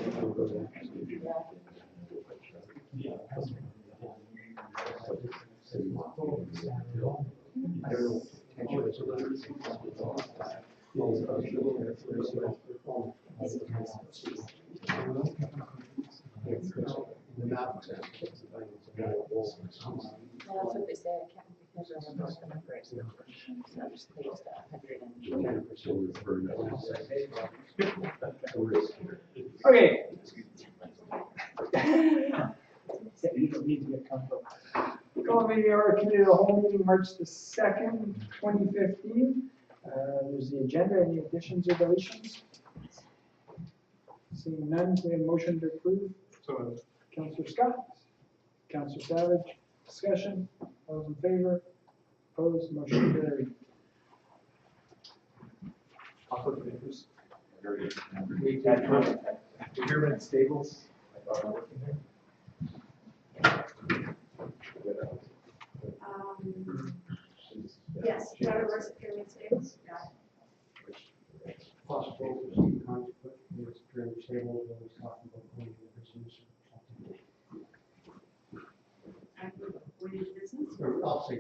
That's what they say. I can't remember the numbers. So I'm just pleased that 100. Okay. You don't need to get comfortable. Call meeting our committee of the whole meeting March the 2nd, 2015. There's the agenda. Any additions or deletions? Seeing none, we have a motion to approve. So, Councillor Scott, Councillor Savage, discussion. All those in favor? Opposed? Motion carried. Conflict of interest. Procurement stables. I thought I was working there. Yes, Trevor works at Pyramid Stables. Possible conflict with Pyramid Stable when we're talking about going to business. Going into business? I'll say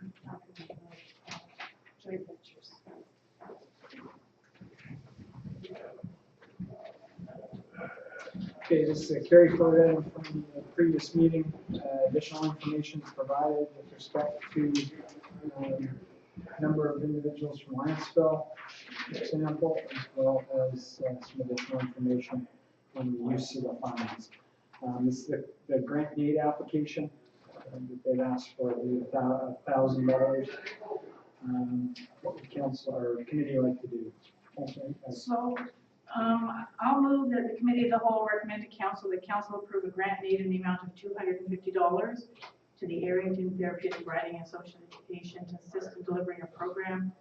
I'm talking about joint ventures. Okay, this is a carry forward item from the previous meeting. Additional information is provided with respect to number of individuals from Lanceville, for example, as well as some additional information on the use of the funds. This is the grant aid application that they've asked for $1,000. What would council or committee like to do? So I'll move that the committee of the whole recommend to council that council approve a grant aid in the amount of $250 to the Arrington Therapeutic Riding Association to assist in delivering a program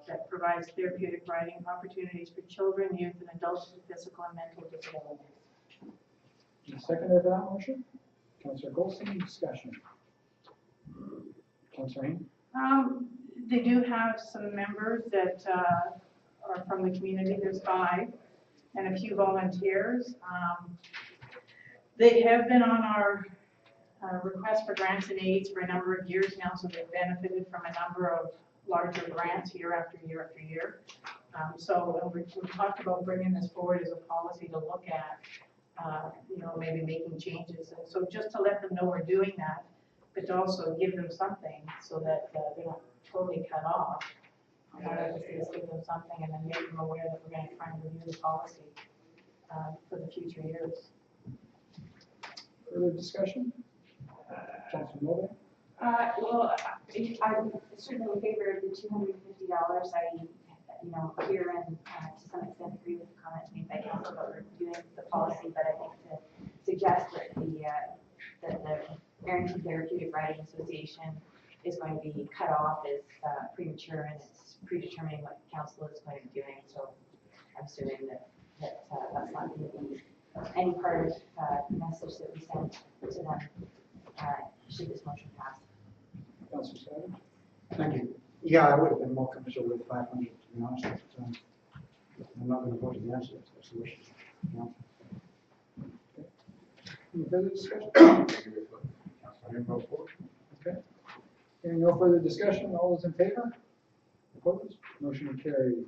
that provides therapeutic riding opportunities for children, youth, and adults with physical and mental disabilities. Seconder for that motion? Councillor Golson, discussion. Councillor Hain? They do have some members that are from the community. There's 5 and a few volunteers. They have been on our request for grants and aids for a number of years now, so they've benefited from a number of larger grants year after year after year. So we talked about bringing this forward as a policy to look at, maybe making changes. And so just to let them know we're doing that, but to also give them something so that they're not totally cut off. Just give them something and then make them aware that we're going to try and review the policy for the future years. Further discussion? Councillor Mulder? Well, I'm certainly in favor of the $250. I hear and to some extent agree with the comments made by council about reviewing the policy, but I think to suggest that the Arrington Therapeutic Riding Association is going to be cut off is premature, and it's predetermining what council is going to be doing. So I'm assuming that that's not going to be any part of the message that we send to them should this motion pass. Councillor Savage? Thank you. Yeah, I would have been more comfortable with 500, to be honest. But, I'm not going to vote against it. That's the wish. No. Any further discussion? Okay. Hearing no further discussion, all those in favor? Opposed? Motion carried.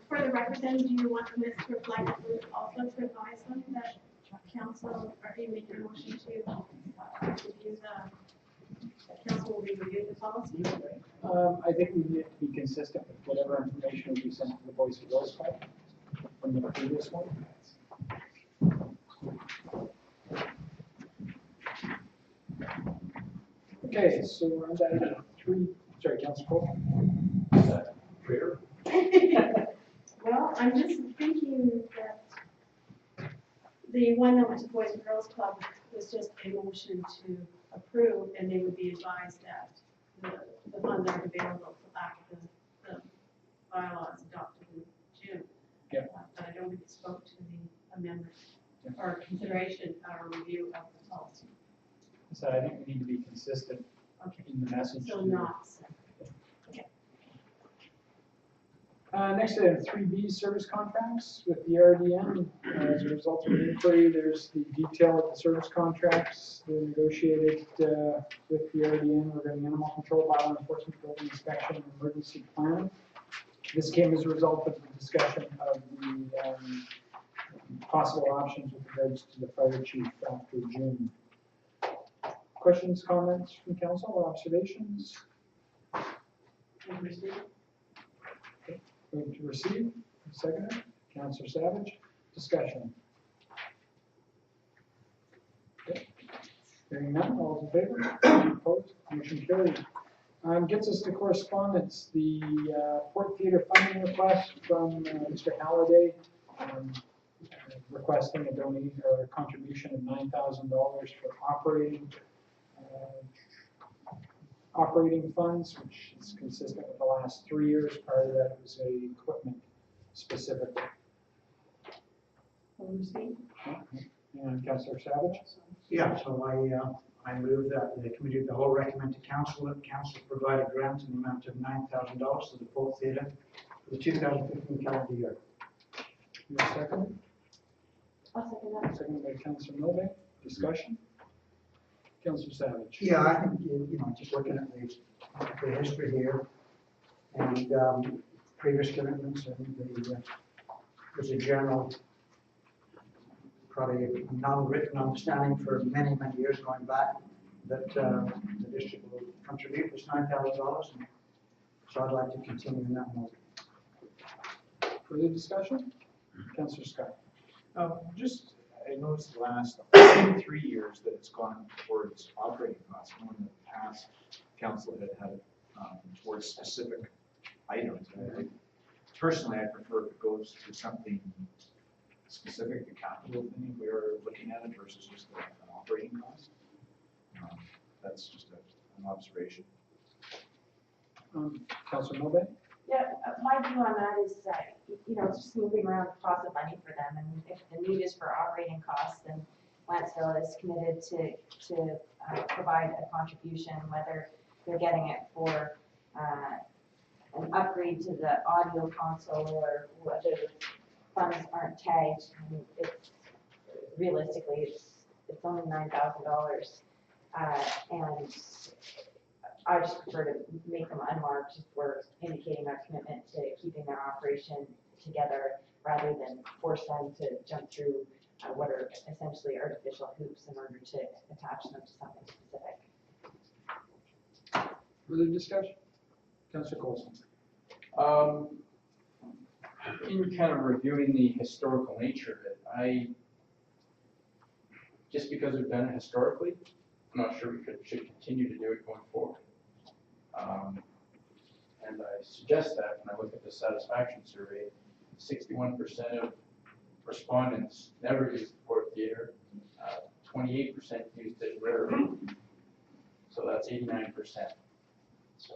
For the record, then, do you want this to reflect also to advise them that council are making a motion to review council will be reviewing the policy? I think we need to be consistent with whatever information we sent to the Boys and Girls Club from the previous one. Okay, so we're on to item 3. Sorry, Councillor Cole. Is that fair? Well, I'm just thinking that the one that went to Boys and Girls Club was just a motion to approve, and they would be advised that the funds aren't available till after the bylaws adopted in June. Yeah. But I don't think it spoke to the amendment or consideration or review of the policy. So I think we need to be consistent Okay, in the message. so not. Next, I have 3B service contracts with the RDN. As a result of the inquiry, there's the detail of the service contracts. They're negotiated with the RDN regarding animal control, bylaw enforcement, building inspection, and emergency planning. This came as a result of the discussion of the possible options with regards to the fire chief after June. Questions, comments from council, or observations? Move to receive, second, Councillor Savage, discussion. Okay. Hearing none, all in favor? Opposed? Motion carried. Gets us to correspondence, the Port Theatre funding request from Mr. Halliday, requesting a donation or a contribution of $9,000 for operating funds, which is consistent with the last 3 years. Prior to that, it was a equipment specific. And Councillor Savage? Yeah, so I move that the committee of the whole recommend to council that council provide a grant in the amount of $9,000 to the Port Theatre for the 2015 calendar year. Your second? I'll second that. Second by Councillor Milbank. Discussion? Councillor Savage? Yeah, I think, just looking at the history here and previous commitments, I think there's a general, probably non-written understanding for many, many years going back that the district will contribute this $9,000. So I'd like to continue in that mode. Further discussion? Councillor Scott? I noticed the last 3 years that it's gone towards operating costs. More in the past, council had towards specific items. Personally, I prefer if it goes to something specific to capital thing if we are looking at it versus just an operating cost. That's just an observation. Councillor Milbank? Yeah, my view on that is that, it's just moving around the cost of money for them, and if the need is for operating costs, then Lanceville is committed to provide a contribution, whether they're getting it for an upgrade to the audio console or whether the funds aren't tagged. I mean, realistically, it's only $9,000, and I just prefer to make them unmarked if we're indicating our commitment to keeping their operation together rather than force them to jump through what are essentially artificial hoops in order to attach them to something specific. Further discussion? Councillor Coulson? In kind of reviewing the historical nature of it, just because we've done it historically, I'm not sure we should continue to do it going forward. And I suggest that when I look at the satisfaction survey, 61% of respondents never used the Port Theatre, 28% used it rarely, so that's 89%. So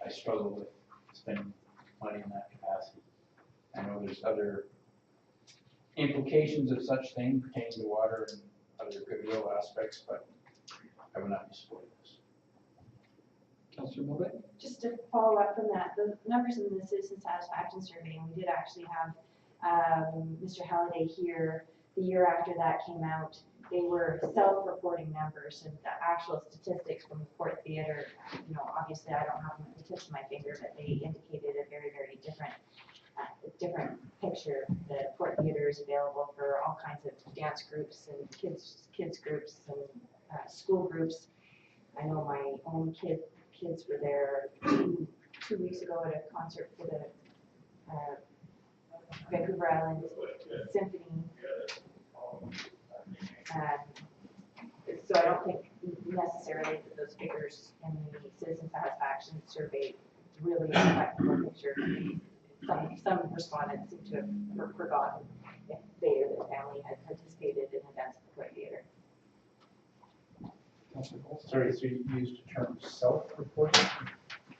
I struggle with spending money in that capacity. I know there's other implications of such things pertaining to water and other goodwill aspects, but I would not be supporting this. Councillor Milbank? Just to follow up from that, the numbers in the citizen satisfaction survey, and we did actually have Mr. Halliday here the year after that came out. They were self-reporting numbers, and the actual statistics from the Port Theatre, obviously I don't have them at the tip of my finger, but they indicated a very, very different picture. The Port Theatre is available for all kinds of dance groups and kids groups and school groups. I know my own kids were there 2 weeks ago at a concert for the Vancouver Island Symphony. So I don't think necessarily that those figures in the citizen satisfaction survey really reflect the full picture. Some respondents seem to have forgotten if they or their family had participated in events at the Port Theatre. Sorry, so you used the term self-reporting?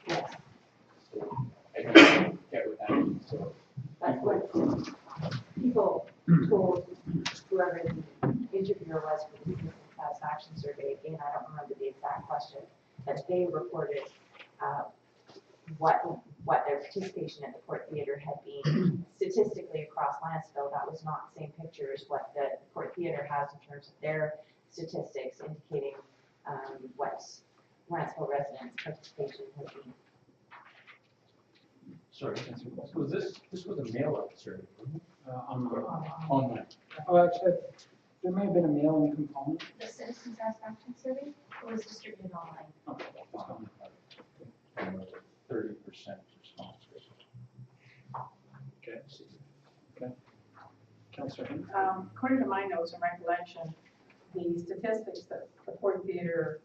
Yes. So I don't get what that means. So That's what people told whoever the interviewer was for the citizen satisfaction survey, again, I don't remember the exact question, that they reported what their participation at the Port Theatre had been statistically across Lanceville. That was not the same picture as what the Port Theatre has in terms of their statistics indicating what Lanceville residents' participation has been. Sorry, was this was a mail-out survey, wasn't it? Online. Oh, actually, there may have been a mailing component. The citizen satisfaction survey was distributed online. Okay, it's fine. 30% response rate. Okay. Okay. Councillor Henry? According to my notes and recollection, the statistics that the Port Theatre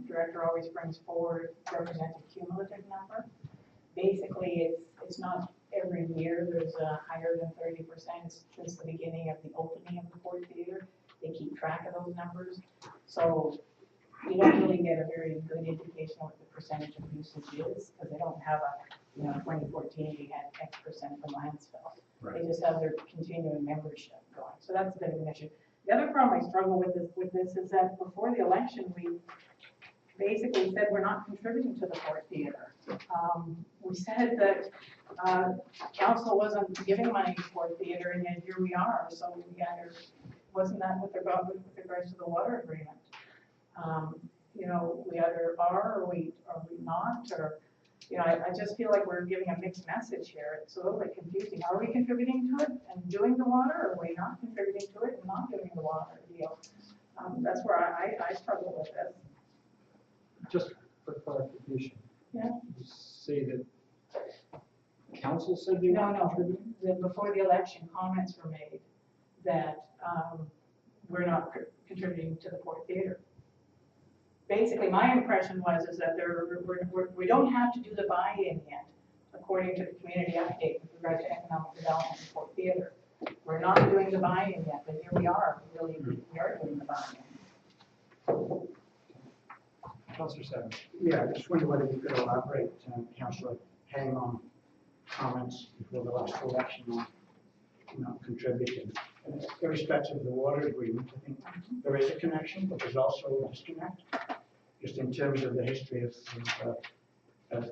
director always brings forward represent a cumulative number. Basically, it's not every year there's a higher than 30% since the beginning of the opening of the Port Theatre. They keep track of those numbers. So you don't really get a very good indication of what the percentage of usage is, because they don't have a, 2014 we had X percent from Lanceville. Right. They just have their continuing membership going. So that's a bit of an issue. The other problem I struggle with this is that before the election, we basically said we're not contributing to the Port Theatre. We said that council wasn't giving money to Port Theatre, and yet here we are. So wasn't that with regards to the water agreement? We either are or we not, or I just feel like we're giving a mixed message here. It's a little bit confusing. Are we contributing to it and doing the water, or are we not contributing to it and not doing the water deal? That's where I struggle with this. Just for clarification. Yeah. You say that council said they weren't contributing? Before the election, comments were made that we're not contributing to the Port Theatre. Basically, my impression was that we don't have to do the buy-in yet, according to the community update with regard to economic development in Port Theatre. We're not doing the buy-in yet, but here we are. We are doing the buy-in. Councillor Savage. Yeah, I just wonder whether you could elaborate, Councillor, hang on comments before the last election on not contributing. Irrespective of the water agreement, I think there is a connection, but there's also a disconnect. Just in terms of the history of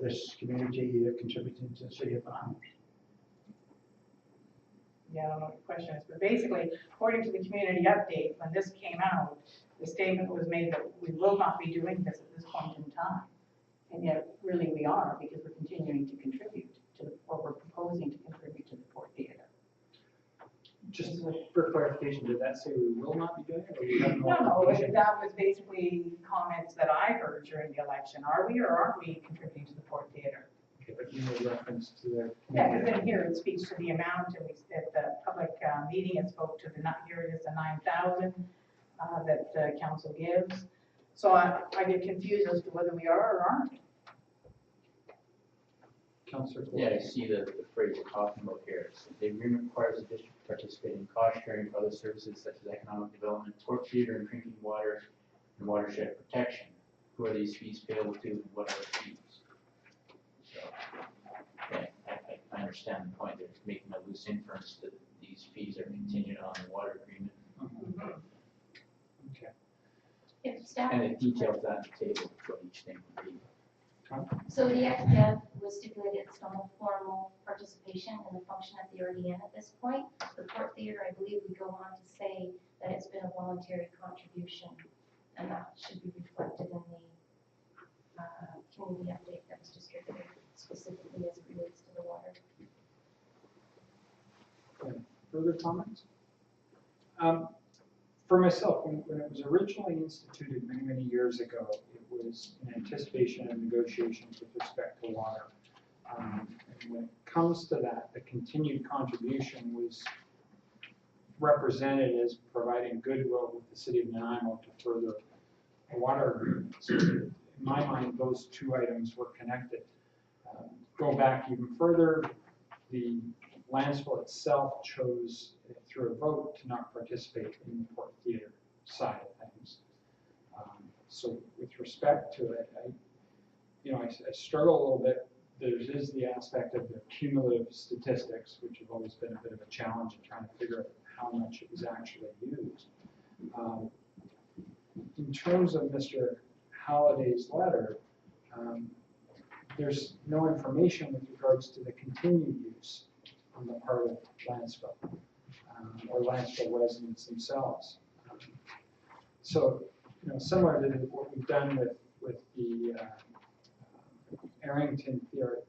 this community contributing to the city of Barnes. Yeah, I don't know what the question is, but basically, according to the community update, when this came out, the statement was made that we will not be doing this at this point in time. And yet, really, we are, because we're continuing to contribute or we're proposing to contribute to the Port Theatre. Just for clarification, did that say we will not be doing it, or we have no? No, obligation? that was basically comments that I heard during the election. Are we or aren't we contributing to the Port Theatre? Okay, but you made reference to the. Yeah, because then here it speaks to the amount, and we, at the public meeting, it spoke to here it is the 9,000 that the council gives. So I get confused as to whether we are or aren't. Councillor. Yeah, I see the phrase you're talking about here. So the agreement requires the district to participate in cost sharing for other services such as economic development, Port Theatre, and drinking water and watershed protection. Who are these fees payable to, and what are the fees? So, yeah, I understand the point. They're making a loose inference that these fees are contingent on the water agreement. Okay. If staff. And it details that in the table, what each thing would be. So the XDF was stipulated it's no formal participation in the function at the RDN at this point. The Port Theatre, I believe we go on to say that it's been a voluntary contribution, and that should be reflected in the community update that was distributed specifically as it relates to the water. Okay. Further comments? For myself, when it was originally instituted many, many years ago, it was in anticipation of negotiations with respect to water. And when it comes to that, the continued contribution was represented as providing goodwill with the city of Nanaimo to further a water agreement. So in my mind, those two items were connected. Go back even further, the Lanceville itself chose through a vote to not participate in the Port Theatre side of things. So with respect to it, I struggle a little bit. There is the aspect of the cumulative statistics, which have always been a bit of a challenge in trying to figure out how much it was actually used. In terms of Mr. Halliday's letter, there's no information with regards to the continued use on the part of landfill or landfill residents themselves. So, similar to what we've done with the Arrington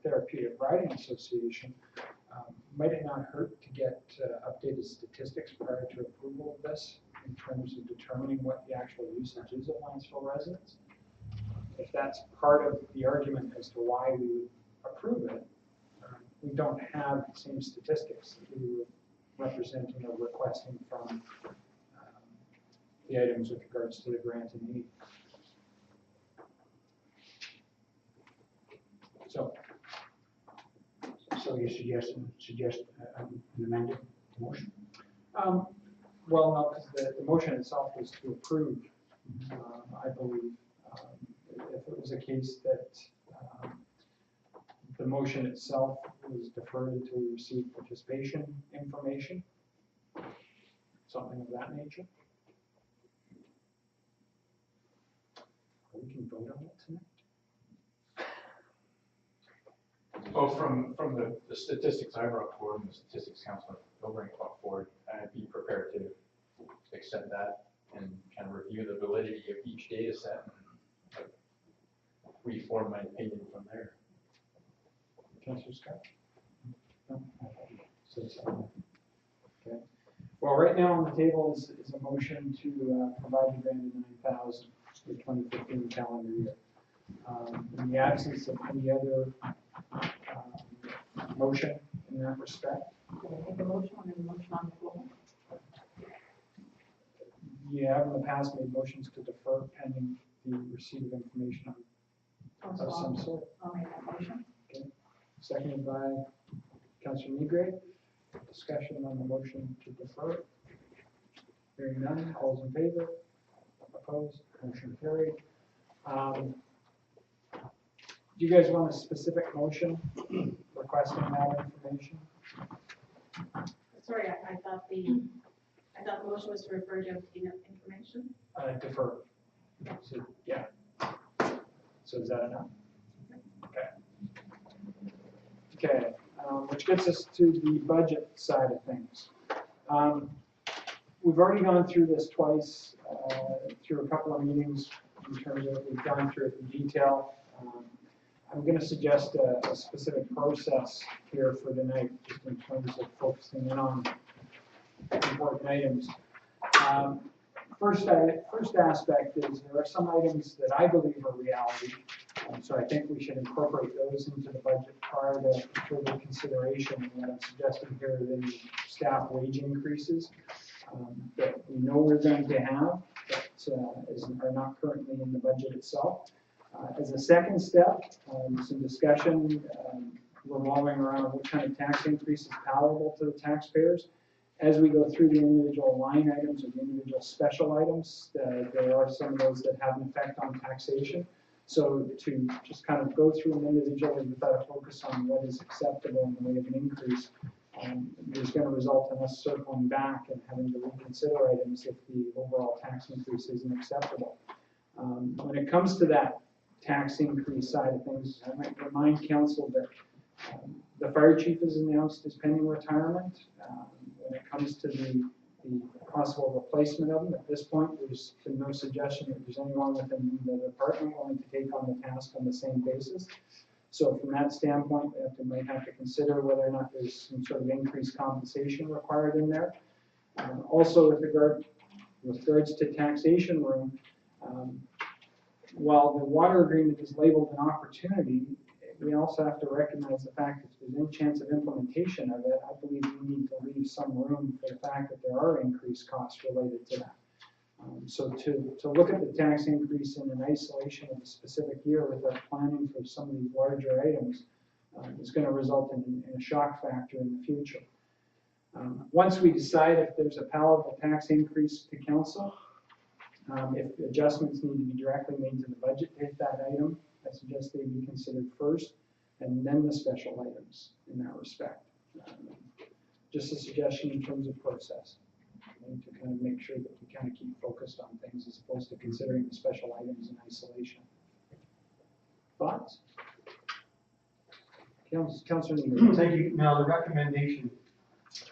Therapeutic Riding Association, might it not hurt to get updated statistics prior to approval of this in terms of determining what the actual usage is of landfill residents? If that's part of the argument as to why we would approve it, we don't have the same statistics that we were representing or requesting from the items with regards to the grant and need. So you suggest an amended motion? Well, no, because the motion itself was to approve, I believe. If it was a case that the motion itself was deferred until we received participation information, something of that nature. We can vote on it tonight. Well, from the statistics I brought forward, and the statistics Councilor Milburn brought forward, I'd be prepared to accept that and kind of review the validity of each data set and reform my opinion from there. Councilor Scott? No? Okay. Well, right now on the table is a motion to provide the grant of $9,000 for the 2015 calendar year. In the absence of any other motion in that respect, Can I make a motion on the motion on the floor? you have in the past made motions to defer pending the receipt of information of some sort. I'll make that motion. Seconded by Councilor Negre. Discussion on the motion to defer. Hearing none, all those in favor? Opposed? Motion carried. Do you guys want a specific motion requesting that information? Sorry, I thought the motion was to refer to obtain information. Defer. So, yeah. So is that enough? Okay. Okay, which gets us to the budget side of things. We've already gone through this twice, through a couple of meetings in terms of we've gone through it in detail. I'm going to suggest a specific process here for tonight, just in terms of focusing in on important items. First aspect is there are some items that I believe are reality, so I think we should incorporate those into the budget prior to further consideration. And what I'm suggesting here are the staff wage increases that we know we're going to have, that are not currently in the budget itself. As a second step, some discussion revolving around what kind of tax increase is palatable to the taxpayers. As we go through the individual line items or the individual special items, there are some of those that have an effect on taxation. So to just kind of go through them individually without a focus on what is acceptable in the way of an increase, is going to result in us circling back and having to reconsider items if the overall tax increase isn't acceptable. When it comes to that tax increase side of things, I might remind council that the fire chief has announced his pending retirement. When it comes to the possible replacement of him, at this point, there's been no suggestion that there's anyone within the department willing to take on the task on the same basis. So from that standpoint, we might have to consider whether or not there's some sort of increased compensation required in there. Also, with regards to taxation room, while the water agreement is labeled an opportunity, we also have to recognize the fact that if there's any chance of implementation of it, I believe we need to leave some room for the fact that there are increased costs related to that. So to look at the tax increase in an isolation of a specific year without planning for some of these larger items is going to result in a shock factor in the future. Once we decide if there's a palatable tax increase to council, if adjustments need to be directly made to the budget to hit that item, I suggest they be considered first, and then the special items in that respect. Just a suggestion in terms of process. and to kind of make sure that we kind of keep focused on things as opposed to considering the special items in isolation. Thoughts? Councillor Niemann. Thank you. Now, the recommendation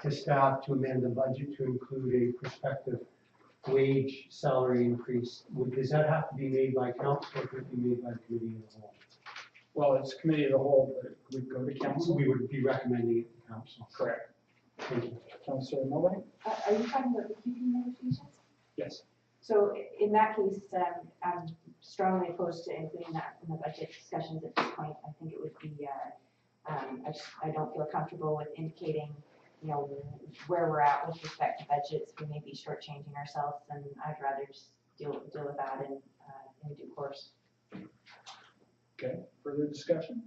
to staff to amend the budget to include a prospective wage salary increase, does that have to be made by council or could it be made by the committee of the whole? Well, it's committee of the whole, but it would go to council. We would be recommending it to council. Correct. Thank you. Councillor Mulvey? Are you talking about the QP negotiations? Yes. So in that case, I'm strongly opposed to including that in the budget discussions at this point. I think it would be, I don't feel comfortable with indicating, you know, where we're at with respect to budgets. We may be shortchanging ourselves, and I'd rather just deal with that in due course. Okay, further discussion?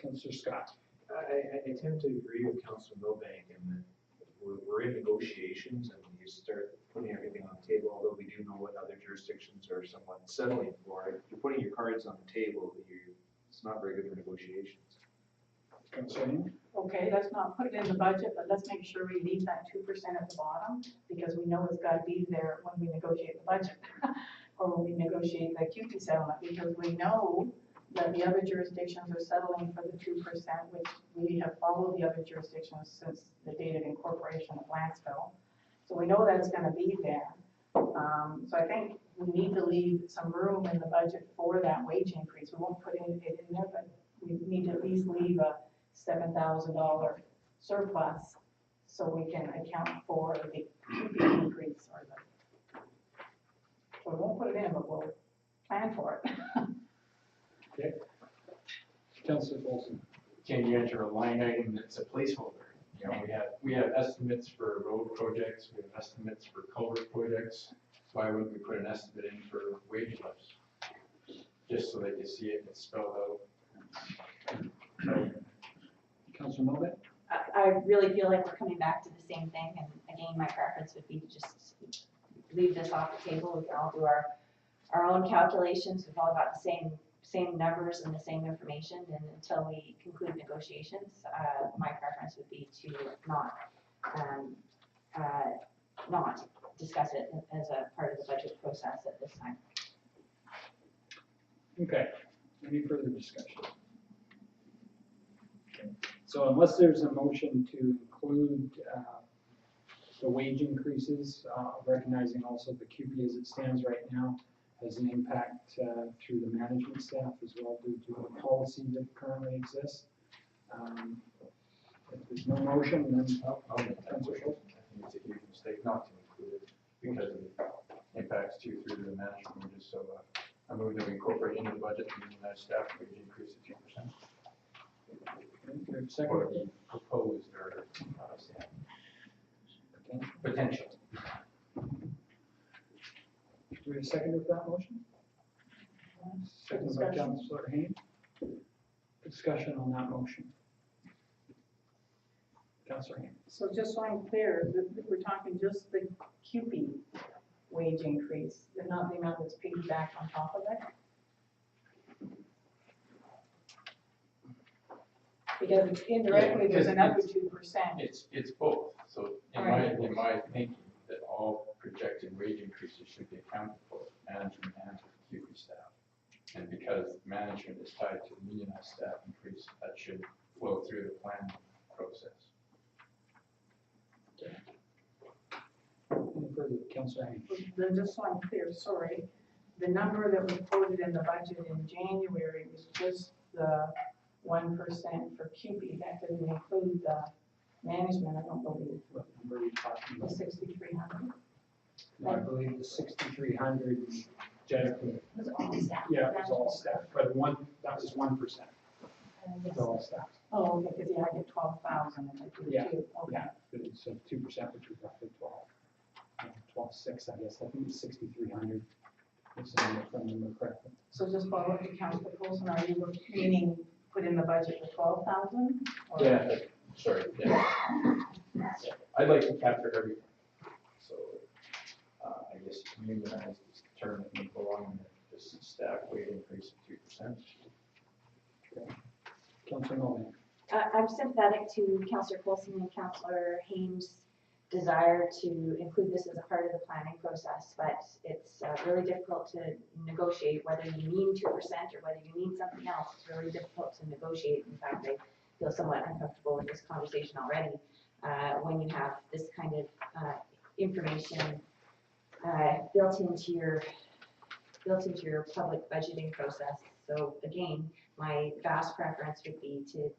Councillor Scott? I tend to agree with Councilor Milbank in that we're in negotiations and you start putting everything on the table, although we do know what other jurisdictions are somewhat settling for. If you're putting your cards on the table, it's not very good for negotiations. Councillor Haynes? Okay, let's not put it in the budget, but let's make sure we leave that 2% at the bottom, because we know it's gotta be there when we negotiate the budget, or when we negotiate the QP settlement, because we know that the other jurisdictions are settling for the 2%, which we have followed the other jurisdictions since the date of incorporation of Lansville. So we know that's gonna be there. So I think we need to leave some room in the budget for that wage increase. We won't put it in there, but we need to at least leave a $7,000 surplus so we can account for the QP increase or the. So we won't put it in, but we'll plan for it. Okay. Councillor Folsom? Can you enter a line item that's a placeholder? You know, we have estimates for road projects, we have estimates for culvert projects. Why wouldn't we put an estimate in for wage lifts? Just so that you see it spelled out. Councillor Mulvey? I really feel like we're coming back to the same thing, and again, my preference would be to just leave this off the table. We can all do our own calculations. We've all got the same numbers and the same information, and until we conclude negotiations, my preference would be to not discuss it as a part of the budget process at this time. Okay, any further discussion? Okay. So unless there's a motion to include the wage increases, recognizing also the QP as it stands right now has an impact through the management staff as well due to the policy that currently exists. If there's no motion, then I'll make that motion. I think it's a huge mistake not to include it because of the impacts through the management wages. So I move that we incorporate into the budget the unionized staff wage increase of 2%. second. Or the proposed or potential. Do we have a second with that motion? Second by Councillor Haynes. Discussion on that motion. Councillor Haynes. So just so I'm clear, we're talking just the QP wage increase, and not the amount that's paid back on top of it? Because it's indirectly, there's another 2%. It's both. So in my thinking, that all projected wage increases should be accounted for management and QP staff. And because management is tied to the unionized staff increase, that should flow through the planning process. Any further, Councillor Haynes? Then just so I'm clear, sorry, the number that was quoted in the budget in January was just the 1% for QP. That didn't include the management, I don't believe. What number are you talking The about? 6,300. No, I believe the 6,300 generally. It was all staff. Yeah, it was all staff, but that was 1%. Yes. All staff. Oh, okay, because I get 12,000 and I do Yeah, 2. Okay. Yeah, so 2%, which was roughly 12.6, I guess. I think it's 6,300. If I remember correctly. So just follow up to Councilor Coulson, are you meaning put in the budget the 12,000? Yeah, sorry. Yeah. I'd like to capture everything. So I guess unionized is the term that may belong in this staff wage increase of 2%. Okay. Councillor Mulvey. I'm sympathetic to Councillor Coulson and Councillor Haynes' desire to include this as a part of the planning process, but it's really difficult to negotiate whether you mean 2% or whether you mean something else. It's really difficult to negotiate. In fact, I feel somewhat uncomfortable with this conversation already when you have this kind of information built into your public budgeting process. So again, my vast preference would be to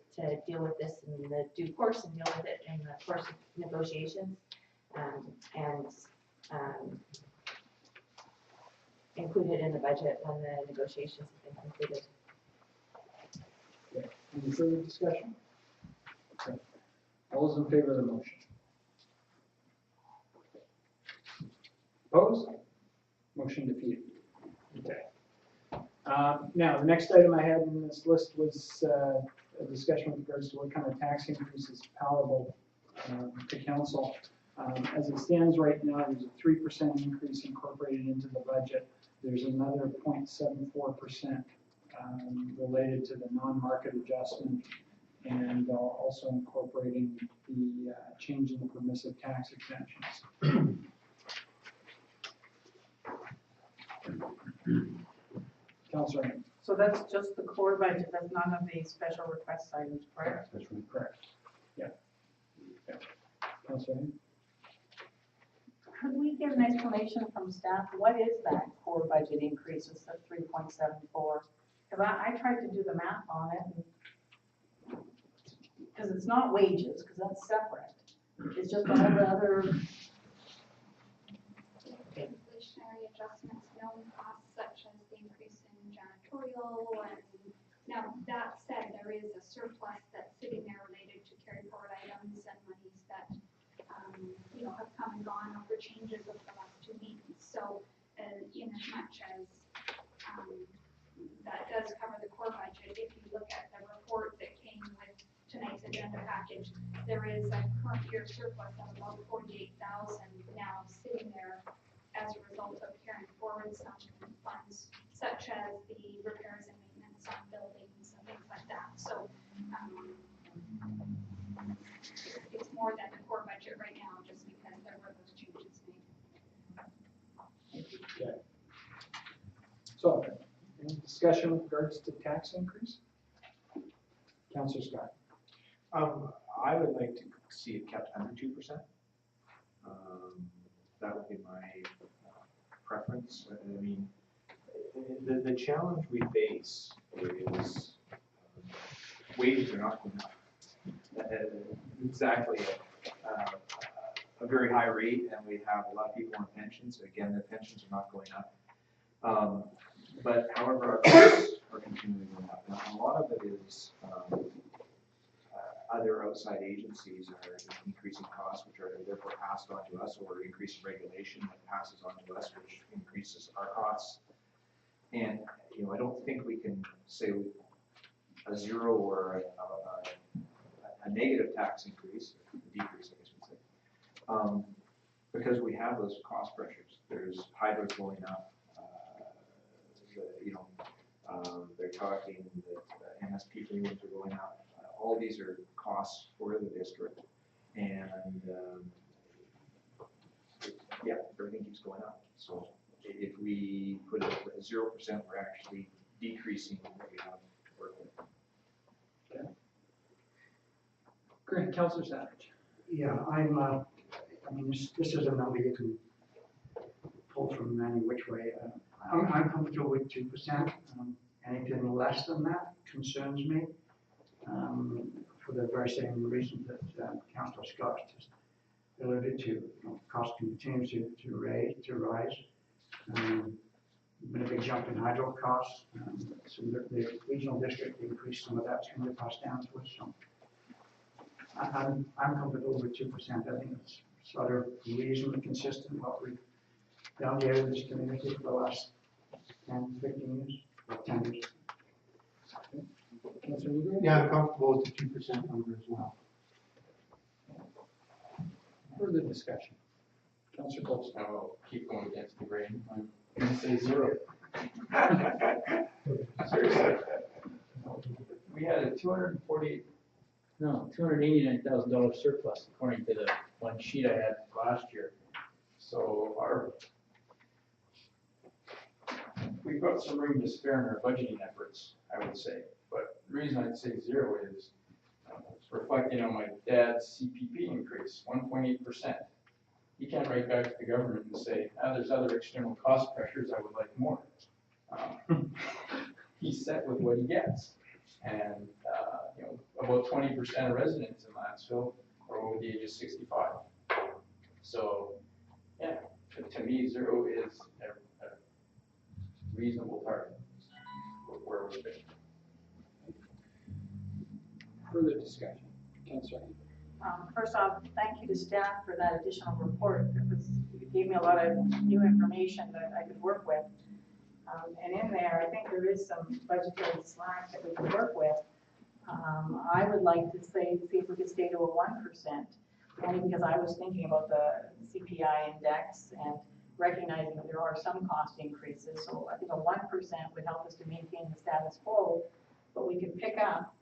deal with this in the due course and deal with it in the course of negotiations, and include it in the budget when the negotiations have been concluded. Okay. Any further discussion? Okay. All those in favor of the motion? Opposed? Motion defeated. Okay. Now, the next item I had in this list was a discussion with regards to what kind of tax increase is palatable to council. As it stands right now, there's a 3% increase incorporated into the budget. There's another 0.74% related to the non-market adjustment, and also incorporating the change in the permissive tax exemptions. Councilor Hain. So that's just the core budget, that's none of the special request items, correct? That's right. Correct. Yeah. Yeah. Councilor Hain. Could we get an explanation from staff, what is that core budget increase of 3.74? Because I tried to do the math on it, because it's not wages, because that's separate. It's just all the other, Inflationary adjustments, known costs such as the increase in janitorial, and now that said, there is a surplus that's sitting there related to carry forward items and monies that have come and gone over changes over the last 2 meetings. So, in as much as that does cover the core budget, if you look at the report that came with tonight's agenda package, there is a current year surplus of about 48,000 now sitting there as a result of carrying forward some funds, such as the repairs and maintenance on buildings and things like that. So, it's more than the core budget right now, just because there were those changes made. Okay. So, any discussion with regards to tax increase? Councilor Scott. I would like to see it kept under 2%. That would be my preference. I mean, the challenge we face is wages are not going up exactly a very high rate, and we have a lot of people on pensions. So again, their pensions are not going up. But however, our costs are continuing going up. Now, a lot of it is other outside agencies are increasing costs, which are therefore passed on to us, or increasing regulation that passes on to us, which increases our costs. And I don't think we can say a zero or a negative tax increase, a decrease, I guess we'd say, because we have those cost pressures. There's hydro going up. They're talking that MSP premiums are going up. All these are costs for the district, and yeah, everything keeps going up. So if we put it at 0%, we're actually decreasing what we have to work with. Okay. Great, Councilor Savage. Yeah, I mean, this is a number you can pull from any which way. I'm comfortable with 2%. Anything less than that concerns me, for the very same reason that Councillor Scott just alluded to. Cost continues to rise. Been a big jump in hydro costs. So the regional district increased some of that's going to pass down to us. So I'm comfortable with 2%. I think it's sort of reasonably consistent with what we've done here in this community for the last 10, 15 years, or 10 years. Councilor Newberry? Yeah, I'm comfortable with the 2% number as well. Further discussion? Councilor Colson. I will keep going against the grain. I'm going to say 0. Seriously. We had a $289,000 surplus according to the one sheet I had last year. So we've got some room to spare in our budgeting efforts, I would say. But the reason I'd say zero is reflecting on my dad's CPP increase, 1.8%. He can't write back to the government and say, there's other external cost pressures, I would like more. He's set with what he gets. And about 20% of residents in Lansville are over the age of 65. So, yeah, to me, zero is a reasonable target where we've been. Further discussion? Councillor. First off, thank you to staff for that additional report. It gave me a lot of new information that I could work with. And in there, I think there is some budgetary slack that we can work with. I would like to see if we could stay to a 1%, only because I was thinking about the CPI index and recognizing that there are some cost increases. So I think a 1% would help us to maintain the status quo, but we could pick up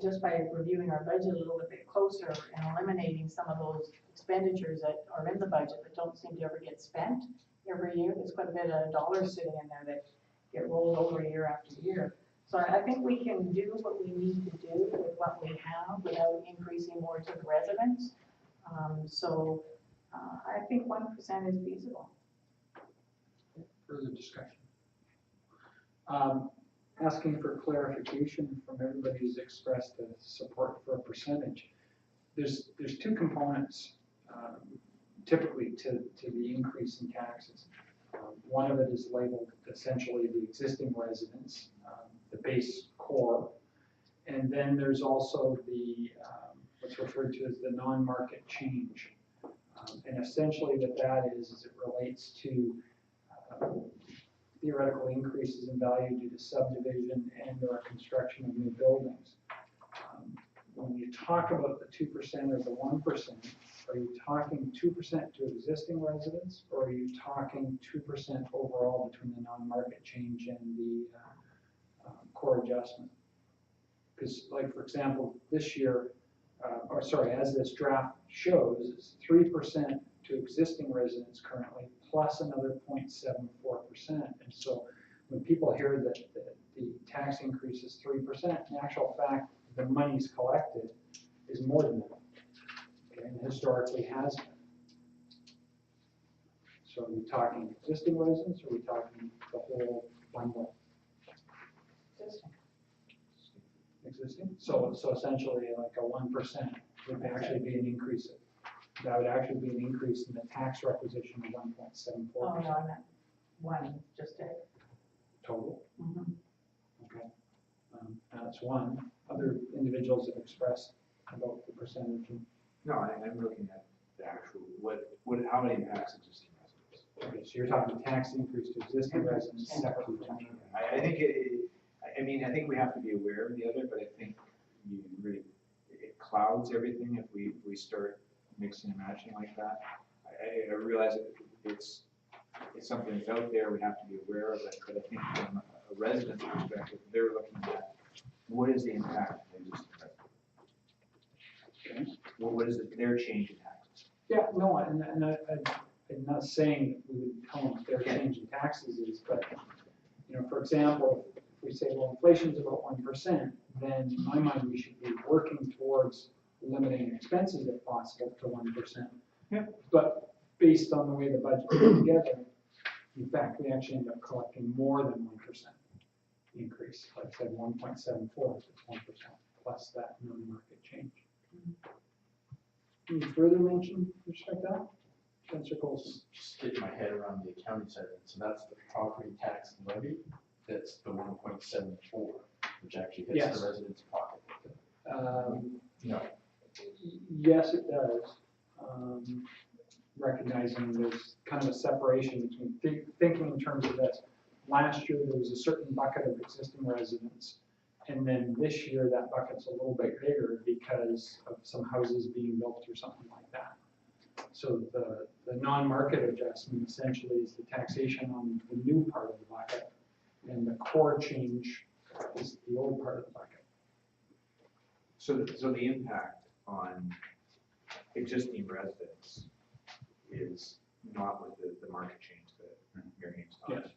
just by reviewing our budget a little bit closer and eliminating some of those expenditures that are in the budget that don't seem to ever get spent every year. There's quite a bit of dollars sitting in there that get rolled over year after year. So I think we can do what we need to do with what we have without increasing more to the residents. I think 1% is feasible. Further discussion? Asking for clarification from everybody who's expressed the support for a percentage. There's two components typically to the increase in taxes. One of it is labeled essentially the existing residents, the base core, and then there's also the what's referred to as the non-market change. And essentially what that is it relates to theoretical increases in value due to subdivision and or construction of new buildings. When you talk about the 2% or the 1%, are you talking 2% to existing residents, or are you talking 2% overall between the non-market change and the core adjustment? Because, like, for example, this year, as this draft shows, it's 3% to existing residents currently, plus another 0.74%. And so when people hear that the tax increase is 3%, in actual fact, the money's collected is more than that. Okay, and historically has been. So are we talking existing residents, or are we talking the whole bundle? Existing. So essentially, like a 1% would actually be an increase. That would actually be an increase in the tax requisition of 1.74%. Oh, no, I meant one, just a Total. Mm-hmm. Okay. That's one. Other individuals have expressed about the percentage. No, I'm looking at the actual, how many impacts existing residents? Okay, so you're talking tax increase to existing residents separate from. I think I think we have to be aware of the other, but I think it clouds everything if we start mixing and matching like that. I realize it's something that's out there, we have to be aware of it, but I think from a resident's perspective, they're looking at what is the impact of existing residents? Okay. What is their change in taxes? Yeah, no, and I'm not saying we would tell them their change in taxes is, but, for example, if we say, well, inflation is about 1%, then in my mind, we should be working towards limiting expenses if possible to 1%. Yeah. But based on the way the budget is put together, in fact, we actually end up collecting more than 1% increase. Like I said, 1.74 is 1% plus that non-market change. Any further mention with respect to that? Councillor Coulson. Just getting my head around the accounting side of it. So that's the property tax levy. That's the 1.74, which actually hits Yes. the resident's pocket. No. Yes, it does. Recognizing there's kind of a separation between thinking in terms of this. Last year, there was a certain bucket of existing residents, and then this year, that bucket's a little bit bigger because of some houses being built or something like that. So the non-market adjustment essentially is the taxation on the new part of the bucket, and the core change is the old part of the bucket. So the impact on existing residents is not with the market change that Mary Anne's talking about.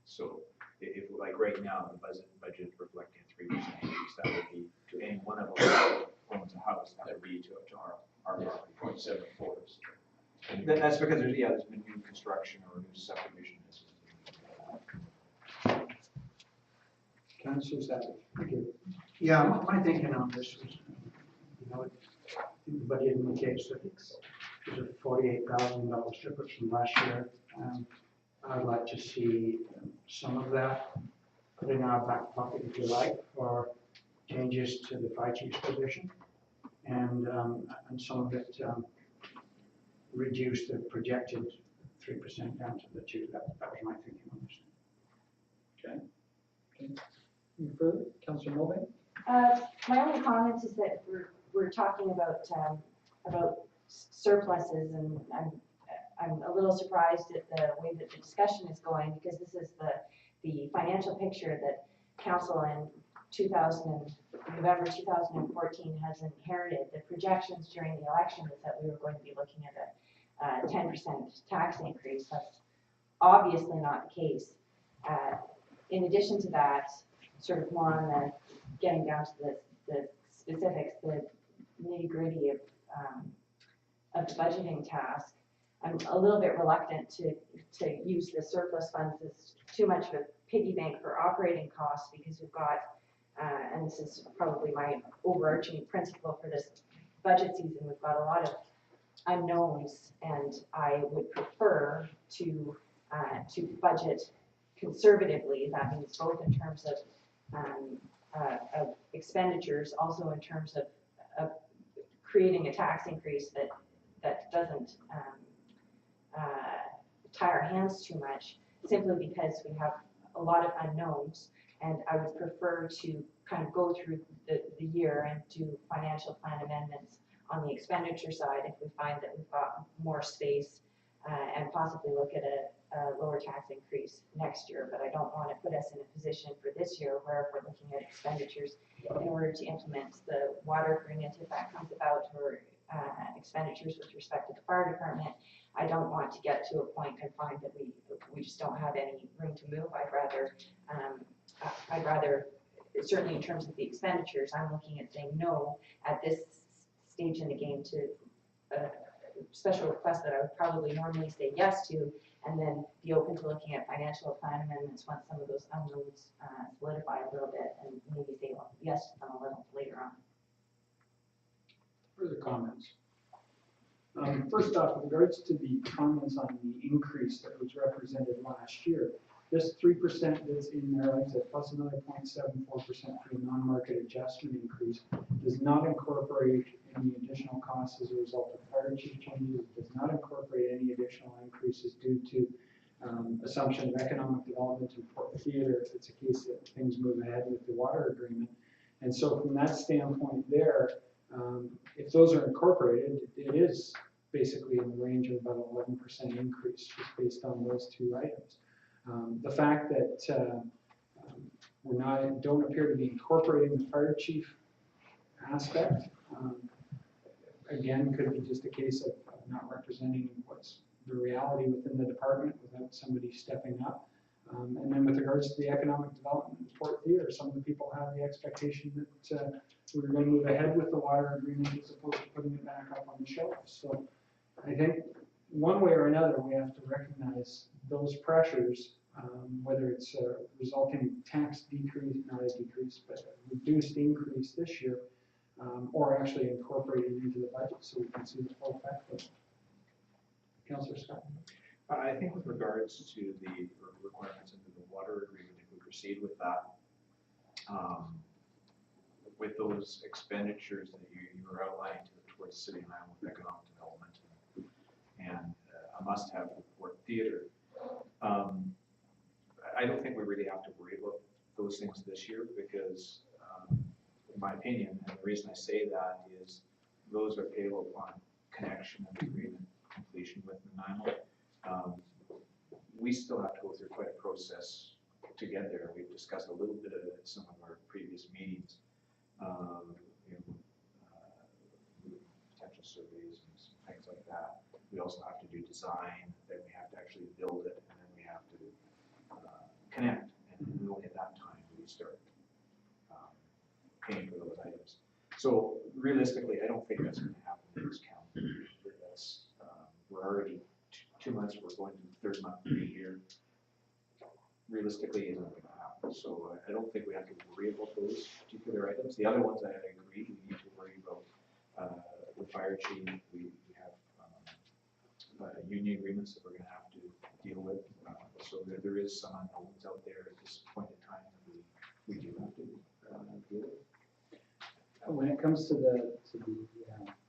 So if, like right now, the budget is reflecting a 3% increase, that would be to any one of us who owns a house, that would be to our property. 0.74. And then that's because there's been new construction or new subdivision. Councillor Savage. Okay. Yeah, my thinking on this was, I think the budget indicates that there's a $48,000 difference from last year. I'd like to see some of that put in our back pocket, if you like, for changes to the fire chief's position, and some of it reduce the projected 3% down to the 2%. That was my thinking on this. Okay. Any further? Councillor Mulvey? My only comment is that we're talking about surpluses, and I'm a little surprised at the way that the discussion is going, because this is the financial picture that council in November 2014 has inherited. The projections during the election is that we were going to be looking at a 10% tax increase. That's obviously not the case. In addition to that, sort of more on the getting down to the specifics, the nitty-gritty of the budgeting task, I'm a little bit reluctant to use the surplus funds as too much of a piggy bank for operating costs, because we've got, and this is probably my overarching principle for this budget season, we've got a lot of unknowns, and I would prefer to budget conservatively. That means both in terms of expenditures, also in terms of creating a tax increase that doesn't tie our hands too much, simply because we have a lot of unknowns, and I would prefer to kind of go through the year and do financial plan amendments on the expenditure side if we find that we've got more space, and possibly look at a lower tax increase next year. But I don't want to put us in a position for this year where, if we're looking at expenditures in order to implement the water agreement, if that comes about, or expenditures with respect to the fire department, I don't want to get to a point and find that we just don't have any room to move. I'd rather, certainly in terms of the expenditures, I'm looking at saying no at this stage in the game to special requests that I would probably normally say yes to, and then be open to looking at financial plan amendments once some of those unknowns solidify a little bit, and maybe say yes to them a little later on. Further comments? First off, with regards to the comments on the increase that was represented last year, this 3% that's in there, like I said, plus another 0.74% for the non-market adjustment increase, does not incorporate any additional costs as a result of fire chief changes. It does not incorporate any additional increases due to assumption of economic development in Port Theatre if it's a case that things move ahead with the water agreement. And so from that standpoint there, if those are incorporated, it is basically in the range of about 11% increase just based on those two items. The fact that don't appear to be incorporating the fire chief aspect, again, could be just a case of not representing what's the reality within the department without somebody stepping up. And then with regards to the economic development in Port Theatre, some of the people have the expectation that we were going to move ahead with the water agreement as opposed to putting it back up on the shelf. So I think one way or another, we have to recognize those pressures, whether it's a resulting tax decrease, not a decrease, but a reduced increase this year, or actually incorporated into the budget so we can see the full effect of it. Councillor Scott. I think with regards to the requirements under the water agreement, if we proceed with that, with those expenditures that you were outlining towards City of Niagara with economic development and a must-have for Port Theatre, I don't think we really have to worry about those things this year because, in my opinion, and the reason I say that is those are payable upon connection and agreement completion with Nanaimo. We still have to go through quite a process to get there. We've discussed a little bit of it at some of our previous meetings, potential surveys and things like that. We also have to do design, then we have to actually build it, and then we have to connect. And only at that time do we start paying for those items. So realistically, I don't think that's going to happen in this calendar year. That's, we're already 2 months, we're going to the third month of the year. Realistically, it isn't going to happen. So I don't think we have to worry about those particular items. The other ones I agree, we need to worry about the fire chief. We have union agreements that we're going to have to deal with. So there is some unknowns out there at this point in time that we do have to deal with. When it comes to the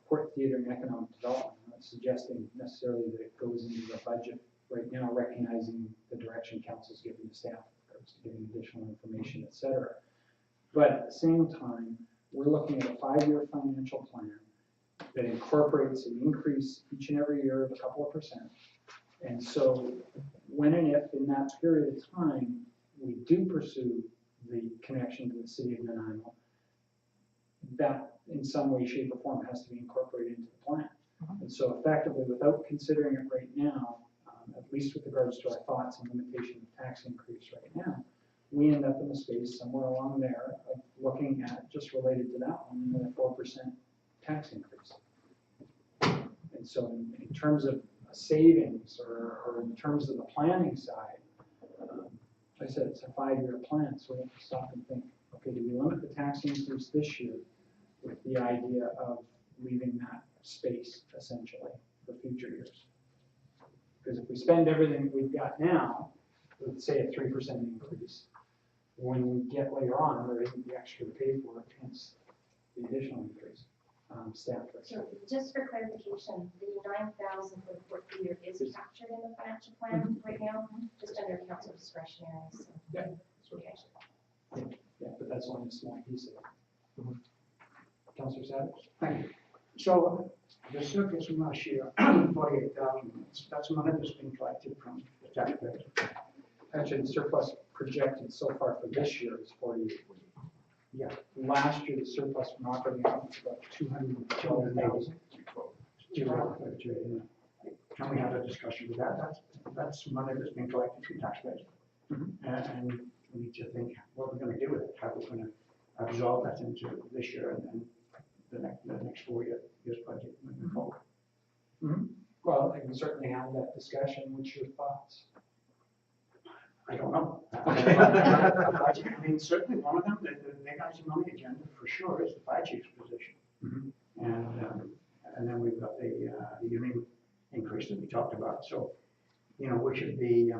Port Theatre and economic development, I'm not suggesting necessarily that it goes into the budget right now, recognizing the direction council's giving the staff, giving additional information, et cetera. But at the same time, we're looking at a 5-year financial plan that incorporates an increase each and every year of a couple of %. And so when and if in that period of time, we do pursue the connection to the city of Nanaimo, that in some way, shape, or form has to be incorporated into the plan. And so effectively, without considering it right now, at least with regards to our thoughts and limitation of tax increase right now, we end up in a space somewhere along there of looking at, just related to that one, a 4% tax increase. And so in terms of savings or in terms of the planning side, like I said, it's a 5-year plan, so we have to stop and think, okay, do we limit the tax increase this year with the idea of leaving that space essentially for future years? Because if we spend everything we've got now, let's say a 3% increase, when we get later on, there isn't the extra to pay for it, hence the additional increase. Staff. So just for clarification, the 9,000 for the Port Theatre is captured in the financial plan right now, just under council discretionary. So. Yeah. Okay. Yeah, but that's only a small piece of it. Councillor Savage? Thank you. So the surplus from last year, 48,000, that's money that's been collected from the taxpayers. Actually, the surplus projected so far for this year is 48. Yeah. Last year, the surplus from operating was about 212,000. Can we have a discussion with that? That's money that's been collected from taxpayers. And we need to think what we're going to do with it, how we're going to absorb that into this year and then the next 4 years budget moving forward. Well, I can certainly have that discussion. What's your thoughts? I don't know. Okay. I mean, certainly one of them, the big item on the agenda for sure is the fire chief's position. And then we've got the union increase that we talked about. So, you know, we should be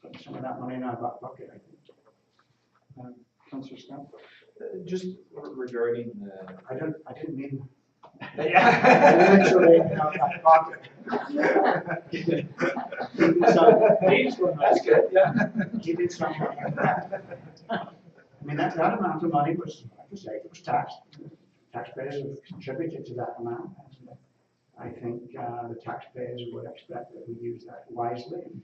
putting some of that money in our back pocket, I think. Councillor Scott? Just regarding the. I didn't mean. Yeah. Literally in our back pocket. That's good, yeah. He did something like that. I mean, that amount of money was, like I say, it was taxed. Taxpayers have contributed to that amount. And I think the taxpayers would expect that we use that wisely.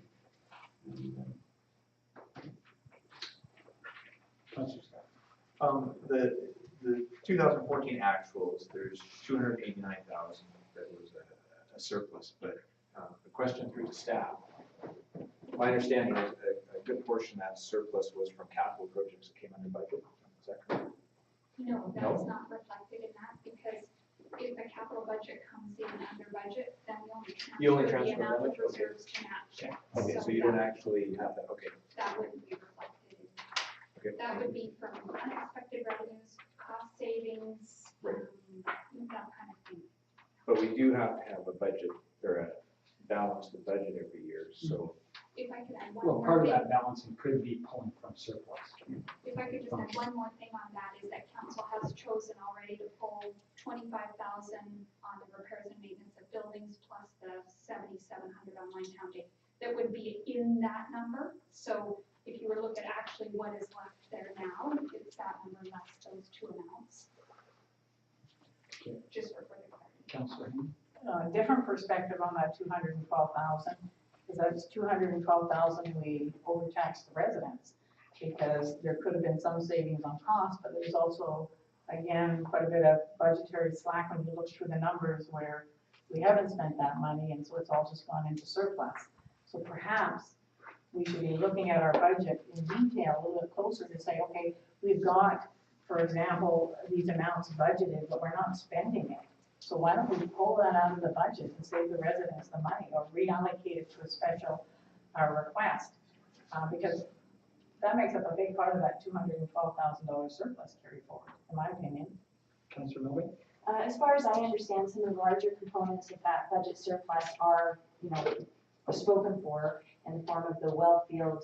The 2014 actuals, there's 289,000 that was a surplus, but the question through the staff, my understanding is a good portion of that surplus was from capital projects that came under budget. Is that correct? No, that's not reflected in that, because if the capital budget comes in under budget, then we only transfer the amount of budget? Okay. reserves to match it. Okay, so you don't actually have that, okay. That wouldn't be reflected in that. Okay. That would be from unexpected revenues, cost savings, that kind of thing. But we do have to have a budget, or a balanced budget every year, so. If I could add one Well, more part of thing. that balancing could be pulling from surplus. If I could just add one more thing on that, is that council has chosen already to pull 25,000 on the repairs and maintenance of buildings, plus the 7,700 on Line Town Day. That would be in that number. So if you were to look at actually what is left there now, it's that number less those two amounts. Okay. Just for further clarity. Councillor? Different perspective on that 212,000, is that it's 212,000 we overtaxed the residents, because there could have been some savings on cost, but there's also, again, quite a bit of budgetary slack when you look through the numbers where we haven't spent that money, and so it's all just gone into surplus. So perhaps we should be looking at our budget in detail a little bit closer to say, okay, we've got, for example, these amounts budgeted, but we're not spending it. So why don't we pull that out of the budget and save the residents the money, or reallocate it to a special request? Because that makes up a big part of that $212,000 surplus carry forward, in my opinion. Councillor Milby? As far as I understand, some of the larger components of that budget surplus are, spoken for in the form of the wellfield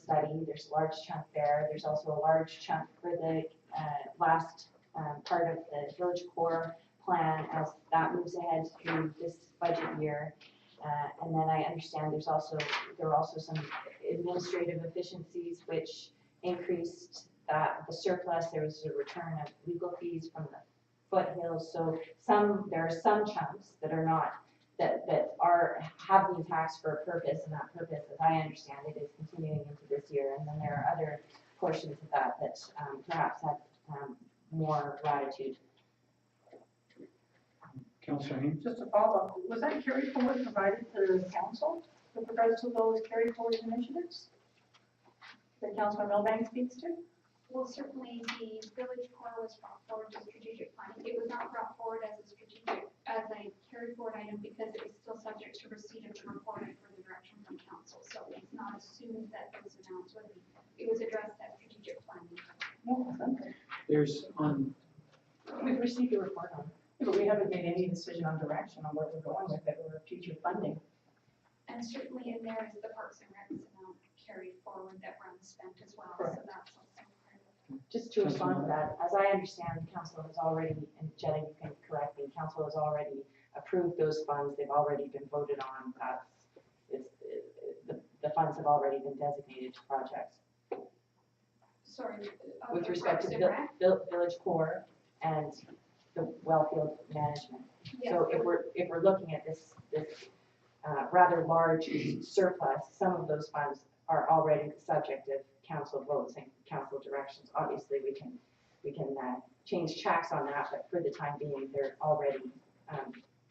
study. There's a large chunk there. There's also a large chunk for the last part of the village core plan as that moves ahead through this budget year. And then I understand there are also some administrative efficiencies which increased the surplus. There was a return of legal fees from the foothills. So there are some chunks that are not, that have been taxed for a purpose, and that purpose, as I understand it, is continuing into this year. And then there are other portions of that perhaps have more latitude. Councillor Hain? Just to follow up, was that carry forward provided to the council with regards to those carry forward initiatives that Councilor Milbank speaks to? Well, certainly the village core was brought forward to strategic planning. It was not brought forward as a carry forward item because it was still subject to receipt of the report and further direction from council. So it's not assumed that those amounts would be, it was addressed at strategic planning. No, okay. There's We've received a report on it, but we haven't made any decision on direction on where we're going with it or future funding. And certainly in there is the Parks and Recs amount carried forward that were unspent as well. Correct. So that's also part of it. Just to respond to that, as I understand, council has already, and Jenny, you can correct me, council has already approved those funds. They've already been voted on. The funds have already been designated to projects. Sorry. With the respect to Parks and Rec? village core and the wellfield management. Yes. So if we're looking at this rather large surplus, some of those funds are already the subject of council votes and council directions. Obviously, we can change tracks on that, but for the time being, they're already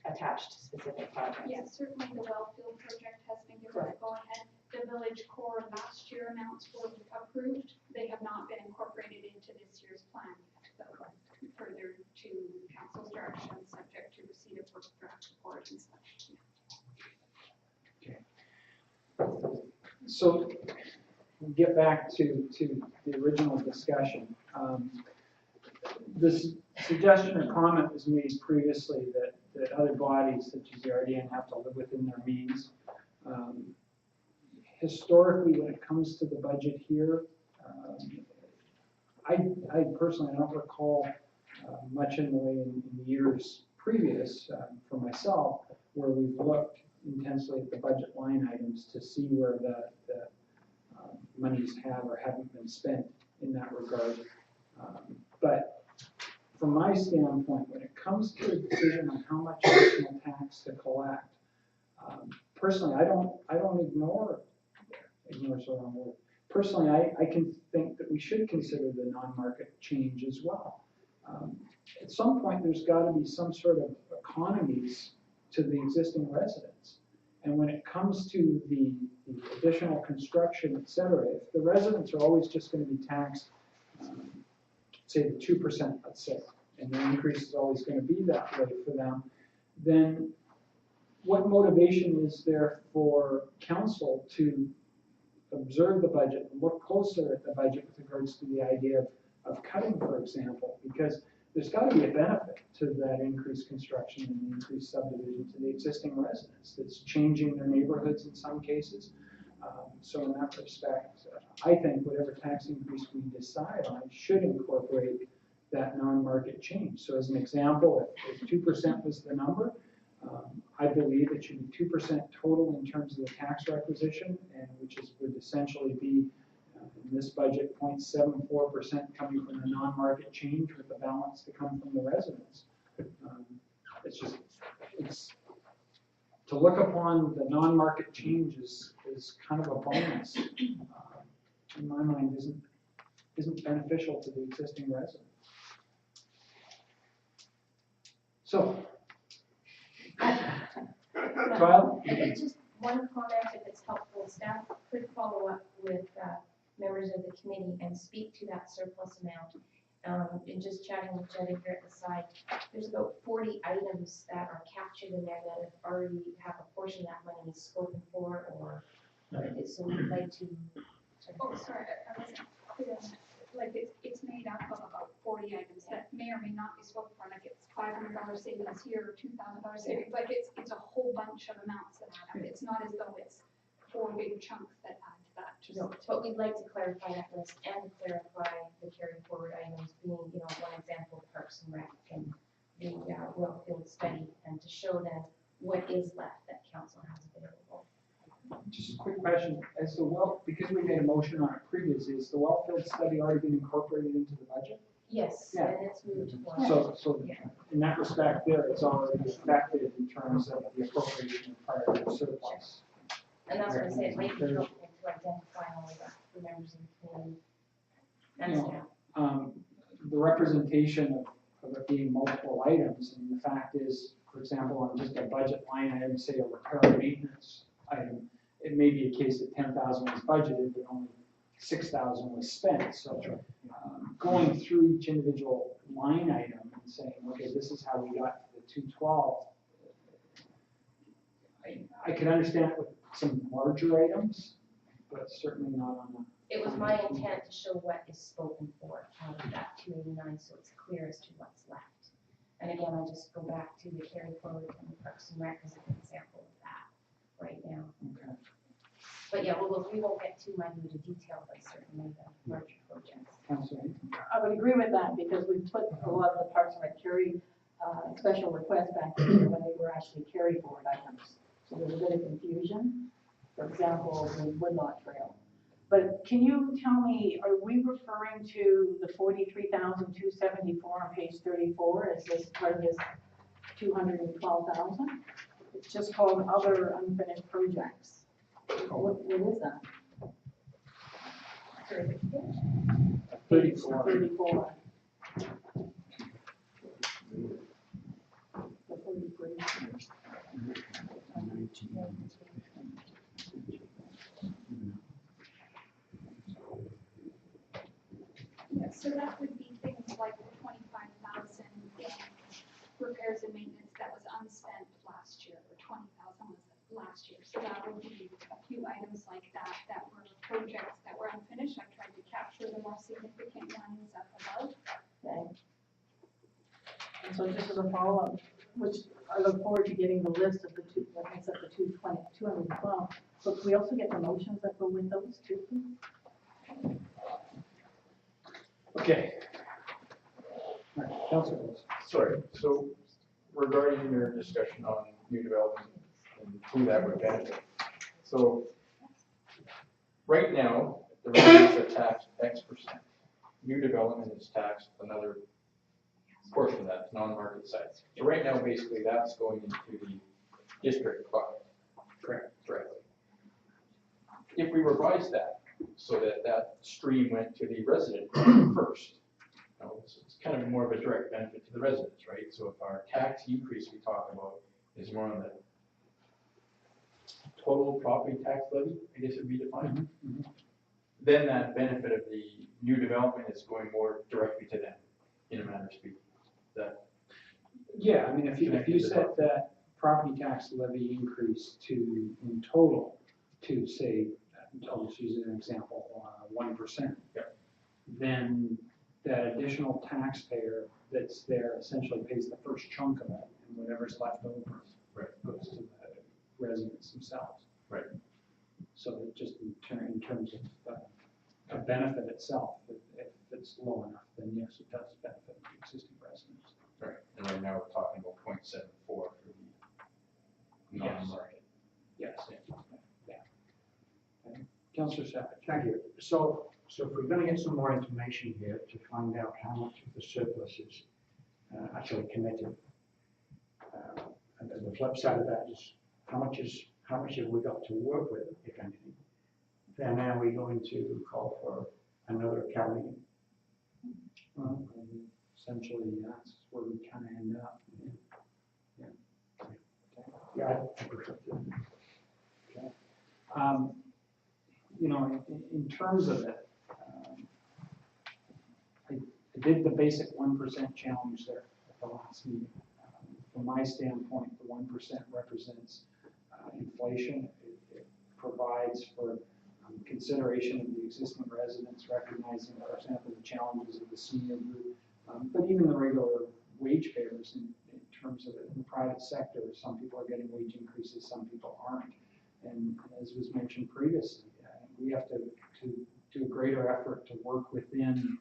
attached to specific projects. Yes, certainly the wellfield project has been given a go-ahead. The village core last year amounts were approved. They have not been incorporated into this year's plan. So further to council's direction, subject to receipt of work draft report and such. So we'll get back to the original discussion. This suggestion or comment was made previously that other bodies such as the RDN have to live within their means. Historically, when it comes to the budget here, I personally don't recall much in the way in years previous for myself where we've looked intensely at the budget line items to see where the monies have or haven't been spent in that regard. But from my standpoint, when it comes to a decision on how much additional tax to collect, personally, I don't ignore is the wrong word. Personally, I can think that we should consider the non-market change as well. At some point, there's got to be some sort of economies to the existing residents. And when it comes to the additional construction, et cetera, if the residents are always just going to be taxed, say the 2%, let's say, and the increase is always going to be that way for them, then what motivation is there for council to observe the budget and look closer at the budget with regards to the idea of cutting, for example, because there's got to be a benefit to that increased construction and the increased subdivision to the existing residents that's changing their neighborhoods in some cases. So in that respect, I think whatever tax increase we decide on should incorporate that non-market change. So as an example, if 2% was the number, I believe it should be 2% total in terms of the tax requisition, and would essentially be in this budget 0.74% coming from the non-market change, with the balance to come from the residents. It's to look upon the non-market change is kind of a bonus. In my mind, isn't beneficial to the existing residents. So, Kyle? It's just one comment, if it's helpful, staff could follow up with members of the committee and speak to that surplus amount. And just chatting with Jetta here at the side, there's about 40 items that are captured in there that have already have a portion of that money spoken for, or so we'd like to. Oh, sorry, I wasn't clear on that. Like, it's made up of about 40 items that may or may not be spoken for, like it's $500 savings here, or $2,000 savings, like it's a whole bunch of amounts that add up. It's not as though it's 4 big chunks that add to that. Just No, but we'd like to clarify that list and clarify the carry forward items being, one example, Parks and Rec and the Wellfield study, and to show them what is left that council has available. Just a quick question, as the because we made a motion on it previously, is the Wellfield study already been incorporated into the budget? Yes, Yeah. and it's moved to one. So in that respect there, it's already affected in terms of the appropriation of prior year surplus. And that's what I said, it might be helpful to identify all of that for members of the committee and staff. The representation of it being multiple items, and the fact is, for example, on just a budget line item, say a repair and maintenance item, it may be a case that 10,000 was budgeted, but only 6,000 was spent. So going through each individual line item and saying, okay, this is how we got to the 212. I could understand it with some larger items, but certainly not on the. It was my intent to show what is spoken for out of that 289, so it's clear as to what's left. And again, I just go back to the carry forward and the Parks and Rec as an example of that right now. Okay. But yeah, we won't get too minute detail, but certainly the larger projects. Councilor, I would agree with that, because we put a lot of the Parks and Rec carry special requests back in there when they were actually carry forward items. So there's a bit of confusion. For example, the Woodlot Trail. But can you tell me, are we referring to the 43,274 on page 34? Is this part of this 212,000? It's just called other unfinished projects. What is that? Sorry, which page? 34. 34. The 43. Yeah, so that would be things like the 25,000 in repairs and maintenance that was unspent last year, or 20,000 was last year. So that would be a few items like that, that were projects that were unfinished. I tried to capture the more significant ones up above. Okay. And so just as a follow-up, which I look forward to getting the list of the two, that makes up the 212. But can we also get the motions that go with those too, please? Okay. All right, Councilor Rose. Sorry, so regarding your discussion on new development and who that would benefit. So right now, the residents are taxed X%. New development is taxed another portion of that, non-market sites. So right now, basically, that's going into the district bucket. Correct. Directly. If we revise that so that that stream went to the resident first, it's kind of more of a direct benefit to the residents, right? So if our tax increase we talk about is more on the total property tax levy, I guess it would be defined, then that benefit of the new development is going more directly to them, in a manner of speaking. That Yeah, I mean, if you set that property tax levy increase to, in total, to say, I'll just use an example, 1%. Yep. Then that additional taxpayer that's there essentially pays the first chunk of it, and whatever's left over goes to the residents themselves. Right. So it just in terms of the benefit itself, if it's low enough, then yes, it does benefit the existing residents. Right, and right now we're talking about 0.74 for the non-market. Yes. Yeah. Okay. Councillor Savage. Thank you. So if we're going to get some more information here to find out how much of the surplus is actually committed, and then the flip side of that is how much have we got to work with, if anything? Then are we going to call for another accounting? Well, essentially, that's where we kind of end up. Yeah. Okay. Yeah, I prefer to. You know, in terms of it, I did the basic 1% challenge there at the last meeting. From my standpoint, the 1% represents inflation. It provides for consideration of the existing residents, recognizing, for example, the challenges of the senior group, but even the regular wage payers in terms of the private sector. Some people are getting wage increases, some people aren't. And as was mentioned previously, we have to do a greater effort to work within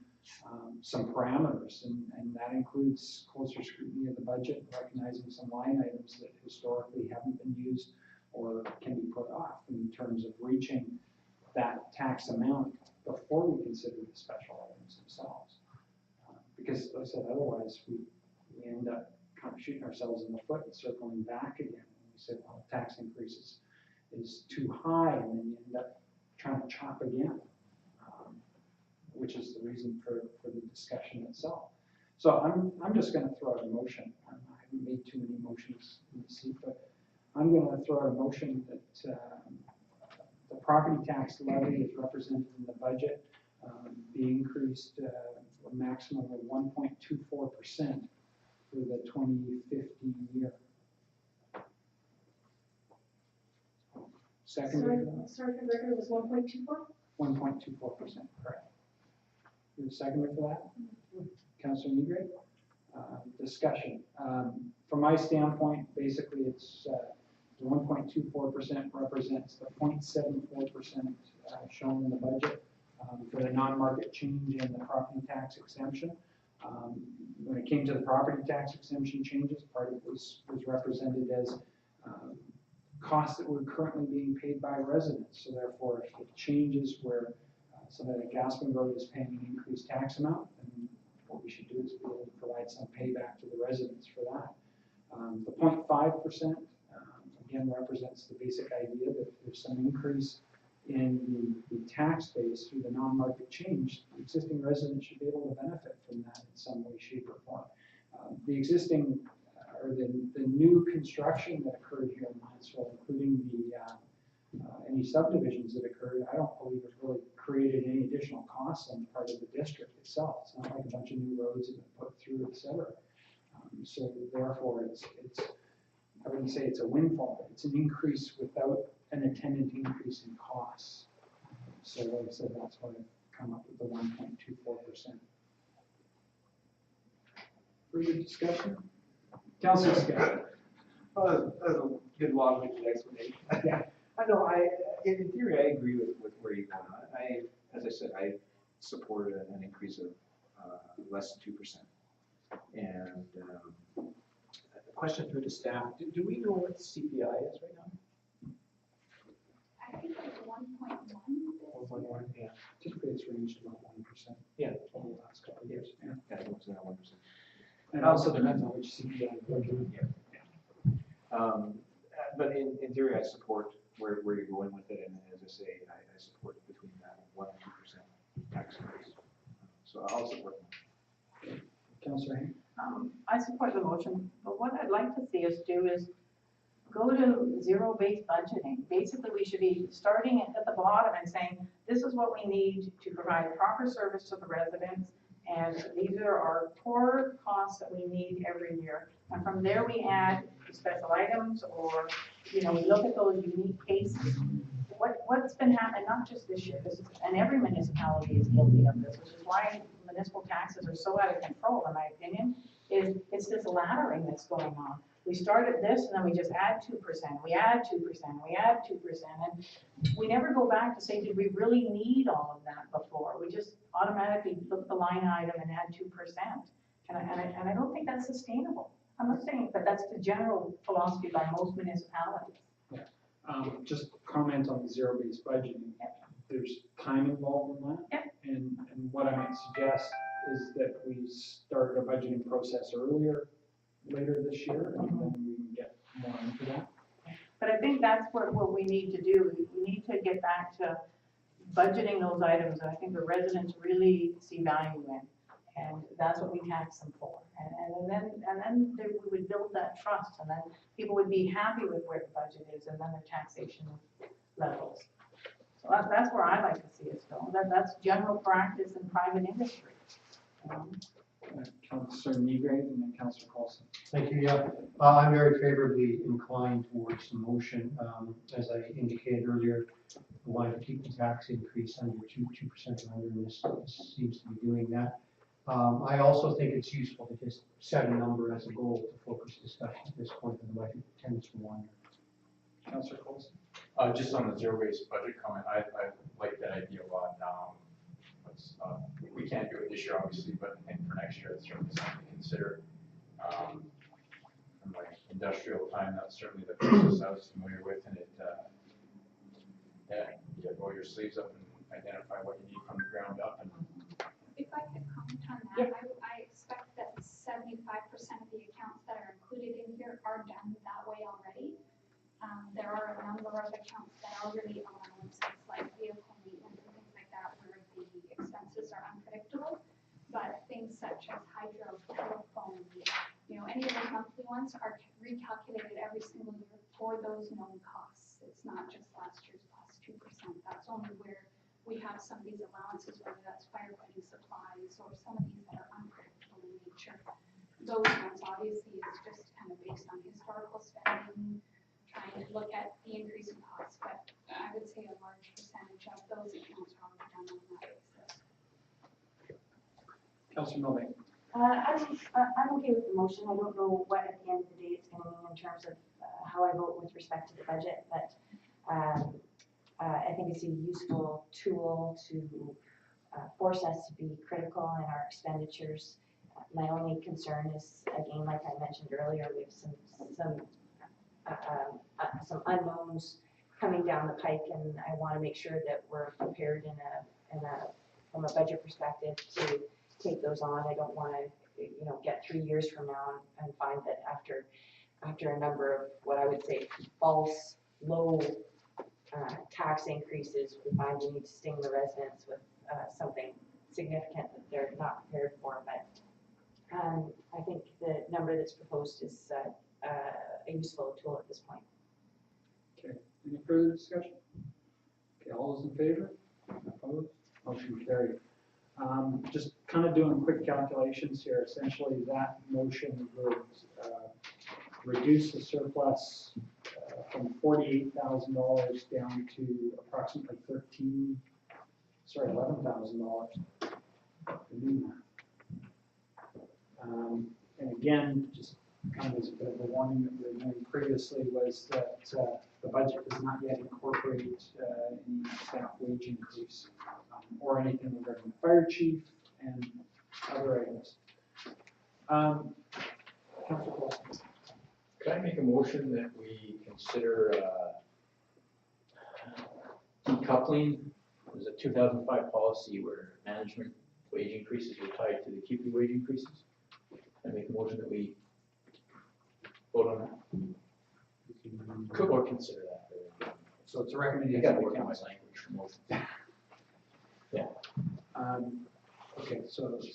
some parameters, and that includes closer scrutiny of the budget, recognizing some line items that historically haven't been used or can be put off in terms of reaching that tax amount before we consider the special items themselves. Because, like I said, otherwise we end up kind of shooting ourselves in the foot and circling back again. And we say, well, tax increases is too high, and then you end up trying to chop again, which is the reason for the discussion itself. So I'm just going to throw out a motion. I haven't made too many motions in the seat, but I'm going to throw out a motion that the property tax levy is represented in the budget be increased a maximum of 1.24% for the 2015 year. Second. Sorry, for the record, it was 1.24? 1.24%, correct. You're the seconder for that? Councilor Negre? Discussion. From my standpoint, basically it's the 1.24% represents the 0.74% shown in the budget for the non-market change in the property tax exemption. When it came to the property tax exemption changes, part of it was represented as costs that were currently being paid by residents. So therefore, if it changes where somebody like Gaspin Road is paying an increased tax amount, then what we should do is be able to provide some payback to the residents for that. The 0.5% again represents the basic idea that if there's some increase in the tax base through the non-market change, the existing residents should be able to benefit from that in some way, shape, or form. The existing or the new construction that occurred here in Mansfield, including any subdivisions that occurred, I don't believe it really created any additional costs on the part of the district itself. It's not like a bunch of new roads have been put through, et cetera. So therefore, it's I wouldn't say it's a windfall. It's an increase without an attendant increase in costs. So like I said, that's why I've come up with the 1.24%. Further discussion? Councilor Scott. Well, that's a good long-winded explanation. Yeah. I know, in theory, I agree with where you're going on. As I said, I support an increase of less than 2%. And a question through the staff, do we know what the CPI is right now? I think it's 1.1. 1.1, yeah. Typically it's ranged about 1%. Yeah. Over the last couple of years. Yeah. Yeah, it was 1%. And it also depends on which CPI you're doing. Yeah. But in theory, I support where you're going with it, and as I say, I support between that 1% and 2% tax increase. So I'll support them. Councilor Hain? I support the motion, but what I'd like to see us do is go to zero-based budgeting. Basically, we should be starting at the bottom and saying, this is what we need to provide proper service to the residents, and these are our core costs that we need every year. And from there, we add special items, or, we look at those unique cases. What's been happening, not just this year, and every municipality is guilty of this, which is why municipal taxes are so out of control, in my opinion, is it's this laddering that's going on. We start at this, and then we just add 2%, we add 2%, we add 2%, and we never go back to say, did we really need all of that before? We just automatically look at the line item and add 2%. And I don't think that's sustainable. I'm not saying, but that's the general philosophy by most municipalities. Yeah. Just comment on the zero-based budgeting. Yep. There's time involved in that. Yep. And what I might suggest is that we start a budgeting process later this year, and then we can get more into that. But I think that's what we need to do. We need to get back to budgeting those items that I think the residents really see value in. And that's what we tax them for. And then we would build that trust, and then people would be happy with where the budget is, and then their taxation levels. So that's where I like to see us go. That's general practice in private industry. Councillor Negre and then Councillor Paulson. Thank you, yeah. I'm very favorably inclined towards the motion. As I indicated earlier, we wanted to keep the tax increase under 2% or under, and this seems to be doing that. I also think it's useful to just set a number as a goal to focus discussion at this point, otherwise it tends to wander. Councillor Paulson. Just on the zero-based budget comment, I like that idea a lot. We can't do it this year, obviously, but I think for next year, it's certainly something to consider. From my industrial time, that's certainly the process I was familiar with, and you roll your sleeves up and identify what you need from the ground up. And If I could comment on that, I expect that 75% of the accounts that are included in here are done that way already. There are a number of accounts that already allowances like vehicle maintenance and things like that where the expenses are unpredictable. But things such as hydro, telephone, any of the monthly ones are recalculated every single year for those known costs. It's not just last year's plus 2%. That's only where we have some of these allowances, whether that's firefighting supplies or some of these that are unpredictable in nature. Those ones obviously is just kind of based on historical spending, trying to look at the increase in costs, but I would say a large percentage of those accounts are already done on that basis. Councillor Milbank. I'm okay with the motion. I don't know what at the end of the day it's going to mean in terms of how I vote with respect to the budget, but I think it's a useful tool to force us to be critical in our expenditures. My only concern is, again, like I mentioned earlier, we have some unknowns coming down the pike, and I want to make sure that we're prepared from a budget perspective to take those on. I don't want to, get 3 years from now and find that after a number of what I would say false low tax increases, we find we need to sting the residents with something significant that they're not prepared for. But I think the number that's proposed is a useful tool at this point. Okay. Any further discussion? Okay. All those in favor? Opposed? Motion carried. Just kind of doing quick calculations here. Essentially, that motion would reduce the surplus from $48,000 down to approximately $11,000. And again, just kind of as a bit of a warning that we were doing previously was that the budget does not yet incorporate any staff wage increase or anything regarding the fire chief and other items. Councilor Paulson. could I make a motion that we consider decoupling? There's a 2005 policy where management wage increases are tied to the QP wage increases. I make a motion that we vote on that. Could or consider that. So it's a I recommendation. got to work on my language for motion. Okay, so I think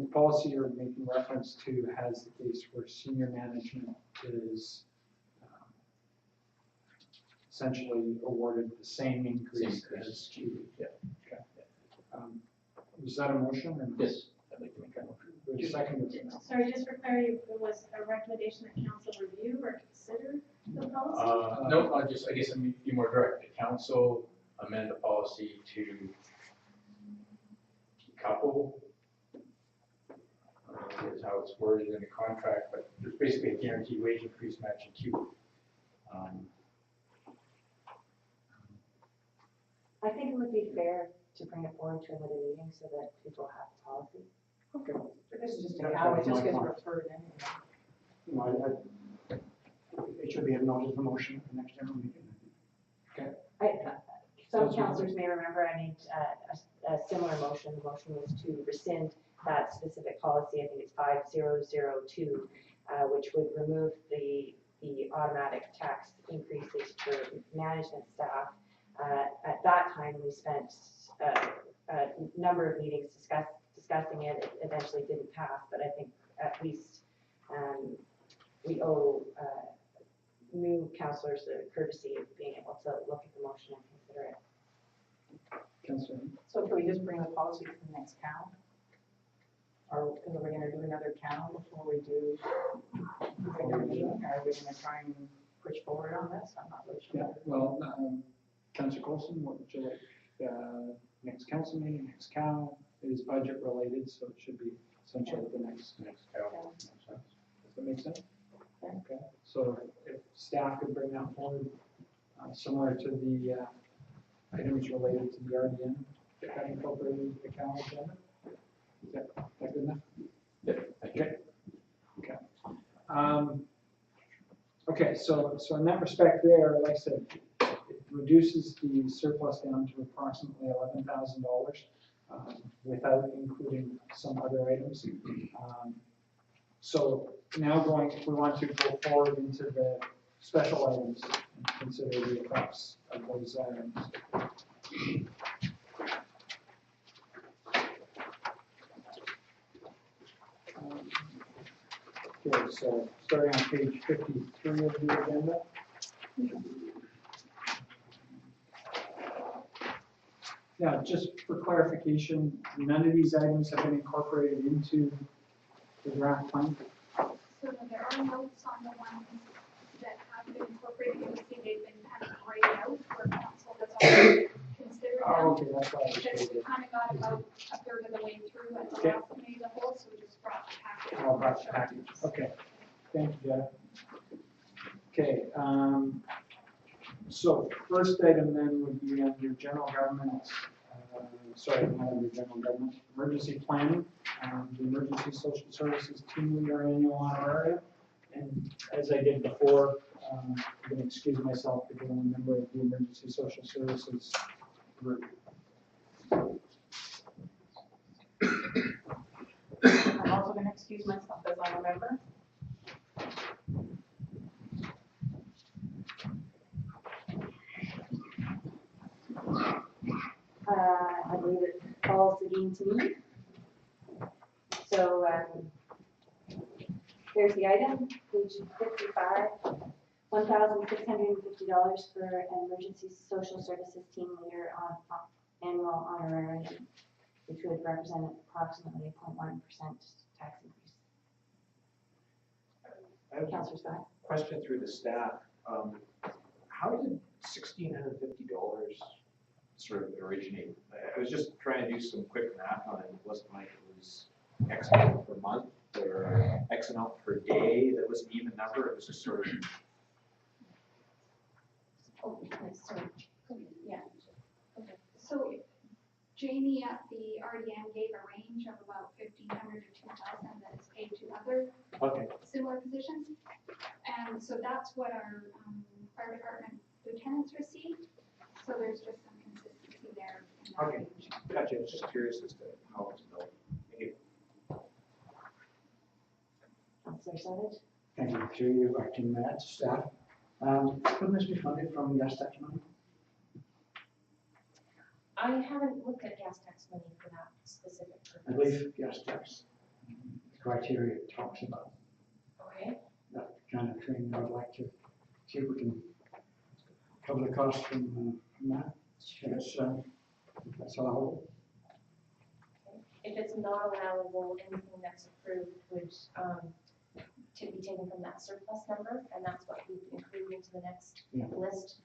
the policy you're making reference to has the case where senior management is essentially awarded the same increase as QB. Yeah. Okay. Was that a motion? Or Yes, I'd like to make that motion. Who's seconded? Sorry, just for clarity, it was a recommendation that council review or consider the policy? No, I guess I'm be more direct. The council amend the policy to decouple. Is how it's worded in the contract, but there's basically a guaranteed wage increase matching Q. I think it would be fair to bring it forward to another meeting so that people have the policy. Okay. This is just Yeah, how it that's just my gets point. referred anyway. It should be acknowledged as a motion at the next general meeting. Some councillors may remember I made a similar motion. The motion was to rescind that specific policy. I think it's 5002, which would remove the automatic tax increases for management staff. At that time, we spent a number of meetings discussing it, it eventually didn't pass, but I think at least we owe new councillors the courtesy of being able to look at the motion and consider it. Councillor. So can we just bring the policy to the next count? Or are we gonna do another count before we do regular meeting? Are we gonna try and push forward on this? I'm not really Yeah, sure. well, Councillor Coulson, what would you like, next council meeting, next cow, it is budget related, so it should be essentially the next cow. Does that make sense? Okay, so if staff could bring that forward, similar to the items related to the RDN, get that incorporated into the cow agenda? Is that good enough? Yeah, thank you. Okay. Okay. Okay, so in that respect there, like I said, it reduces the surplus down to approximately $11,000 without including some other items. So now if we want to go forward into the special items and consider the effects of those items. Okay, so starting on page 53 of the agenda. Now, just for clarification, none of these items have been incorporated into the draft plan? So there are notes on the ones that have been incorporated, you see they've been kind of grayed out where council has already considered them. Oh, okay, that's why I was Because we stated. kind of got about a third of the way through at the Okay. last committee of the whole, so we just brought the package. Oh, brought the package. Okay, thank you, Jeff. Okay, so first item then would be under general government, not under general government, emergency planning, the emergency social services team leader annual honoraria. And as I did before, I'm going to excuse myself because I'm a member of the emergency social services group. I'm also gonna excuse myself as I'm a member. I believe it falls again to me. So here's the item, page 55, $1,650 for an emergency social services team leader on annual honorarium, which would represent approximately a 0.1% tax increase. I have Councillor Scott? a question through the staff. How did $1,650 sort of originate? I was just trying to do some quick math on it. It wasn't like it was X amount per month or X amount per day. That was an even number. It was just sort of. Oh, nice, sorry. Yeah. Okay. So Jamie at the RDN gave a range of about 1,500 to 2,000 that is paid to other Okay. similar positions. And so that's what our fire department lieutenants received. So there's just some consistency there. In that Okay. range. Gotcha. I was just curious as to how it's built. Thank you. Councillor Savage? Thank you, through you, acting mayor, staff. Couldn't this be funded from gas tax money? I haven't looked at gas tax money for that specific purpose. I believe gas tax criteria talks about Okay. that kind of thing. I'd like to see if we can cover the cost from that. That's allowable. If it's not allowable, anything that's approved would to be taken from that surplus number, and that's what we include into the next Yeah. list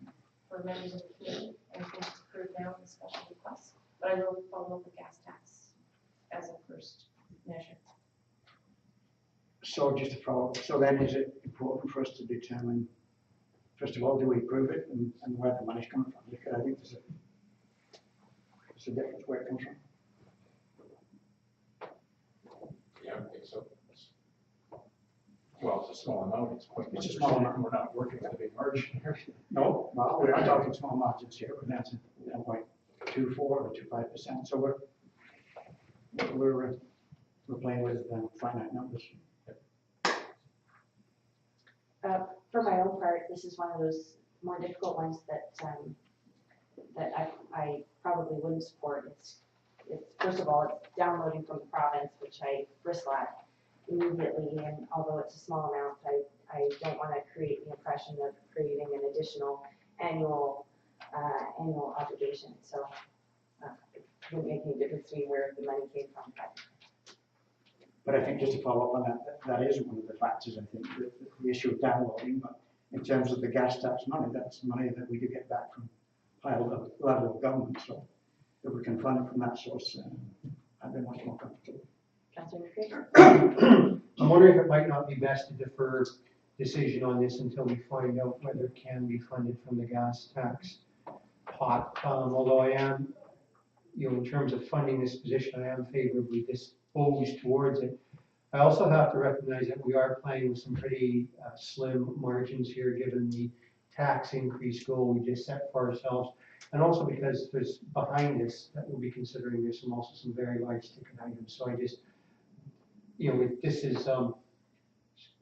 for members of the committee. Anything that's approved now is special request, but I will follow up with gas tax as a first measure. So just to follow up, so then is it important for us to determine, first of all, do we approve it and where the money's coming from? Because I think there's a difference where it comes from. Yeah, I think so. Well, it's a small amount, It's a small amount. We're not working with a big margin here. No, well, we're not talking small margins here, but that's 1.24 or 25%. So we're playing with finite numbers. For my own part, this is one of those more difficult ones that that I probably wouldn't support. it's, first of all, it's downloading from the province, which I bristle at immediately, and although it's a small amount, I don't want to create the impression of creating an additional annual obligation, so it wouldn't make any difference to me where the money came from. But I think just to follow up on that, that is one of the factors, I think, the issue of downloading, but in terms of the gas tax money, that's money that we do get back from higher level of government, so if we can fund it from that source, I'd be much more comfortable. Councillor McCready? I'm wondering if it might not be best to defer decision on this until we find out whether it can be funded from the gas tax pot. Although I am, in terms of funding this position, I am favorably disposed towards it. I also have to recognize that we are playing with some pretty slim margins here, given the tax increase goal we just set for ourselves, and also because there's behind this that we'll be considering there's some very large ticket items. So I just, this is,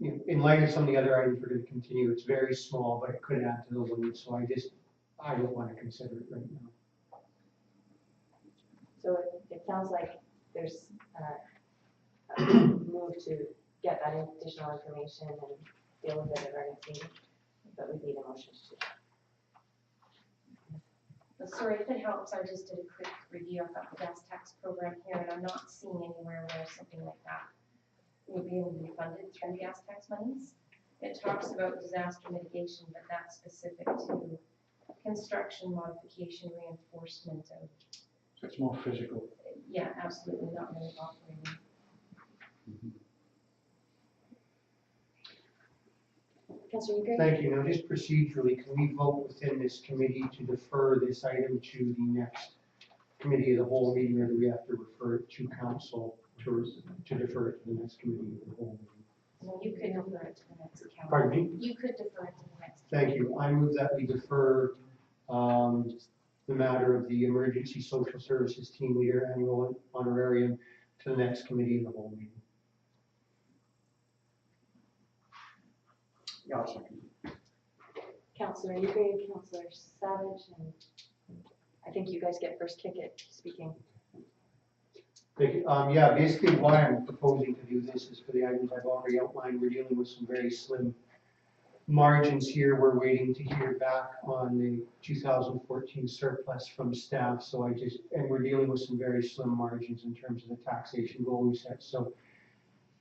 in light of some of the other items we're going to continue, it's very small, but it could add to the limit. So I don't want to consider it right now. So it sounds like there's a move to get that additional information and deal with it at our next meeting, but we need a motion to. Sorry, if it helps, I just did a quick review of the gas tax program here, and I'm not seeing anywhere where something like that would be able to be funded through gas tax monies. It talks about disaster mitigation, but that's specific to construction, modification, reinforcement of. So it's more physical. Yeah, absolutely, not really operating. Councillor McCready? Thank you. Now, just procedurally, can we vote within this committee to defer this item to the next committee of the whole meeting, or do we have to refer it to council to defer it to the next committee of the whole meeting? No, you could defer it to the next council. Pardon me? You could defer it to the next. Thank you. I move that we defer the matter of the Emergency Social Services Team Leader Annual Honorarium to the next committee of the whole meeting. Yeah, I'll second. Councillor McCready, Councillor Savage, and I think you guys get first kick at speaking. Thank you. Yeah, basically why I'm proposing to do this is for the items I've already outlined. We're dealing with some very slim margins here. We're waiting to hear back on the 2014 surplus from staff. So and we're dealing with some very slim margins in terms of the taxation goal we set. So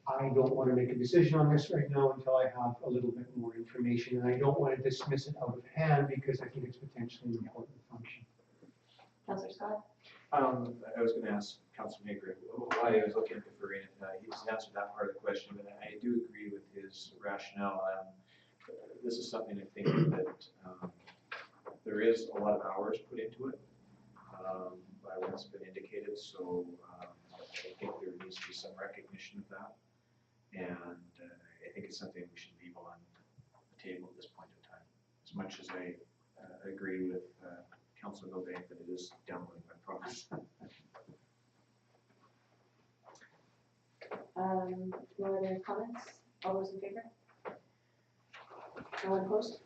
I don't want to make a decision on this right now until I have a little bit more information. And I don't want to dismiss it out of hand because I think it's potentially an important function. Councillor Scott? I was going to ask Councillor Hager why I was looking at deferring it. He's answered that part of the question, but I do agree with his rationale. This is something I think that there is a lot of hours put into it by what's been indicated, so I think there needs to be some recognition of that, and I think it's something we should leave on the table at this point in time. As much as I agree with Councillor Milbank that it is downloading by promise. No other comments? All those in favor? No one opposed?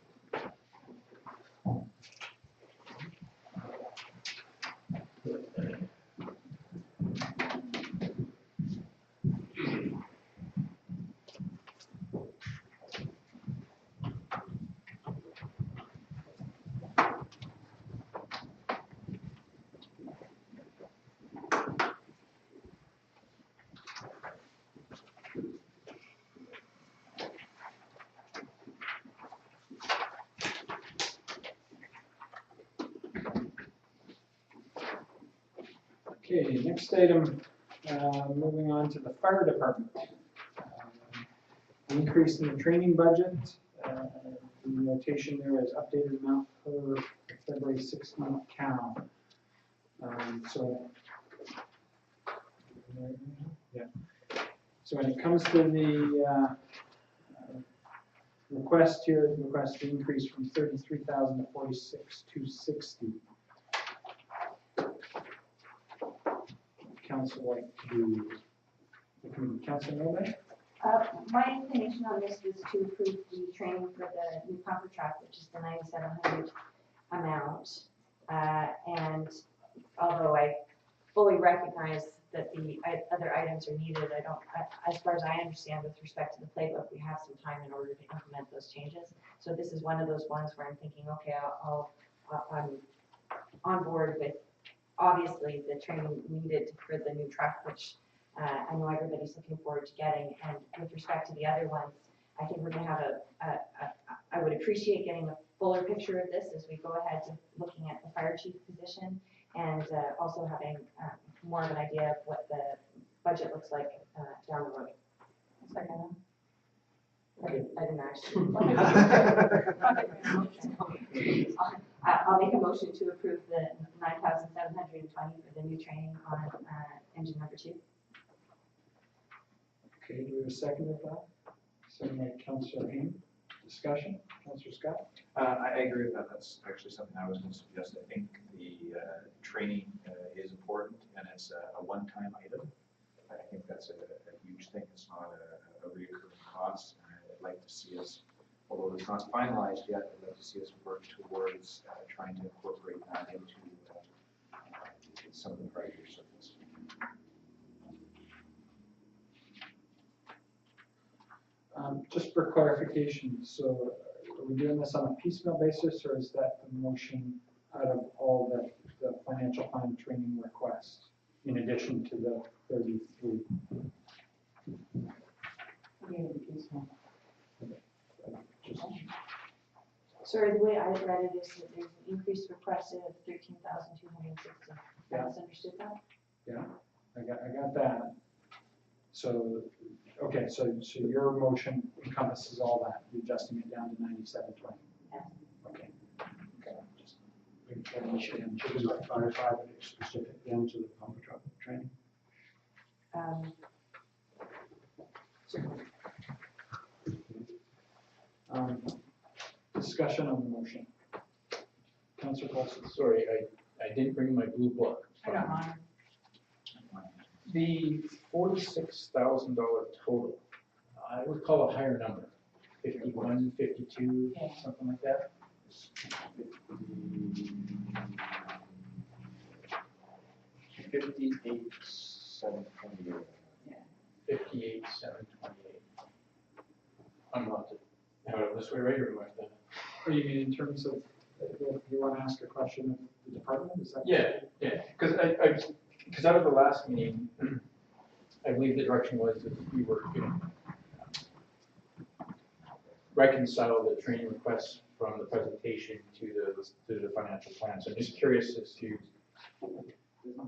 Okay, next item, moving on to the fire department. Increase in the training budget. The notation there is updated amount per February 16th count. So when it comes to the request here, the request to increase from 33,000 to 46,260. Council like to do, Councilor Milbank? My inclination on this was to approve the training for the new pumper truck, which is the 9,700 amount. And although I fully recognize that the other items are needed. As far as I understand with respect to the playbook, we have some time in order to implement those changes. So this is one of those ones where I'm thinking, okay, I'm on board with obviously the training needed for the new truck, which I know everybody's looking forward to getting. And with respect to the other ones, I think we're gonna have I would appreciate getting a fuller picture of this as we go ahead to looking at the fire chief position and also having more of an idea of what the budget looks like down the road. Second. I didn't actually. I'll make a motion to approve the 9,720 for the new training on engine number 2. Okay, do we have a second of that? Second by Councillor Hain. Discussion, Councillor Scott? I agree with that. That's actually something I was going to suggest. I think the training is important, and it's a one-time item. I think that's a huge thing. It's not a recurring cost. I'd like to see us, although it's not finalized yet, I'd like to see us work towards trying to incorporate that into some of the prior year surveys. Just for clarification, so are we doing this on a piecemeal basis, or is that the motion out of all the financial plan training requests, in addition to the 33? Sorry, the way I read it is that there's an increase requested of 13,260. Yeah. I misunderstood that? Yeah, I got that. So, okay, so your motion encompasses all that, you're adjusting it down to 9720. Yes. Okay. Okay. Just Make sure I understand. Should we like clarify that it's specific then to the pumper truck training? Discussion on the motion. Councillor Paulson. Sorry, I didn't bring my blue book. I got mine. The $46,000 total, I would call a higher number, 51, 52, Yeah. something like that. 58,728. 58,728. I'm not to have it this way, right, or am I to? Or you mean in terms of, you want to ask a question of the department, is that? Yeah, because because out of the last meeting, I believe the direction was that we were going to reconcile the training requests from the presentation to the financial plan. So I'm just curious as to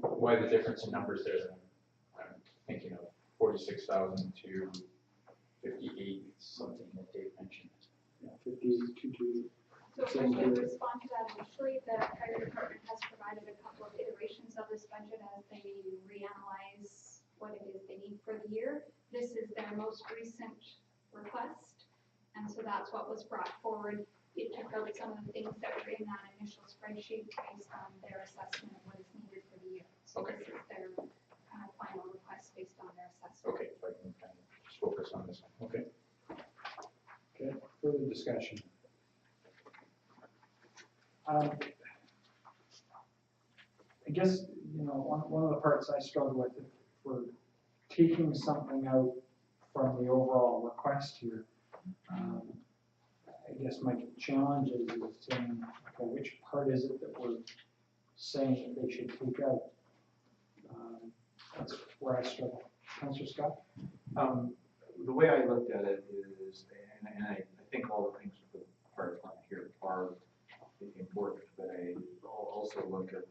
why the difference in numbers there. I'm thinking of 46,000 to 58 something that Dave mentioned. Yeah, 52. So if I could respond to that initially, the fire department has provided a couple of iterations of this budget as they reanalyze what it is they need for the year. This is their most recent request, and so that's what was brought forward. It took out some of the things that were in that initial spreadsheet based on their assessment of what is needed for the year. So Okay. this is their kind of final request based on their assessment. Okay, so I can kind of just focus on this one. Okay. Okay, further discussion. I guess, one of the parts I struggle with, if we're taking something out from the overall request here, I guess my challenge is saying, okay, which part is it that we're saying that they should take out? That's where I struggle. Councillor Scott? The way I looked at it is, and I think all the things for the fire department here are important, but I also look at,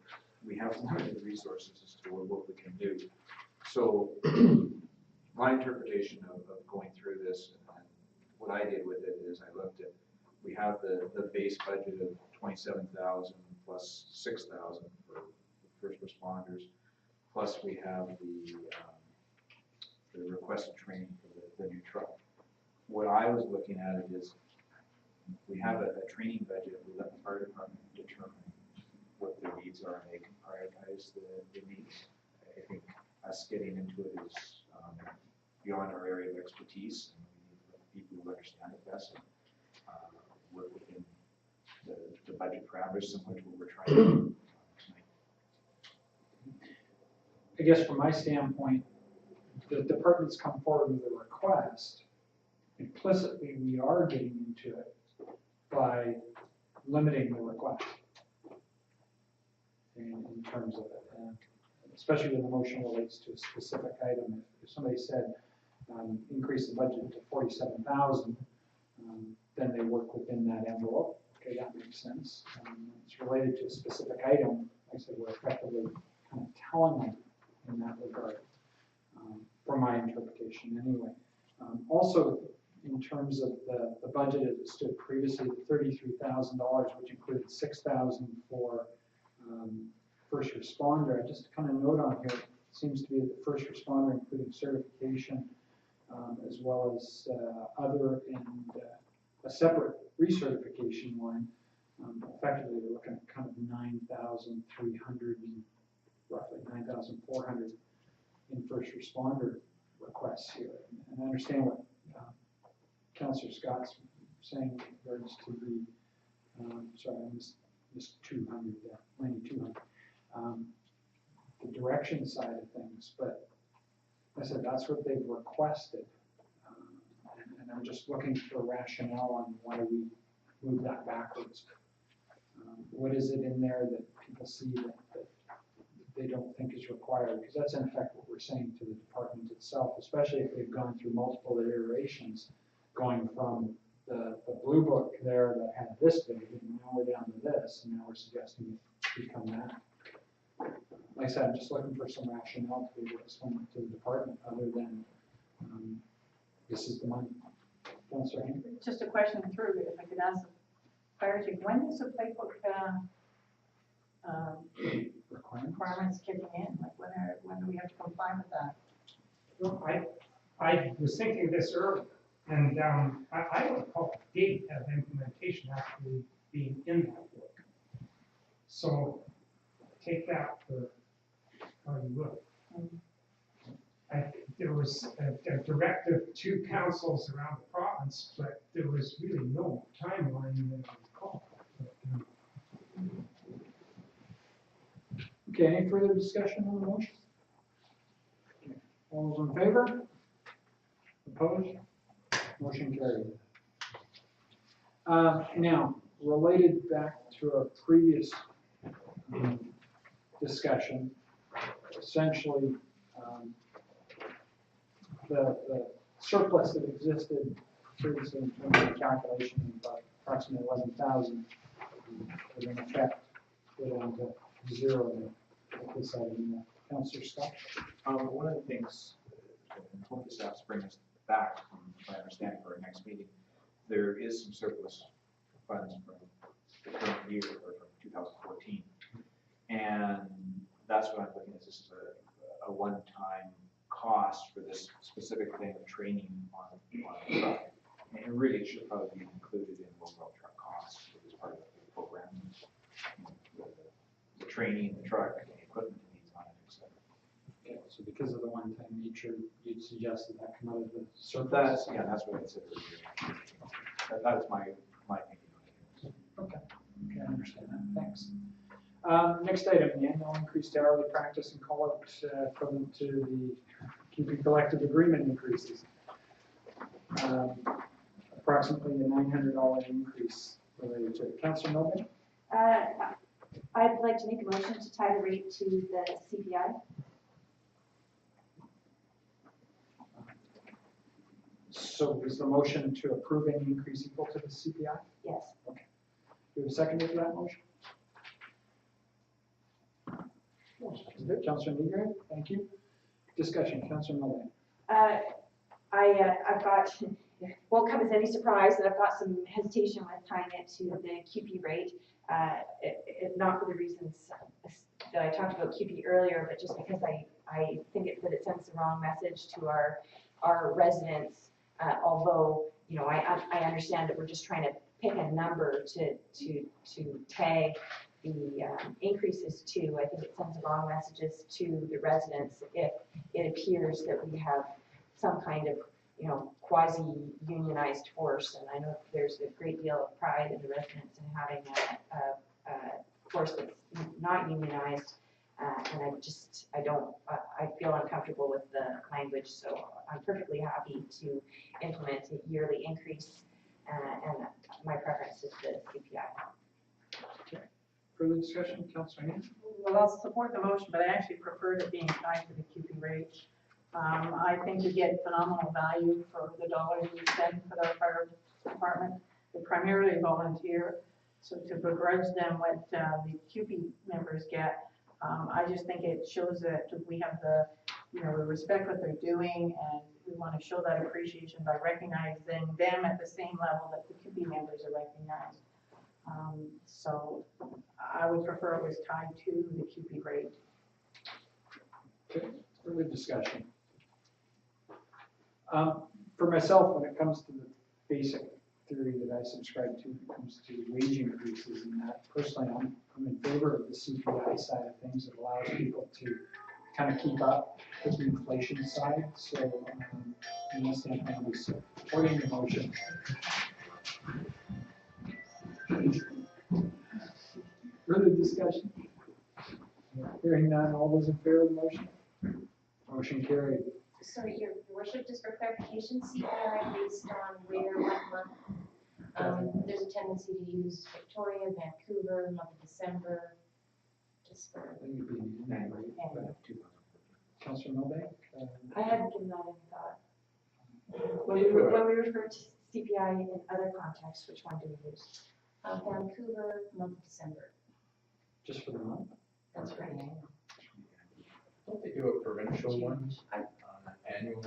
we have limited resources as to what we can do. So my interpretation of going through this, and what I did with it is I looked at, we have the base budget of 27,000 plus 6,000 for first responders, plus we have the requested training for the new truck. What I was looking at it is, we have a training budget, we let the fire department determine what their needs are, and they can prioritize the needs. I think us getting into it is beyond our area of expertise, and we need people who understand it best, and work within the budget parameters, similar to what we're trying to do tonight. I guess from my standpoint, the departments come forward with a request. Implicitly, we are getting into it by limiting the request in terms of it. And especially when the motion relates to a specific item. If somebody said, increase the budget to 47,000, then they work within that envelope. Okay, that makes sense. It's related to a specific item. Like I said, we're effectively kind of telling them in that regard, from my interpretation anyway. Also, in terms of the budget as it stood previously, the $33,000, which included $6,000 for first responder. I just kind of note on here, it seems to be that the first responder, including certification, as well as other and a separate recertification line. Effectively, we're looking at kind of 9,300 and roughly 9,400 in first responder requests here. And I understand what Councillor Scott's saying with regards to the, sorry, I missed 200 there, 9,200. The direction side of things, but I said that's what they've requested. And I'm just looking for rationale on why we move that backwards. What is it in there that people see that they don't think is required? Because that's in effect what we're saying to the department itself, especially if they've gone through multiple iterations, going from the blue book there that had this big, and now we're down to this, and now we're suggesting it become that. Like I said, I'm just looking for some rationale to be able to explain it to the department other than this is the money. Councillor Henry? Just a question through, if I could ask the fire chief, when is the playbook requirements kicking in? Like when do we have to comply with that? Well, I was thinking this earlier, and I don't recall the date of implementation actually being in that book. So take that for how you look. There was a directive to councils around the province, but there was really no timeline that I recall. Okay, any further discussion on the motion? Okay. All those in favor? Opposed? Motion carried. Now, related back to a previous discussion, essentially the surplus that existed previously in terms of the calculation of about approximately 11,000 would in effect go down to zero at this item. Councillor Scott? One of the things, and hopefully staff's bring us back, from my understanding, for our next meeting, there is some surplus funds from the current year, or from 2014. And that's what I'm looking at. This is a one-time cost for this specific thing of training on the truck. And really, it should probably be included in overall truck costs as part of the program. The training, the truck, and the equipment it needs on it, etc. Okay, so because of the one-time nature, you'd suggest that come out of the So surplus? that's what I said earlier. That's my thinking on it. Okay, I understand that, thanks. Next item, the annual increased hourly practice and call-out equivalent to the QP collective agreement increases. Approximately a $900 increase related to it. Councillor Milburn? I'd like to make a motion to tie the rate to the CPI. So is the motion to approve any increase equal to the CPI? Yes. Okay. Do we have a seconder for that motion? Councillor Negre, thank you. Discussion, Councillor Milburn. I've got, won't come as any surprise that I've got some hesitation with tying it to the QP rate. Not for the reasons that I talked about QP earlier, but just because I think that it sends the wrong message to our residents. Although, you know, I understand that we're just trying to pick a number to tag the increases to. I think it sends the wrong messages to the residents if it appears that we have some kind of, you know, quasi-unionized force. And I know there's a great deal of pride in the residents in having a force that's not unionized. And I feel uncomfortable with the language, so I'm perfectly happy to implement a yearly increase, and my preference is the CPI. Further discussion, Councillor Haynes? Well, I'll support the motion, but I actually prefer it being tied to the QP rate. I think we get phenomenal value for the dollars we spend for the fire department. They're primarily volunteer, so to begrudge them what the QP members get, I just think it shows that we have we respect what they're doing, and we want to show that appreciation by recognizing them at the same level that the QP members are recognized. So I would prefer it was tied to the QP rate. Okay, further discussion. For myself, when it comes to the basic theory that I subscribe to, when it comes to wage increases and that, personally, I'm in favor of the CPI side of things. It allows people to kind of keep up with the inflation side. So, in this standpoint, I'll be supporting the motion. Further discussion? Hearing none, all those in favor of the motion? Motion carried. Sorry, Your Worship, just for clarification, CPI based on where, what month? There's a tendency to use Victoria, Vancouver, month of December, just for. I think it'd be an annual rate, but Councillor Milbank? I hadn't given that any thought. When we refer to CPI in other contexts, which one do we use? Vancouver, month of December. Just for the month? That's right. Don't they do a provincial one, annual?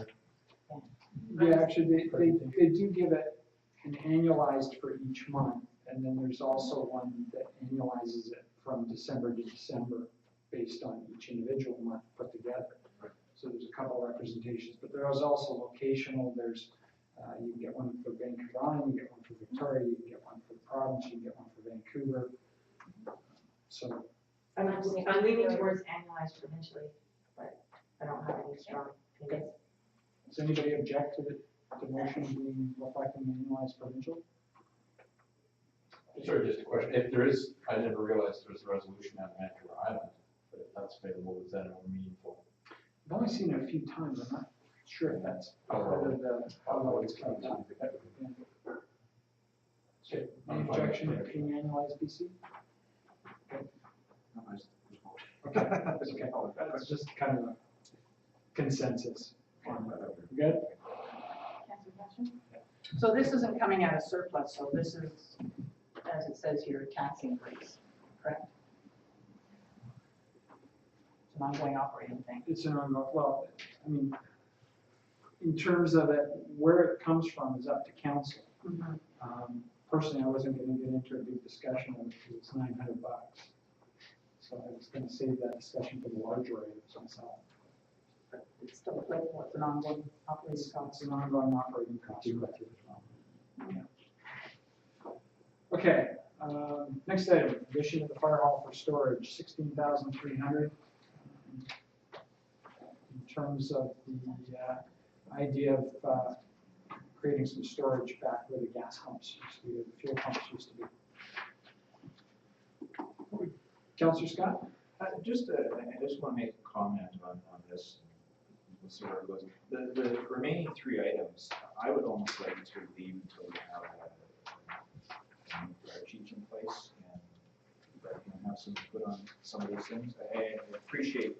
Yeah, actually, they do give it an annualized for each month, and then there's also one that annualizes it from December to December based on each individual month put together. So there's a couple representations, but there is also locational. There's you can get one for Vancouver Island, you get one for Victoria, you can get one for the province, you can get one for Vancouver. So I'm leaning towards annualized provincially, but I don't have any strong opinions. does anybody object to the motion being reflecting annualized provincial? Sorry, just a question. If there is, I never realized there was a resolution on Vancouver Island, but if that's available, is that more meaningful? I've only seen it a few times. I'm not sure if that's part of the, how it's coming up. Okay. Any objection to being annualized BC? Okay, that's okay. That's just kind of a consensus. Good? Answer the question? So this isn't coming out of surplus, so this is, as it says here, a tax increase, correct? It's an ongoing operating thing. It's an ongoing, well, I mean, in terms of it, where it comes from is up to council. Personally, I wasn't going to get into a big discussion of it because it's $900. So I was going to save that discussion for the larger items myself. But it's still applicable, it's an ongoing operating It's cost. an ongoing operating cost. Yeah. Okay, next item, addition to the fire hall for storage, 16,300. In terms of the idea of creating some storage back where the gas pumps used to be, the fuel pumps used to be. Councillor Scott? I just want to make a comment on this. We'll see where it goes. The remaining three items, I would almost like to leave until we have a chief in place and have some input on some of these things. I appreciate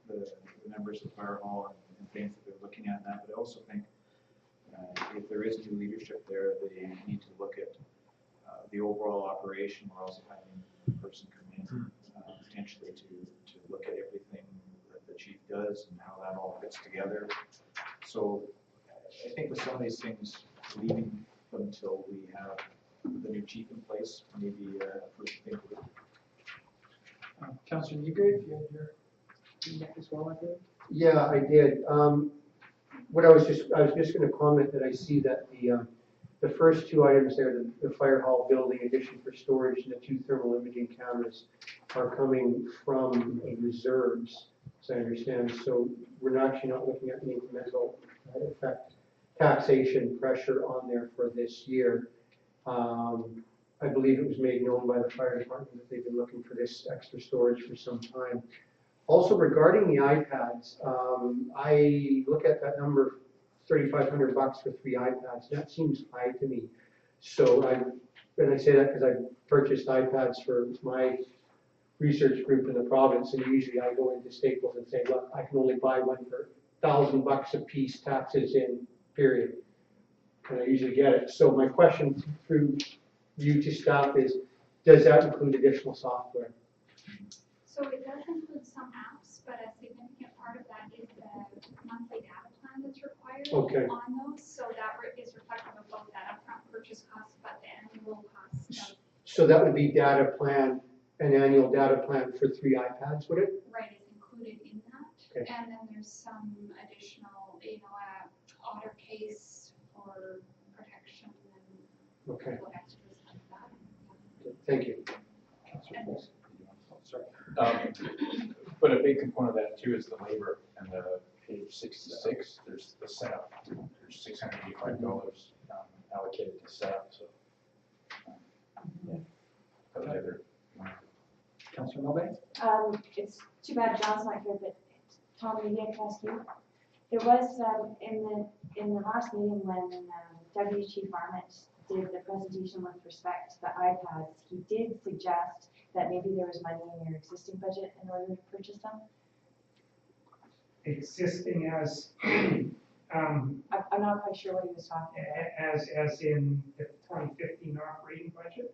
the members of the fire hall and things that they're looking at that, but I also think if there is new leadership there, they need to look at the overall operation. We're also having a person come in potentially to look at everything that the chief does and how that all fits together. So I think with some of these things, leaving them until we have the new chief in place, maybe first thing to do. Councillor Newgrave, you had your feedback as well, I think? Yeah, I did. I was just going to comment that I see that the first two items there, the fire hall building addition for storage and the 2 thermal imaging cameras are coming from reserves, as I understand. So we're actually not looking at the incremental effect taxation pressure on there for this year. I believe it was made known by the fire department that they've been looking for this extra storage for some time. Also regarding the iPads, I look at that number, $3,500 for 3 iPads. That seems high to me. So and I say that because I purchased iPads for my research group in the province, and usually I go into Staples and say, look, I can only buy one for $1,000 a piece, taxes in, period. And I usually get it. So my question through you to staff is, does that include additional software? So it does include some apps, but a significant part of that is the monthly data plan that's required Okay. on those. So that is reflective of both that upfront purchase cost, but the annual cost of, So that would be data plan, an annual data plan for 3 iPads, would it? right, is included in that. Okay. And then there's some additional, otter case for protection and Okay, little extras like that. thank you. Sorry. But a big component of that too is the labor, and the page 66, there's the setup. There's $685 allocated to setup, so. Yeah. That was the other one. Councillor Milbank? It's too bad John's not here, but Tom, maybe I can ask you. There was, in the last meeting when Deputy Chief Arnott did the presentation with respect to the iPads, he did suggest that maybe there was money in your existing budget in order to purchase them. Existing as, I'm not quite sure what he was talking about. as in the 2015 operating budget.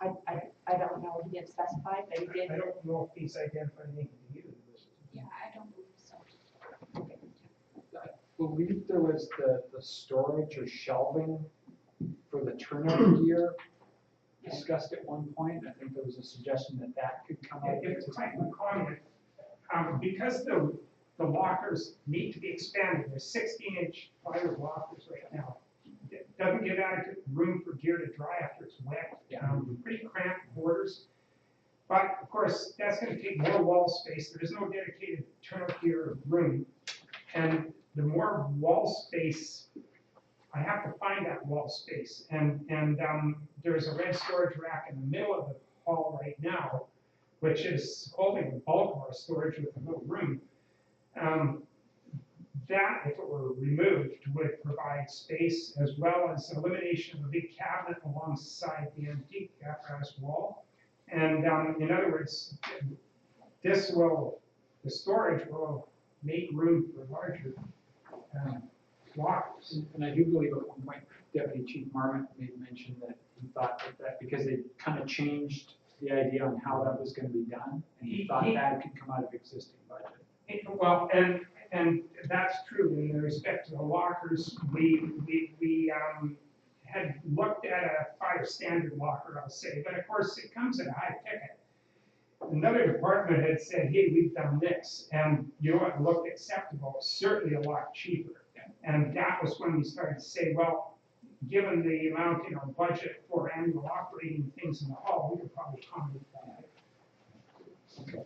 I don't know, he didn't specify, but he did. I don't know if he's identified anything to you. Yeah, I don't believe so. I believe there was the storage or shelving for the turnout gear discussed at one point. I think there was a suggestion that could come out. If it's quite a comment, because the lockers need to be expanded, there's 16-inch plywood lockers right now. It doesn't give adequate room for gear to dry after it's wet. Pretty cramped quarters. But of course, that's going to take more wall space. There is no dedicated turnout gear room. And the more wall space, I have to find that wall space. And there's a red storage rack in the middle of the hall right now, which is holding the bulk of our storage with a little room. That, if it were removed, would provide space as well as elimination of a big cabinet alongside the antique apparatus wall. And in other words, the storage will make room for larger lockers. And I do believe at one point Deputy Chief Marmot made mention that he thought that because they kind of changed the idea on how that was going to be done, and he thought that could come out of existing budget. Well, and that's true in respect to the lockers. We had looked at a fire standard locker, I'll say, but of course it comes at a high ticket. Another department had said, hey, we've done this, and you know what looked acceptable, certainly a lot cheaper. And that was when we started to say, well, given the amount in our budget for annual operating things in the hall, we could probably accommodate that. Okay.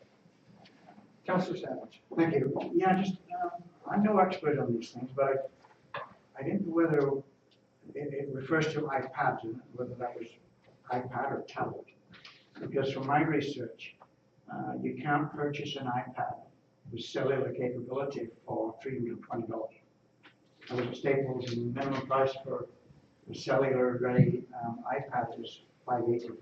Councillor Savage. Thank you. Yeah, just, I'm no expert on these things, but I didn't know whether it refers to iPads, and whether that was iPad or tablet. Because from my research, you can't purchase an iPad with cellular capability for $320. I was at Staples, and the minimum price for a cellular-ready iPad is $580.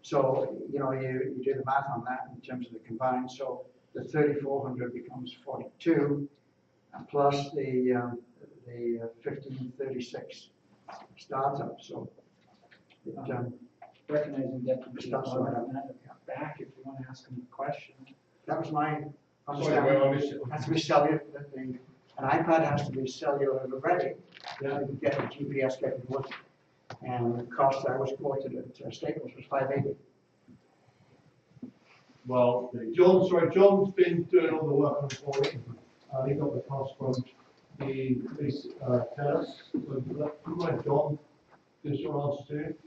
So, you know, you do the math on that in terms of the combined. So the 3,400 becomes 42, plus the 1536 startup. So it, Recognizing Deputy Chief Stop Marmot, sign. back if you want to ask him a question. that was my understanding. It has to be cellular. An iPad has to be cellular ready. Then you get the GPS capability. And the cost I was quoted at Staples was $580. Well, John's been doing all the work on it for me. He got the cost from the police test. So let John give your answer to it.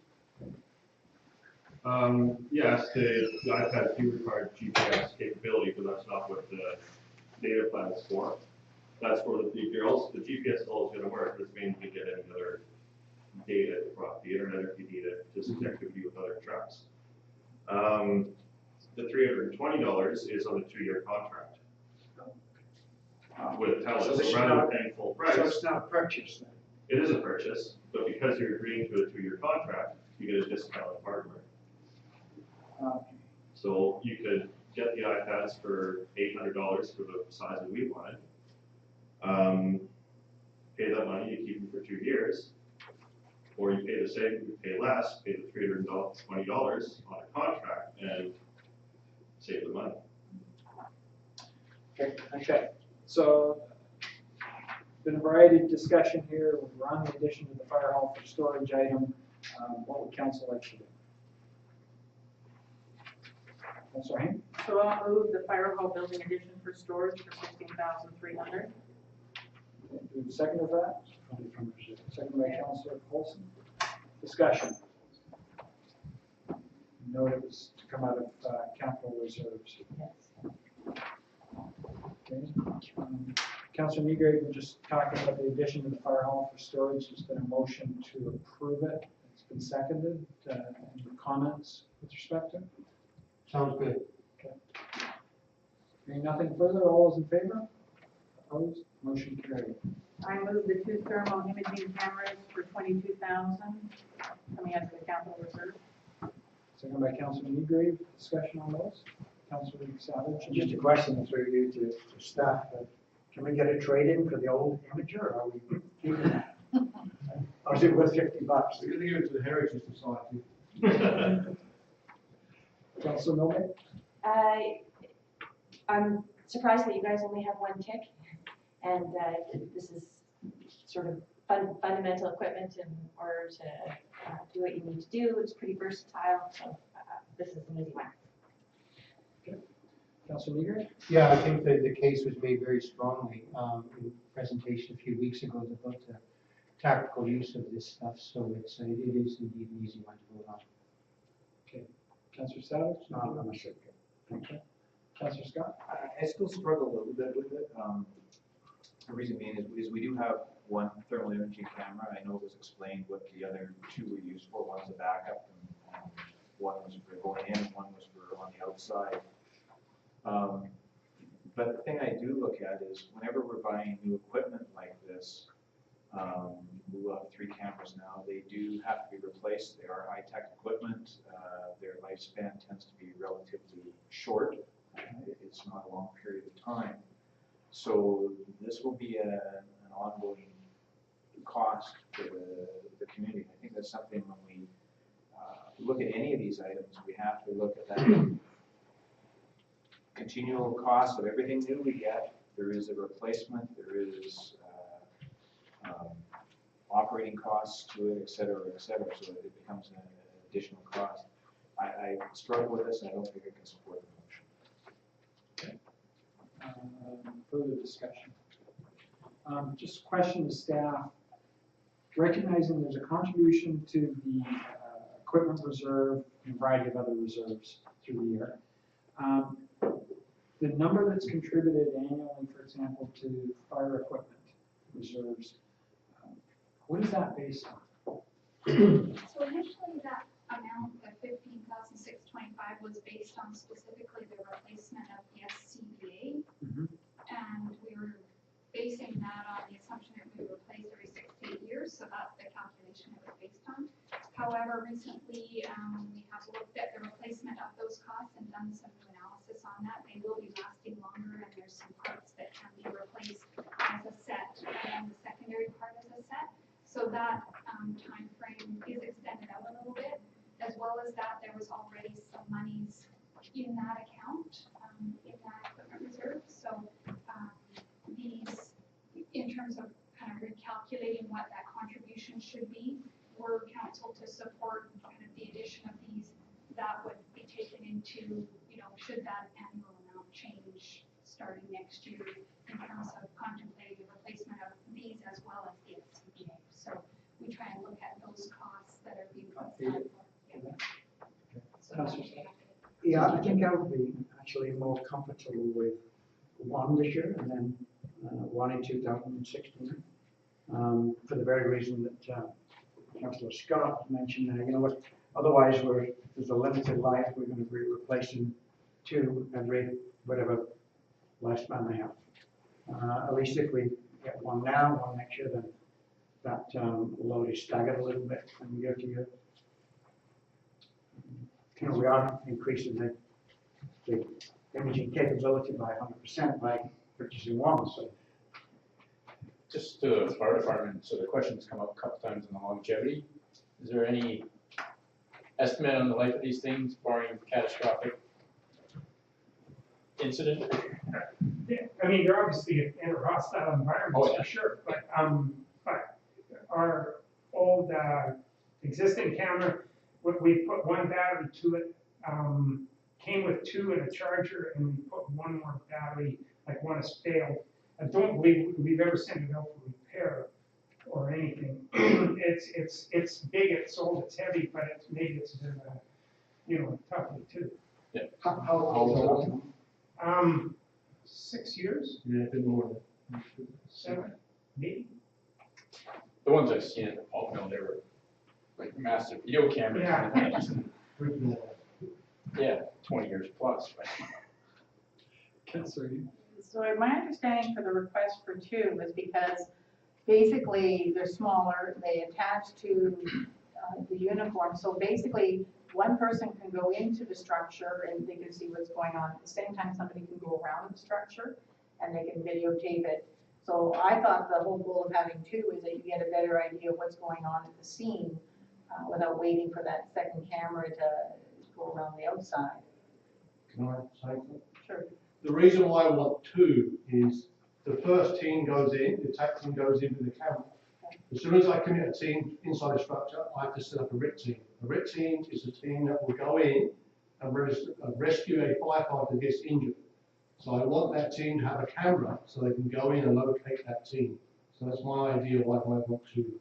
Yes, the iPad do require GPS capability, but that's not what the data plan is for. That's for the GPS is always going to work. This means you get any other data from the internet if you need it, just connectivity with other trucks. the $320 is on a 2-year contract with So TELUS, this is so rather than not- paying full So price. it's not a purchase then? It is a purchase, but because you're agreeing to a 2-year contract, you get a discount on hardware. So you could get the iPads for $800 for the size that we wanted. Pay that money, you keep them for 2 years. Or you pay the same, you pay less, pay the $320 on a contract and save the money. Okay, so been a variety of discussion here. We're on the addition to the fire hall for storage item. What would council like to do? Councilor Hain? So I'll move the fire hall building addition for storage for $16,300. Do you have a second of that? Second by Councilor Colson. Discussion. Note it was to come out of capital reserves. Okay. Councilor Negrave, we're just talking about the addition to the fire hall for storage. There's been a motion to approve it. It's been seconded. Any comments with respect to it? Sounds good. Okay. Hearing nothing further, all those in favor? Opposed? Motion carried. I move the 2 thermal imaging cameras for $22,000 coming out of the capital reserve. Second by Councilor Negrave. Discussion on those? Councilor Savage? Just a question through you to staff. Can we get a trade-in for the old imager, or are we keeping that? Or is it worth $50? We're gonna give it to the Heritage Society. Councilor Milbeck? I'm surprised that you guys only have one tick, and this is sort of fundamental equipment in order to do what you need to do. It's pretty versatile, so this is an easy one. Councilor Negrave? Yeah, I think that the case was made very strongly in the presentation a few weeks ago about the tactical use of this stuff, so it is indeed an easy one to vote on. Okay. Councilor Savage? No, I'm not sure. Okay. Councilor Scott? I still struggle a little bit with it. The reason being is we do have one thermal imaging camera. I know it was explained what the other 2 were used for. One's a backup, and one was for going in, and one was for on the outside. But the thing I do look at is whenever we're buying new equipment like this, we will have 3 cameras now. They do have to be replaced. They are high-tech equipment. Their lifespan tends to be relatively short. It's not a long period of time. So this will be an ongoing cost to the community. I think that's something when we look at any of these items, we have to look at that continual cost of everything new we get. There is a replacement, there is operating costs to it, et cetera, so it becomes an additional cost. I struggle with this, and I don't think I can support the motion. Further discussion. Just question to staff. Recognizing there's a contribution to the equipment reserve and a variety of other reserves through the year. The number that's contributed annually, for example, to fire equipment reserves, what is that based on? So initially that amount of $15,625 was based on specifically the replacement of the SCBA. And we were basing that on the assumption that we would replace every 6 to 8 years, so that's the calculation it was based on. However, recently we have looked at the replacement of those costs and done some new analysis on that. They will be lasting longer, and there's some parts that can be replaced as a set and the secondary part as a set. So that time frame is extended out a little bit. As well as that, there was already some monies in that account, in that equipment reserve. So these, in terms of kind of recalculating what that contribution should be, were council to support kind of the addition of these, that would be taken into, should that annual amount change starting next year in terms of contemplating the replacement of these as well as the SCBA. So we try and look at those costs that are being put aside for. Yeah, I think I would be actually more comfortable with one this year and then one in 2016. For the very reason that Councillor Scott mentioned, what, otherwise there's a limited life. We're going to be replacing two every whatever lifespan they have. At least if we get one now, one next year, then that load is staggered a little bit from year to year. You know, we are increasing the imaging capability by 100% by purchasing one, so. Just to the fire department, so the question's come up a couple times on the longevity. Is there any estimate on the life of these things barring catastrophic incident? Yeah, I mean, they're obviously in a hostile environment, Oh, yeah. for sure, but our old, existing camera, we put one battery to it, came with two and a charger, and we put one more battery, like one has failed. I don't believe we've ever sent it out for repair or anything. It's big, it's old, it's heavy, but maybe it's been, tough too. Yeah. How old is it? 6 years, Yeah, a bit more. 7, maybe. The ones I've seen at the pulp mill, they were like massive video cameras. Yeah. Yeah, 20 years plus. But. Councillor, So my understanding for the request for two was because basically they're smaller, they attach to the uniform. So basically, one person can go into the structure and they can see what's going on. At the same time, somebody can go around the structure and they can videotape it. So I thought the whole goal of having two is that you get a better idea of what's going on at the scene without waiting for that second camera to go around the outside. Can I say something? Sure. The reason why I want two is the first team goes in, the attack team goes into the camp. As soon as I commit a team inside a structure, I have to set up a RIT team. A RIT team is a team that will go in and rescue a firefighter that gets injured. So I want that team to have a camera so they can go in and locate that team. So that's my idea why I want two.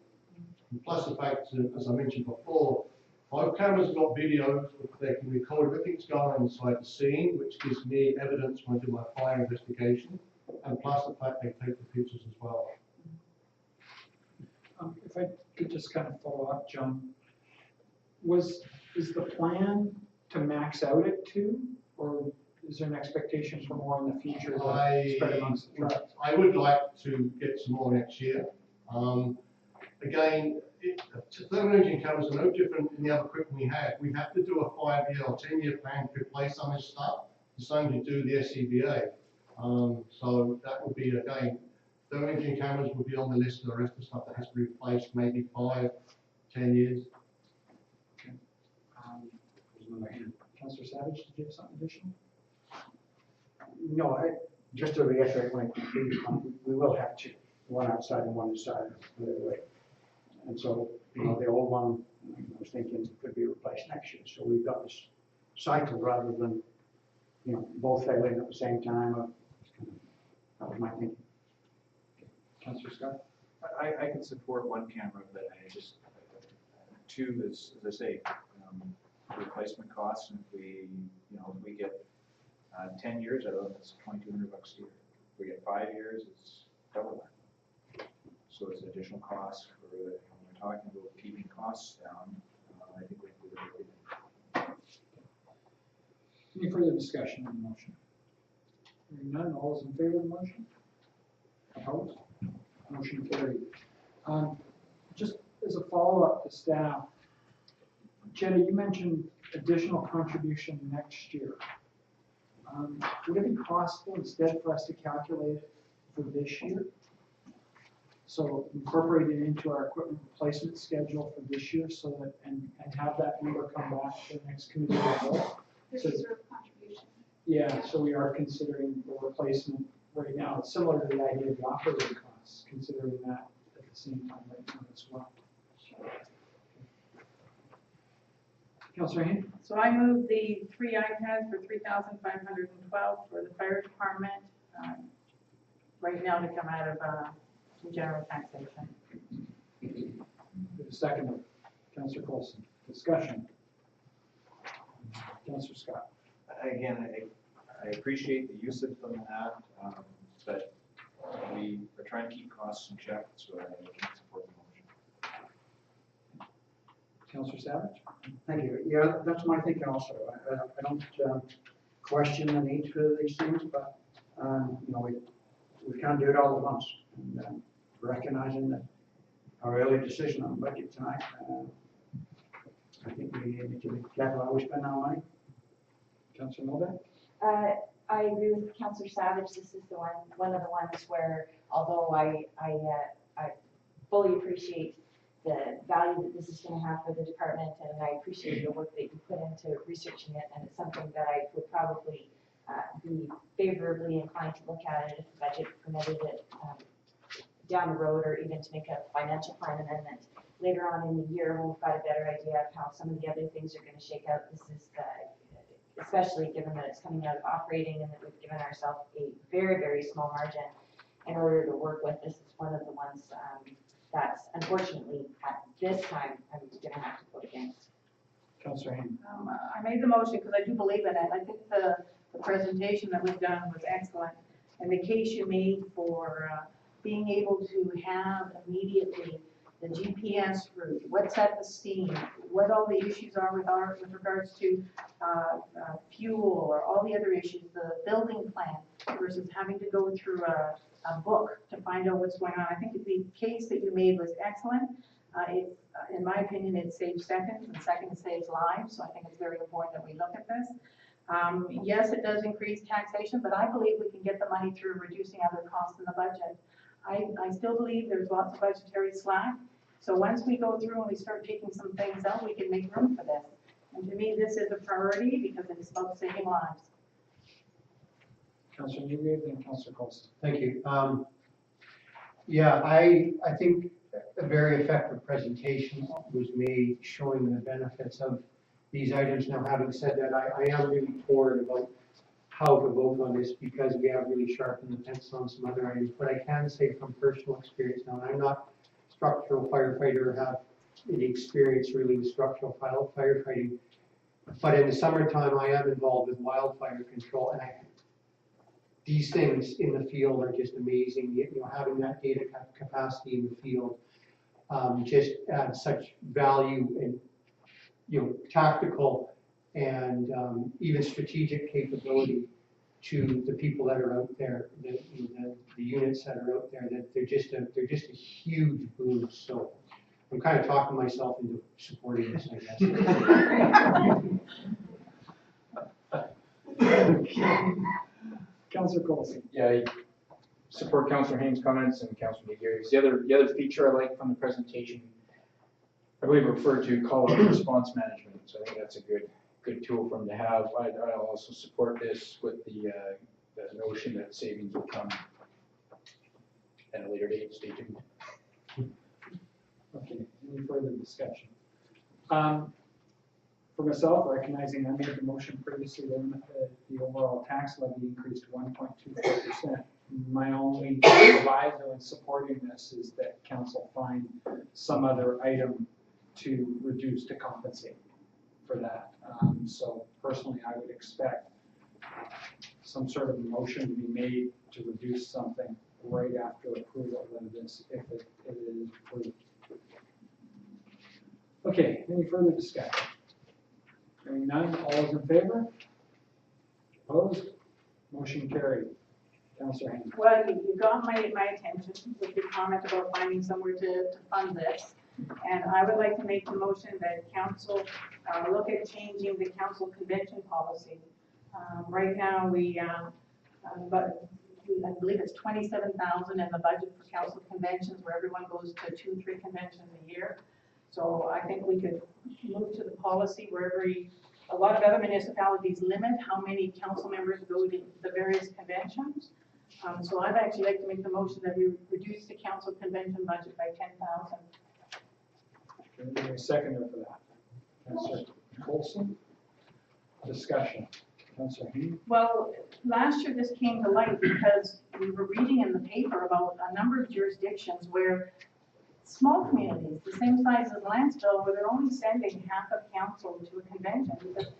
And plus the fact that, as I mentioned before, both cameras have got videos, they can record everything's going on inside the scene, which gives me evidence when I do my fire investigation, and plus the fact they take the pictures as well. if I could just kind of follow up, John, is the plan to max out at 2, or is there an expectation for more in the future spread amongst the trucks? I would like to get some more next year. Again, thermal imaging cameras are no different than the other equipment we had. We have to do a 5-year or 10-year plan to replace some of this stuff, the same to do the SCBA. So that would be, again, thermal imaging cameras would be on the list of the rest of the stuff that has to be replaced, maybe 5, 10 years. Okay. There's another hand. Councillor Savage, did you have something additional? No, just to reiterate my previous comment, we will have two, one outside and one inside the way. And so, the old one, I was thinking could be replaced next year. So we've got this cycle rather than, both failing at the same time. That was my thinking. Councillor Scott? I can support one camera, but I just, two is, as I say, replacement costs, and if we get 10 years out of it, it's $2,200 a year. If we get 5 years, it's double that. So it's additional costs for, when we're talking about keeping costs down, I think we have to do everything. Any further discussion on the motion? Hearing none, all those in favor of the motion? Opposed? Motion carried. Just as a follow-up to staff, Jenna, you mentioned additional contribution next year. Would it be possible instead for us to calculate it for this year? So incorporate it into our equipment replacement schedule for this year, so that and have that number come back to the next committee report. The So, reserve contribution. yeah, so we are considering the replacement right now. It's similar to the idea of the operating costs, considering that at the same time right now as well. Councillor Hain? So I moved the 3 iPads for $3,512 for the fire department, right now to come out of general taxation. Second, Councillor Coulson. Discussion. Councillor Scott. Again, I appreciate the use of them that, but we are trying to keep costs in check, so I can't support the motion. Councillor Savage? Thank you. Yeah, that's my thinking also. I don't question the need for these things, but, you know, we can't do it all at once. And recognizing that our early decision on budget tonight, I think we need to be careful how we spend our money. Councillor Mulder? I agree with Councillor Savage. This is the one of the ones where, although I fully appreciate the value that this is going to have for the department, and I appreciate the work that you put into researching it, and it's something that I would probably be favorably inclined to look at it if the budget permitted it down the road, or even to make a financial plan amendment later on in the year when we've got a better idea of how some of the other things are going to shake out. This is especially given that it's coming out of operating and that we've given ourselves a very, very small margin in order to work with. This is one of the ones that's unfortunately at this time I'm going to have to vote against. Councillor Hain? I made the motion because I do believe in it. I think the presentation that was done was excellent. And the case you made for being able to have immediately the GPS route, what's at the scene, what all the issues are with regards to fuel or all the other issues, the building plan versus having to go through a book to find out what's going on. I think the case that you made was excellent. In my opinion, it saves seconds, and seconds saves lives, so I think it's very important that we look at this. Yes, it does increase taxation, but I believe we can get the money through reducing other costs in the budget. I still believe there's lots of budgetary slack, so once we go through and we start taking some things out, we can make room for this. And to me, this is a priority because it's about saving lives. Councillor Newgrave, then Councillor Coulson. Thank you. Yeah, I think a very effective presentation was made showing the benefits of these items. Now, having said that, I am really torn about how to vote on this because we have really sharpened the pencil on some other items. But I can say from personal experience now, and I'm not a structural firefighter or have any experience really with structural firefighting, but in the summertime I am involved with wildfire control, and these things in the field are just amazing. You know, having that data capacity in the field just adds such value and, you know, tactical and even strategic capability to the people that are out there, the units that are out there, that they're just a huge boost. So I'm kind of talking myself into supporting this, I guess. Councillor Coulson. Yeah, I support Councillor Hain's comments and Councillor McGarry's. The other feature I like from the presentation, I believe referred to call-out response management. So I think that's a good tool for them to have. I also support this with the notion that savings will come at a later date. Stay tuned. Okay, any further discussion? For myself, recognizing I made the motion previously that the overall tax levy increased to 1.24%. My only proviso in supporting this is that council find some other item to reduce to compensate for that. So personally, I would expect some sort of motion to be made to reduce something right after approval of this, if it is approved. Okay, any further discussion? Hearing none, all those in favor? Opposed? Motion carried. Councillor Hain. Well, you got my attention with your comment about finding somewhere to fund this. And I would like to make the motion that council look at changing the council convention policy. Right now, I believe it's 27,000 in the budget for council conventions, where everyone goes to 2-3 conventions a year. So I think we could move to the policy where a lot of other municipalities limit how many council members go to the various conventions. So I'd actually like to make the motion that we reduce the council convention budget by 10,000. Okay, a seconder for that. Councillor Coulson. Discussion. Councillor Hain. Well, last year this came to light because we were reading in the paper about a number of jurisdictions where small communities, the same size as Lanceville, where they're only sending half of council to a convention because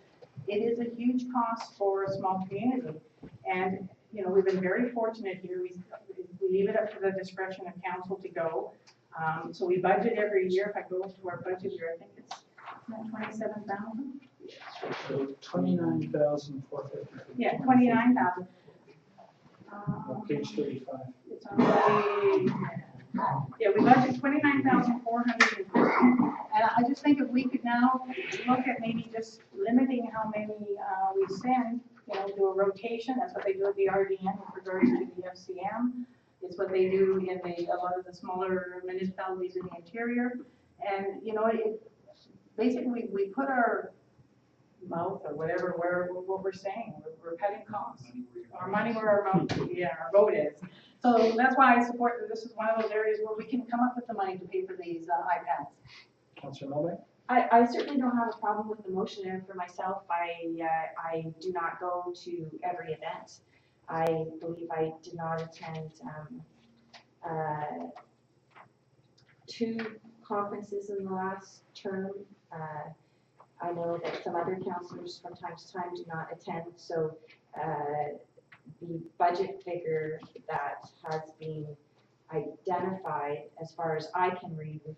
it is a huge cost for a small community. And, you know, we've been very fortunate here. We leave it up to the discretion of council to go. So we budget every year. If I go to our budget here, I think it's 27,000. So 29,450. Yeah, 29,000. Page 35. It's on page, yeah, we budgeted 29,450. And I just think if we could now look at maybe just limiting how many we send, do a rotation, that's what they do at the RDN with regards to the FCM. It's what they do in a lot of the smaller municipalities in the interior. And, basically we put our mouth or whatever, what we're saying, we're cutting costs. Our money where our mouth, our vote is. So that's why I support that this is one of those areas where we can come up with the money to pay for these iPads. Councillor Mulvey? I certainly don't have a problem with the motion, and for myself, I do not go to every event. I believe I did not attend 2 conferences in the last term. I know that some other councillors from time to time do not attend, so the budget figure that has been identified, as far as I can read, we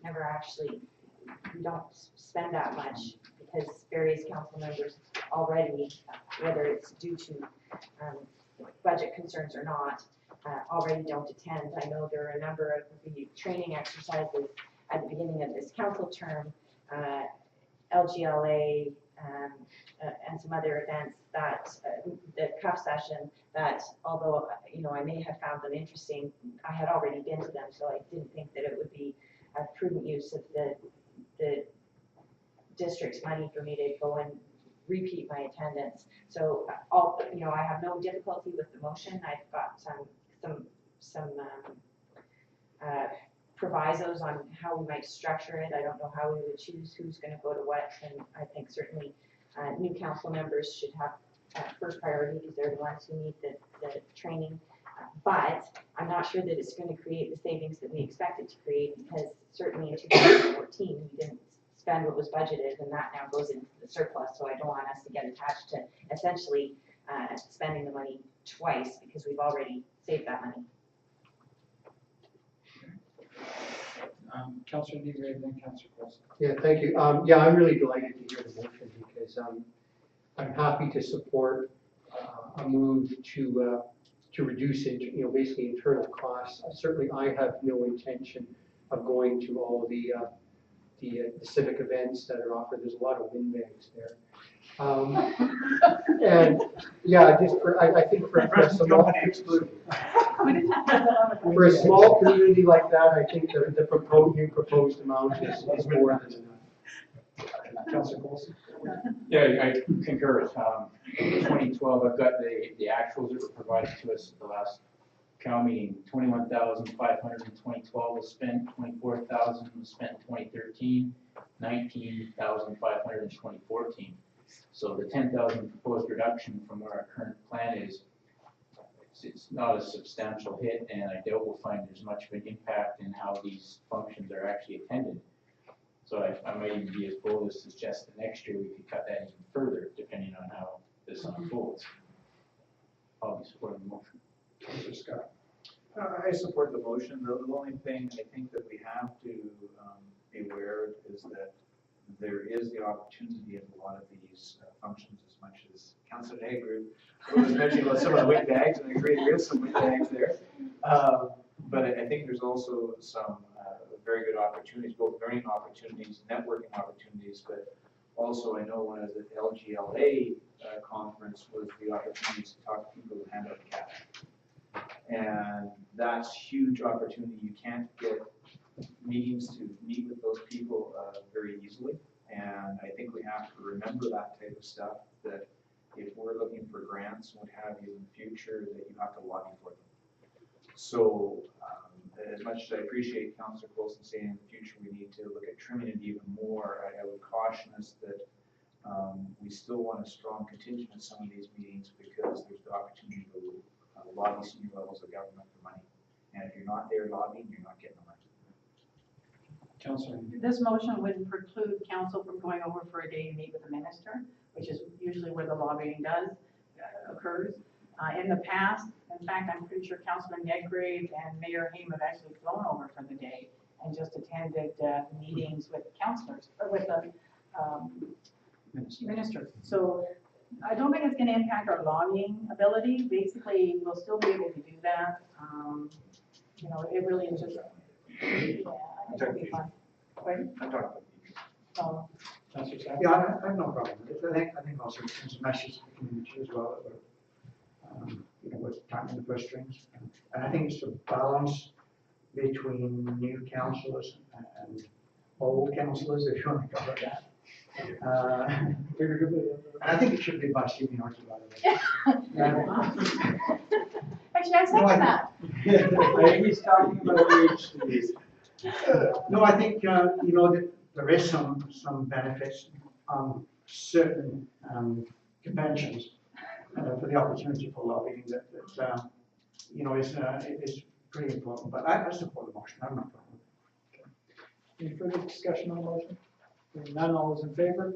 don't spend that much because various council members already, whether it's due to budget concerns or not, already don't attend. I know there are a number of the training exercises at the beginning of this council term, LGLA, and some other events that, the cuff session, that although, I may have found them interesting, I had already been to them, so I didn't think that it would be a prudent use of the district's money for me to go and repeat my attendance. So, I have no difficulty with the motion. I've got some provisos on how we might structure it. I don't know how we would choose who's going to go to what, and I think certainly new council members should have first priority because they're the ones who need the training. But I'm not sure that it's going to create the savings that we expected to create, because certainly in 2014 we didn't spend what was budgeted, and that now goes into the surplus. So I don't want us to get attached to essentially spending the money twice because we've already saved that money. Councillor Degrave, then Councillor Coulson. Yeah, thank you. I'm really delighted to hear the motion because I'm happy to support a move to reduce it, basically internal costs. Certainly, I have no intention of going to all the civic events that are offered. There's a lot of windbags there. And yeah, I think for a small community like that, I think the proposed amount is more than enough. Councillor Coulson. Yeah, I concur. 2012, I've got the actuals that were provided to us at the last cow meeting. 21,500 in 2012 was spent, 24,000 was spent in 2013, 19,500 in 2014. So the 10,000 proposed reduction from where our current plan is, it's not a substantial hit, and I doubt we'll find there's much of an impact in how these functions are actually attended. So I might even be as bold as to suggest that next year we could cut that even further, depending on how this unfolds. I'll be supporting the motion. Councillor Scott. I support the motion. The only thing I think that we have to be aware of is that there is the opportunity in a lot of these functions, as much as Councillor Hager was mentioning about some of the weight bags, and I agree there is some weight bags there. But I think there's also some very good opportunities, both learning opportunities, networking opportunities, but also I know one of the LGLA conference was the opportunity to talk to people who hand out cash. And that's huge opportunity. You can't get meetings to meet with those people very easily. And I think we have to remember that type of stuff, that if we're looking for grants and what have you in the future, that you have to lobby for them. So as much as I appreciate Councillor Coulson saying in the future we need to look at trimming it even more, I would caution us that we still want a strong contingent in some of these meetings, because there's the opportunity to lobby senior levels of government for money. And if you're not there lobbying, you're not getting the money. Councillor. This motion would preclude council from going over for a day to meet with the minister, which is usually where the lobbying occurs. In the past, in fact, I'm pretty sure Councilman Nedgrave and Mayor Haim have actually flown over for the day and just attended meetings with councillors, or with the Ministers. So I don't think it's gonna impact our lobbying ability. Basically, we'll still be able to do that. You know, it really is just, yeah, I think it'll be fun. Pardon? I'm talking about So, Councillor Staff? Yeah, I have no problem with it. I think also it's a message to the community as well, that we're, you know, we're tapping the purse strings. And I think it's a balance between new councillors and old councillors, if you want to call it that. And I think it should be by seniority, by the way. actually, I second that. I think he's talking about age, Steve. No, I think, you know, that there is some benefits on certain conventions for the opportunity for lobbying that you know, is pretty important. But I support the motion, I have no problem. Any further discussion on the motion? Hearing none, all those in favor?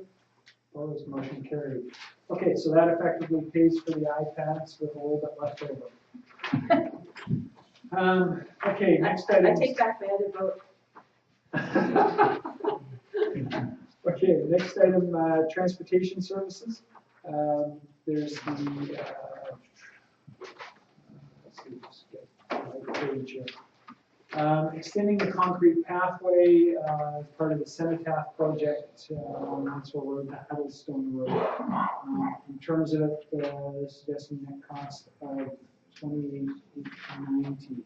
Opposed, motion carried. Okay, so that effectively pays for the iPads with a little bit left over. Okay, next item. I take back my other vote. Okay, next item, transportation services. There's the, let's see, just get the right page here. Extending the concrete pathway as part of the Cenotaph project on Maxwell Road to Huddlestone Road. In terms of suggesting net cost of $28,890.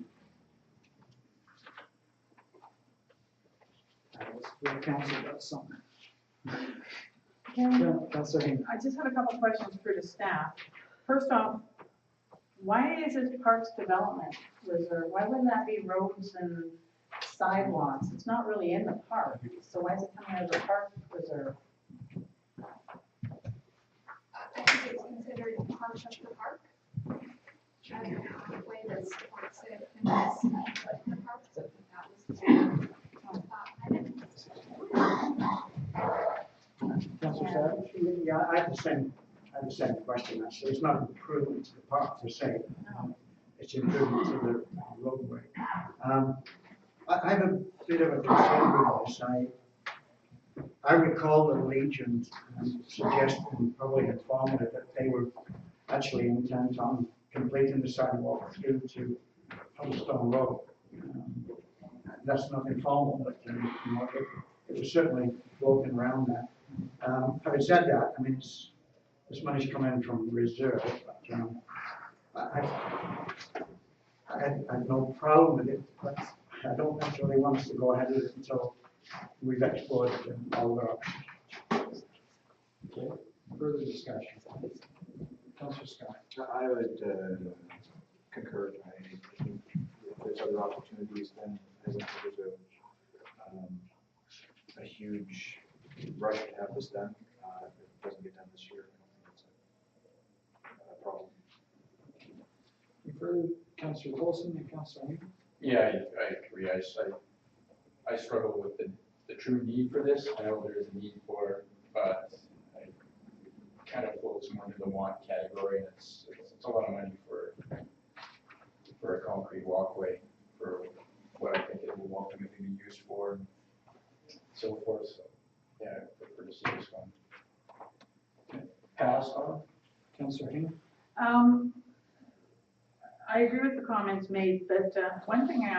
The council does something. Councilor Haynes. I just have a couple of questions for the staff. First off, why is it Parks Development Reserve? Why wouldn't that be roads and sidewalks? It's not really in the park, so why is it coming out of the Park Reserve? I think it's considered part of the park. I don't know the way that supports it in this, but the park, that was Councilor Savage? Yeah, I have the same question, actually. It's not improvement to the park per se. It's improvement to the roadway. I have a bit of a concern with this. I recall the Legion suggesting, probably informative, that they were actually intent on completing the sidewalk through to Huddlestone Road. That's nothing formal, but you know, it was certainly floating around that. Having said that, I mean, this money's coming from reserve, but I have no problem with it, but I don't necessarily want us to go ahead with it until we've explored all the options. Okay, further discussion. Councilor Scott. I would concur. I think if there's other opportunities, then I think there's a huge rush to have this done. If it doesn't get done this year, I don't think it's a problem. Any further, Councilor Wilson and Councilor Haynes? Yeah, I agree. I struggle with the true need for this. I know there is a need for it, but it kind of floats more into the want category. And it's a lot of money for a concrete walkway for what I think it will ultimately be used for and so forth. So yeah, I prefer to see this one passed on. Councilor Haynes? I agree with the comments made, but one thing,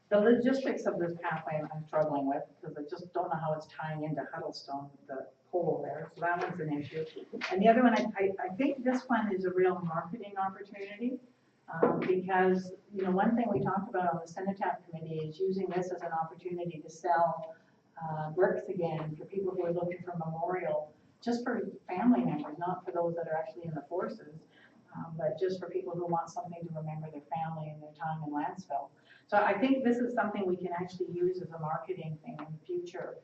the logistics of this pathway I'm struggling with, because I just don't know how it's tying into Huddlestone, the pole there, so that one's an issue. And the other one, I think this one is a real marketing opportunity, because, you know, one thing we talked about on the Cenotaph Committee is using this as an opportunity to sell bricks again for people who are looking for memorial, just for family members, not for those that are actually in the forces. But just for people who want something to remember their family and their time in Lansville. So I think this is something we can actually use as a marketing thing in the future.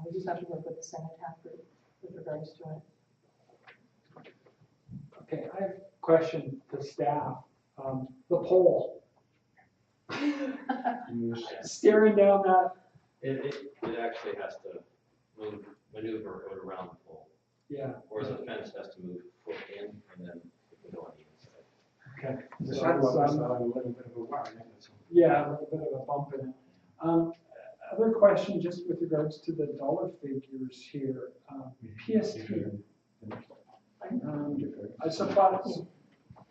We just have to work with the Cenotaph group with regards to it. Okay, I have a question to staff. The pole. Staring down that. It actually has to maneuver around the pole. Yeah. Whereas a fence has to move foot in and then it can go on the inside. Okay. The sidewalk is a little bit of a worry. Yeah, a little bit of a bump in it. Other question, just with regards to the dollar figures here, PST. I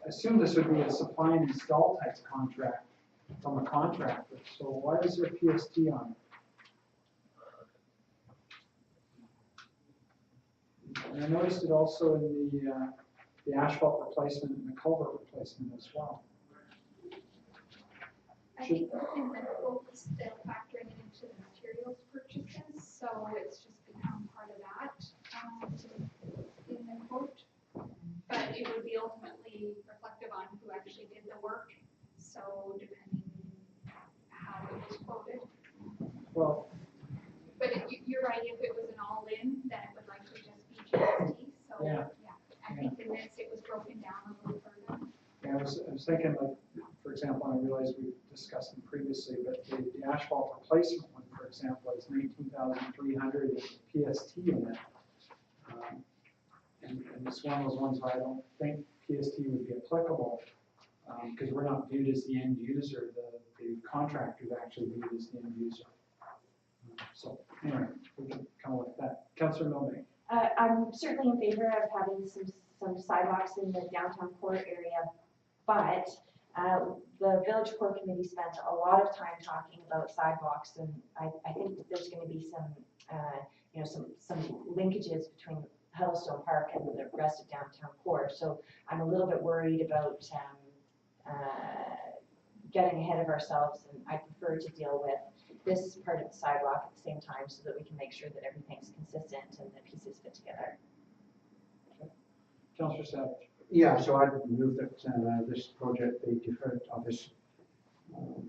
assume this would be a supply and install type contract from a contractor, so why is there PST on it? And I noticed it also in the asphalt replacement and the culvert replacement as well. I think in the quotes, they'll factor it into the materials purchases, so it's just become part of that, in the quote. But it would be ultimately reflective on who actually did the work, so depending how it was quoted. Well, But you're right, if it was an all-in, then it would likely just be GST, so, Yeah. I think in this, it was broken down a little further. yeah, I was thinking, like, for example, I realize we've discussed them previously, but the asphalt replacement one, for example, is 19,300 PST in it. And it's one of those ones where I don't think PST would be applicable, because we're not viewed as the end user, the contractor is actually viewed as the end user. So anyway, we can come up with that. Councillor Milne. I'm certainly in favor of having some sidewalks in the downtown core area, but the village core committee spent a lot of time talking about sidewalks, and I think that there's going to be some linkages between Huddlestone Park and the rest of downtown core. So I'm a little bit worried about getting ahead of ourselves, and I prefer to deal with this part of the sidewalk at the same time so that we can make sure that everything's consistent and the pieces fit together. Councillor Savage. Yeah, so I'd move that this project be deferred, or this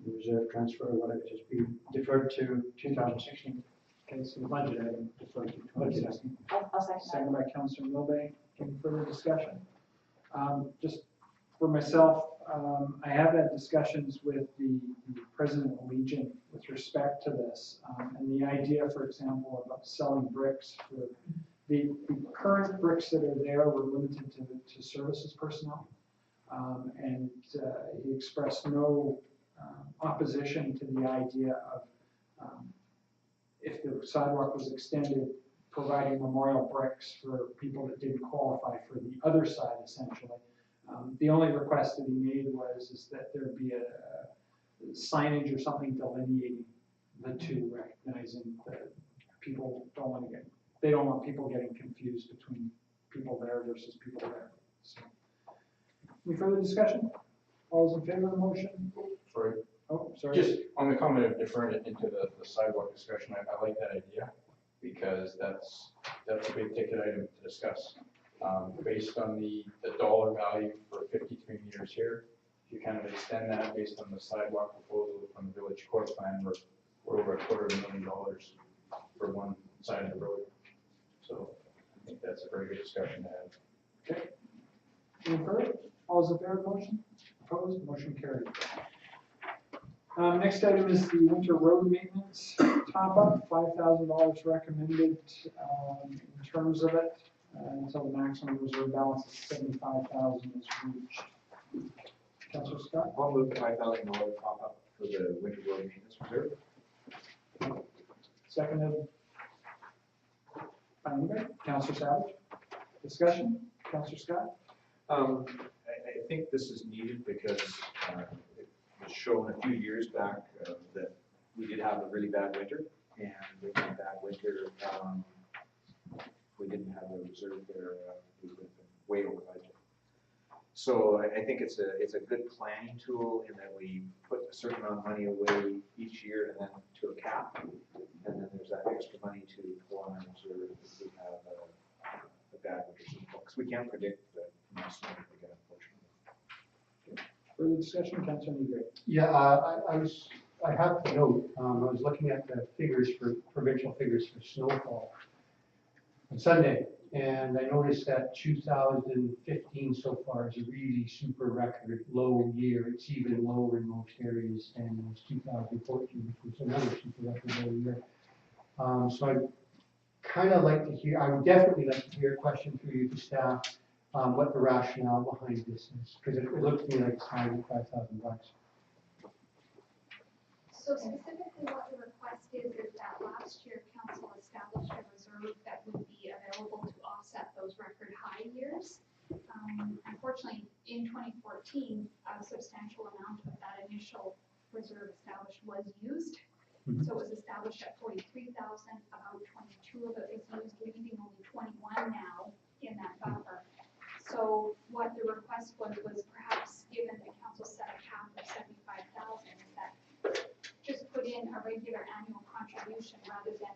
reserve transfer, or whatever, just be deferred to 2016. Okay, so the budget item deferred to 2016. I'll second that. Second by Councillor Milne. Any further discussion? Just for myself, I have had discussions with the President of Legion with respect to this, and the idea, for example, about selling bricks for the current bricks that are there were limited to services personnel, and he expressed no opposition to the idea of if the sidewalk was extended, providing memorial bricks for people that didn't qualify for the other side, essentially. The only request that he made was that there be a signage or something delineating the two, recognizing that people don't want to they don't want people getting confused between people there versus people there. So, any further discussion? All those in favor of the motion? Sorry. Oh, sorry. Just on the comment of deferring it into the sidewalk discussion, I like that idea, because that's a big ticket item to discuss. Based on the dollar value for 53 meters here, if you kind of extend that based on the sidewalk proposal from the village core plan, we're over $250,000 for one side of the road. So I think that's a very good discussion to have. Okay. Any further? All those in favor of the motion? Opposed? Motion carried. Next item is the winter road maintenance top up, $5,000 recommended in terms of it until the maximum reserve balance of $75,000 is reached. Councillor Scott? I'll move the $5,000 top up for the winter road maintenance reserve. Seconded by anybody? Councillor Savage? Discussion? Councillor Scott? I think this is needed because it was shown a few years back that we did have a really bad winter, and with that bad winter, we didn't have a reserve there, we would have been way over budget. So I think it's a good planning tool in that we put a certain amount of money away each year and then to a cap, and then there's that extra money to pull on our reserve if we have a bad winter season, because we can't predict the amount of snow that we get, unfortunately. Further discussion? Councillor Negre? Yeah, I have to note, I was looking at the figures for provincial figures for snowfall on Sunday, and I noticed that 2015 so far is a really super record low year. It's even lower in most areas than it was 2014, which was another super record low year. So I'd kind of like to hear, I would definitely like to hear a question through you to staff, what the rationale behind this is, because it looks to me like it's $5,000. So specifically what the request is that last year council established a reserve that would be available to offset those record high years. Unfortunately, in 2014, a substantial amount of that initial reserve established was used. So it was established at 43,000, about 22 of it was used, leaving only 21 now in that buffer. So what the request was perhaps, given the council set a cap of 75,000, is that just put in a regular annual contribution rather than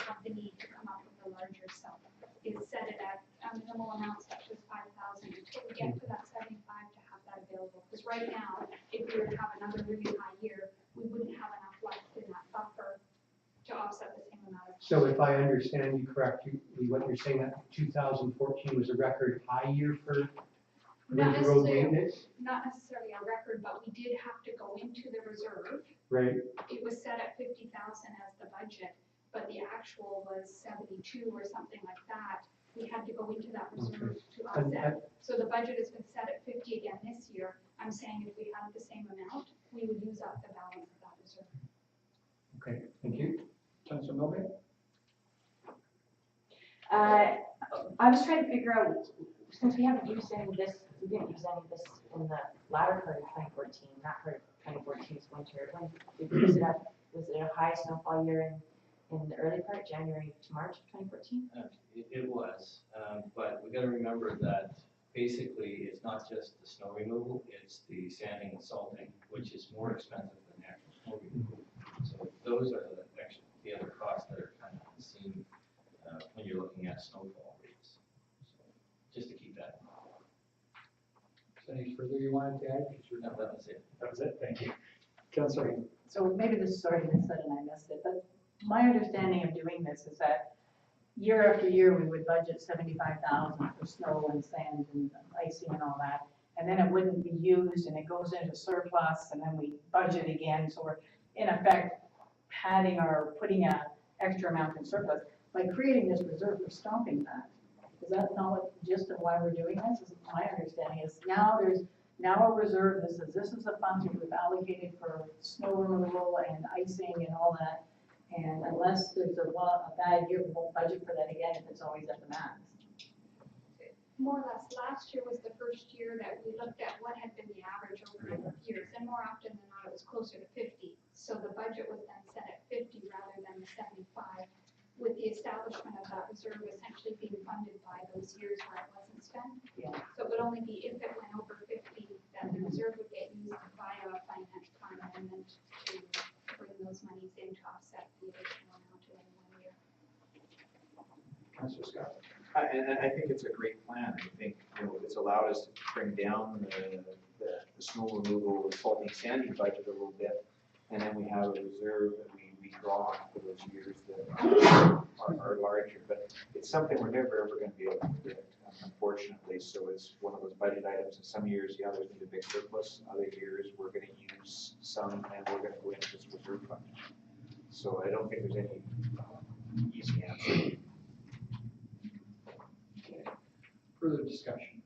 have the need to come up with a larger sum. Is set it at a minimal amount such as 5,000 until we get to that 75 to have that available. Because right now, if we were to have another really high year, we wouldn't have enough left in that buffer to offset the same amount of. So if I understand you correctly, what you're saying, that 2014 was a record high year for Not road necessarily, maintenance? not necessarily a record, but we did have to go into the reserve. Right. It was set at 50,000 as the budget, but the actual was 72 or something like that. We had to go into that reserve to offset. So the budget has been set at 50 again this year. I'm saying if we had the same amount, we would use up the balance of that reserve. Okay, thank you. Councillor Milby? I was trying to figure out, since we haven't used any of this, we didn't use any of this in the latter part of 2014, that part of 2014 is winter. When did we use it up? Was it a high snowfall year in the early part, January to March of 2014? It was, but we gotta remember that basically it's not just the snow removal, it's the sanding and salting, which is more expensive than the actual snow removal. So those are the other costs that are kind of seen when you're looking at snowfall rates. So just to keep that in mind. Is there any further you wanted to add? No, that was it. That was it, thank you. Councillor? So maybe this has already been said and I missed it, but my understanding of doing this is that year after year, we would budget 75,000 for snow and sand and icing and all that. And then it wouldn't be used and it goes into surplus and then we budget again. So we're in effect padding or putting an extra amount in surplus by creating this reserve for stopping that. Is that not what gist of why we're doing this? Is my understanding is now there's now a reserve that says this is the funds we've allocated for snow removal and icing and all that. And unless there's a bad year, we won't budget for that again if it's always at the max. More or less, last year was the first year that we looked at what had been the average over a number of years, and more often than not, it was closer to 50. So the budget was then set at 50 rather than the 75, with the establishment of that reserve essentially being funded by those years where it wasn't spent. Yeah. So it would only be if it went over 50 that the reserve would get used via a finance plan amendment to bring those monies in to offset the additional amount in any one year. Councillor Scott? And I think it's a great plan. I think, it's allowed us to bring down the snow removal, salting, sanding budget a little bit. And then we have a reserve that we draw on for those years that are larger. But it's something we're never ever going to be able to predict, unfortunately. So it's one of those budget items. In some years, yeah, there's going to be a big surplus. Other years, we're going to use some and we're going to go into this reserve fund. So I don't think there's any easy answer. Further discussion?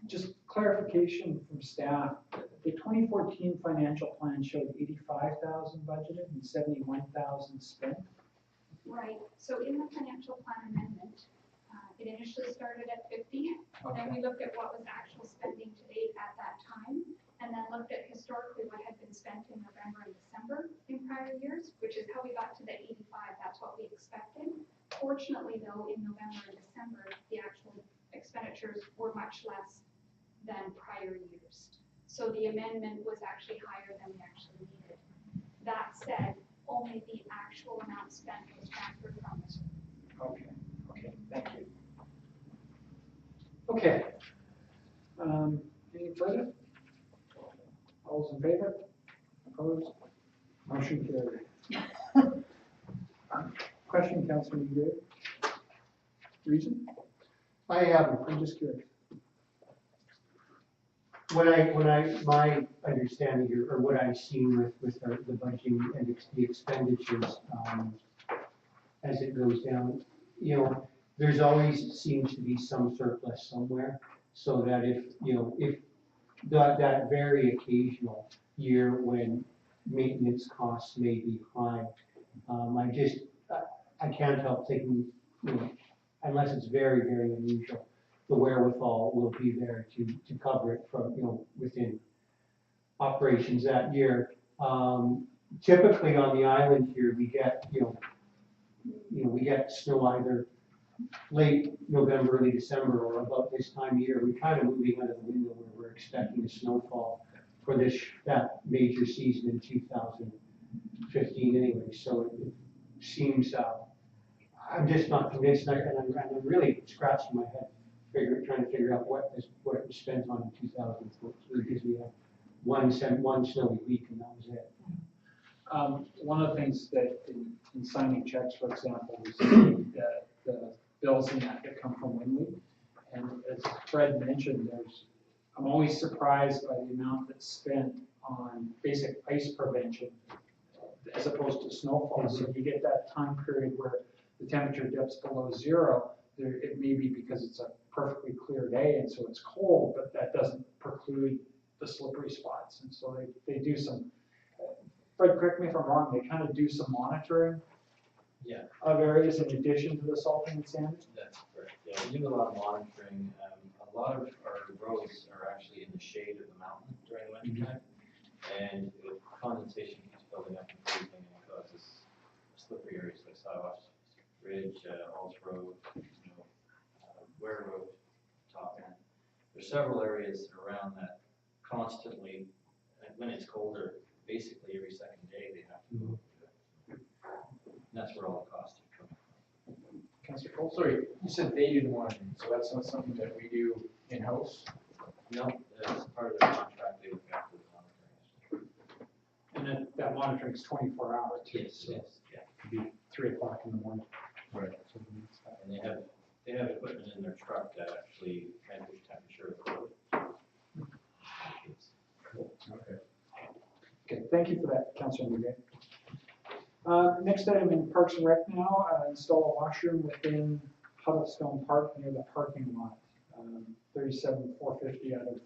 Just clarification from staff, the 2014 financial plan showed 85,000 budgeted and 71,000 spent. Right, so in the financial plan amendment, it initially started at 50, then we looked at what was actual spending to date at that time, and then looked at historically what had been spent in November and December in prior years, which is how we got to the 85, that's what we expected. Fortunately though, in November and December, the actual expenditures were much less than prior years. So the amendment was actually higher than we actually needed. That said, only the actual amount spent was transferred from this. Okay, thank you. Okay. Any further? All those in favor? Opposed? Motion carried. Question, Councillor McGee? Reason? I'm just curious. My understanding here, or what I've seen with the budgeting and the expenditures, as it goes down, there's always seems to be some surplus somewhere, so that if that very occasional year when maintenance costs may be high. I can't help thinking, unless it's very, very unusual, the wherewithal will be there to cover it from, within operations that year. Typically on the island here, we get, we get snow either late November, early December, or about this time of year. We're kind of moving out of the window where we're expecting a snowfall for that major season in 2015 anyway. So it seems, I'm just not convinced, and I'm really scratching my head, trying to figure out what it was spent on in 2014, because we had one snowy week and that was it. One of the things that in signing checks, for example, we see the bills in that come from Winley. And as Fred mentioned, I'm always surprised by the amount that's spent on basic ice prevention as opposed to snowfall. So you get that time period where the temperature dips below zero. It may be because it's a perfectly clear day and so it's cold, but that doesn't preclude the slippery spots. And so they do some, Fred, correct me if I'm wrong, they kind of do some monitoring of areas in addition to the salting and sanding? That's correct. Yeah, we do a lot of monitoring. A lot of our roads are actually in the shade of the mountain during the winter time. And if condensation keeps building up and freezing, it causes slippery areas like Siwash Ridge, Halls Road, Ware Road, Top End. There's several areas around that constantly, and when it's colder, basically every second day they have to go. And that's where all the costs are coming. Councilor Cole? Sorry, you said they do the monitoring, so that's not something that we do in-house? No, that's part of their contract, they look after the monitoring. And that monitoring is 24 hours too. Yes, So yeah. it could be 3 o'clock in the morning. Right. And they have equipment in their truck that actually measures temperature of the road. Okay. Okay, thank you for that, Councilor Mugay. Next item in Parks and Rec now, install a washroom within Huddlestone Park near the parking lot. 37,450 out of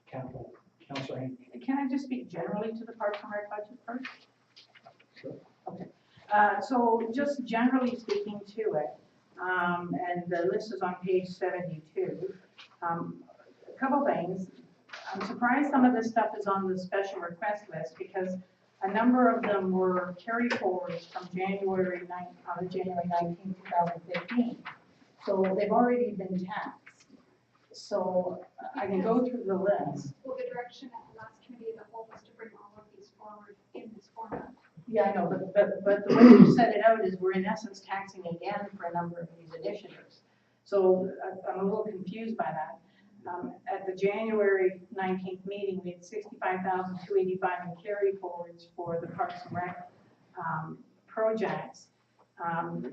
capital. Councilor Hank. Can I just speak generally to the Parks and Rec budget first? Sure. Okay. So just generally speaking to it, and the list is on page 72. A couple things. I'm surprised some of this stuff is on the special request list because a number of them were carry forwards from January 19, 2015. So they've already been taxed. So I can go through the list. Well, the direction at the last committee of the whole was to bring all of these forward in this format. Yeah, I know, but the way you set it out is we're in essence taxing again for a number of these initiatives. So I'm a little confused by that. At the January 19th meeting, we had $65,285 in carry forwards for the Parks and Rec projects.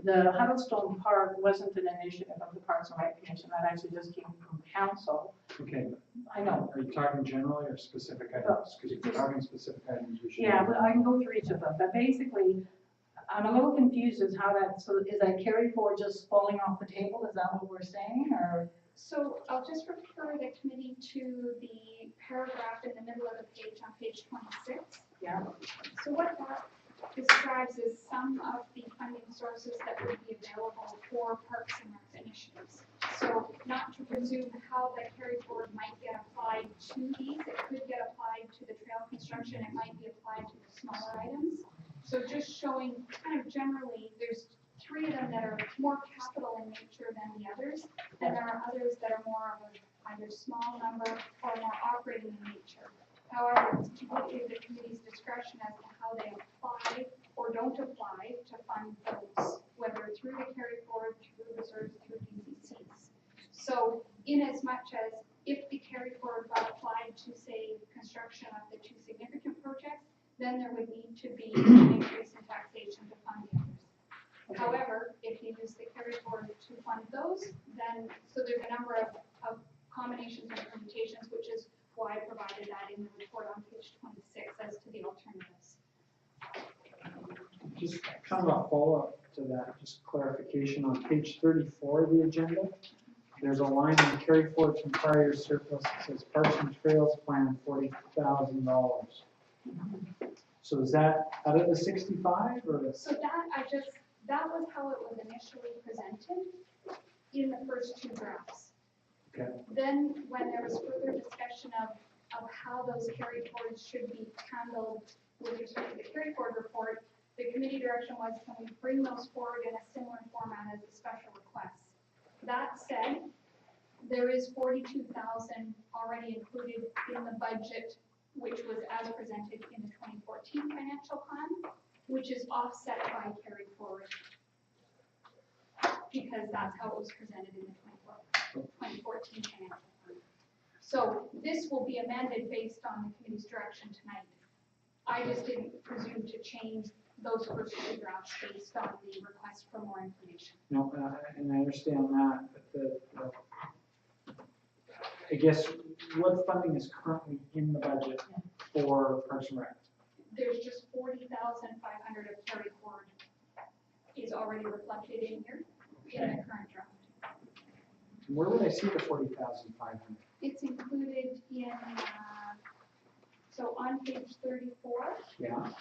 The Huddlestone Park wasn't an initiative of the Parks and Rec Commission, that actually just came from council. Okay. I know. Are you talking generally or specific items? Because if you're talking specific items, we should. Yeah, but I can go through each of them, but basically, I'm a little confused as how that, so is that carry forward just falling off the table, is that what we're saying, or? So I'll just refer the committee to the paragraph in the middle of the page on page 26. Yeah. So what that describes is some of the funding sources that would be available for Parks and Rec initiatives. So not to presume how the carry forward might get applied to these, it could get applied to the trail construction, it might be applied to the smaller items. So just showing kind of generally, there's 3 of them that are more capital in nature than the others, and there are others that are more of either small number or more operating in nature. However, it's completely the committee's discretion as to how they apply or don't apply to fund those, whether through the carry forward, through reserves, through DCCs. So in as much as if the carry forward got applied to, say, construction of the 2 significant projects, then there would need to be an increase in taxation to fund the others. However, if you use the carry forward to fund those, then, so there's a number of combinations and permutations, which is why I provided that in the report on page 26 as to the alternatives. Just kind of a follow-up to that, just clarification on page 34 of the agenda. There's a line in carry forward from prior surplus that says Parks and Trails Plan $40,000. So is that out of the 65 or the? So that was how it was initially presented in the first two drafts. Okay. Then when there was further discussion of how those carry forwards should be handled with respect to the carry forward report, the committee direction was, can we bring those forward in a similar format as the special requests? That said, there is 42,000 already included in the budget, which was as presented in the 2014 financial plan, which is offset by carry forward. Because that's how it was presented in the 2014 financial plan. So this will be amended based on the committee's direction tonight. I just didn't presume to change those first two drafts based on the request for more information. No, and I understand that, but I guess what funding is currently in the budget for Parks and Rec? There's just 40,500 of carry forward is already reflected in here in the current draft. Where would I see the 40,500? It's included in, so on page 34, Yeah.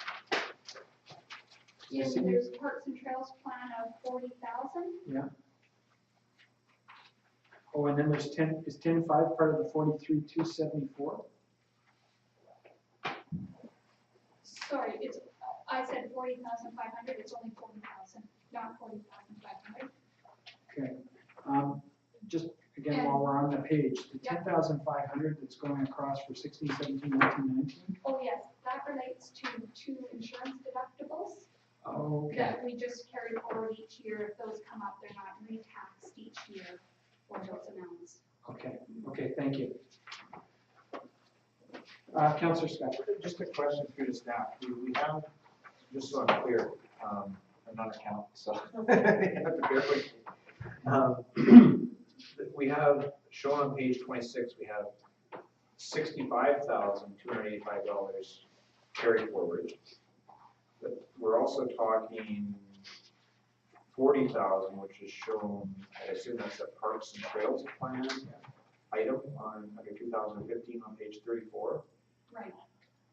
there's Parks and Trails plan of 40,000. Yeah. Oh, and then there's 10, is 10.5 part of the 43,274? Sorry, I said 40,500, it's only 40,000, not 40,500. Okay. Just again, while we're on the page, the Yep. 10,500 that's going across for 16, 17, 18, 19? Oh, yes, that relates to 2 insurance deductibles Oh, okay. that we just carry forward each year. If those come up, they're not retaxed each year for those amounts. Okay, okay, thank you. Councillor Scott. Just a question through the staff. We have, just so I'm clear, I'm not an accountant, so you have to bear with me. We have, shown on page 26, we have $65,285 carry forward. But we're also talking 40,000, which is shown, I assume that's a Parks and Trails plan item on under 2015 on page 34. Right,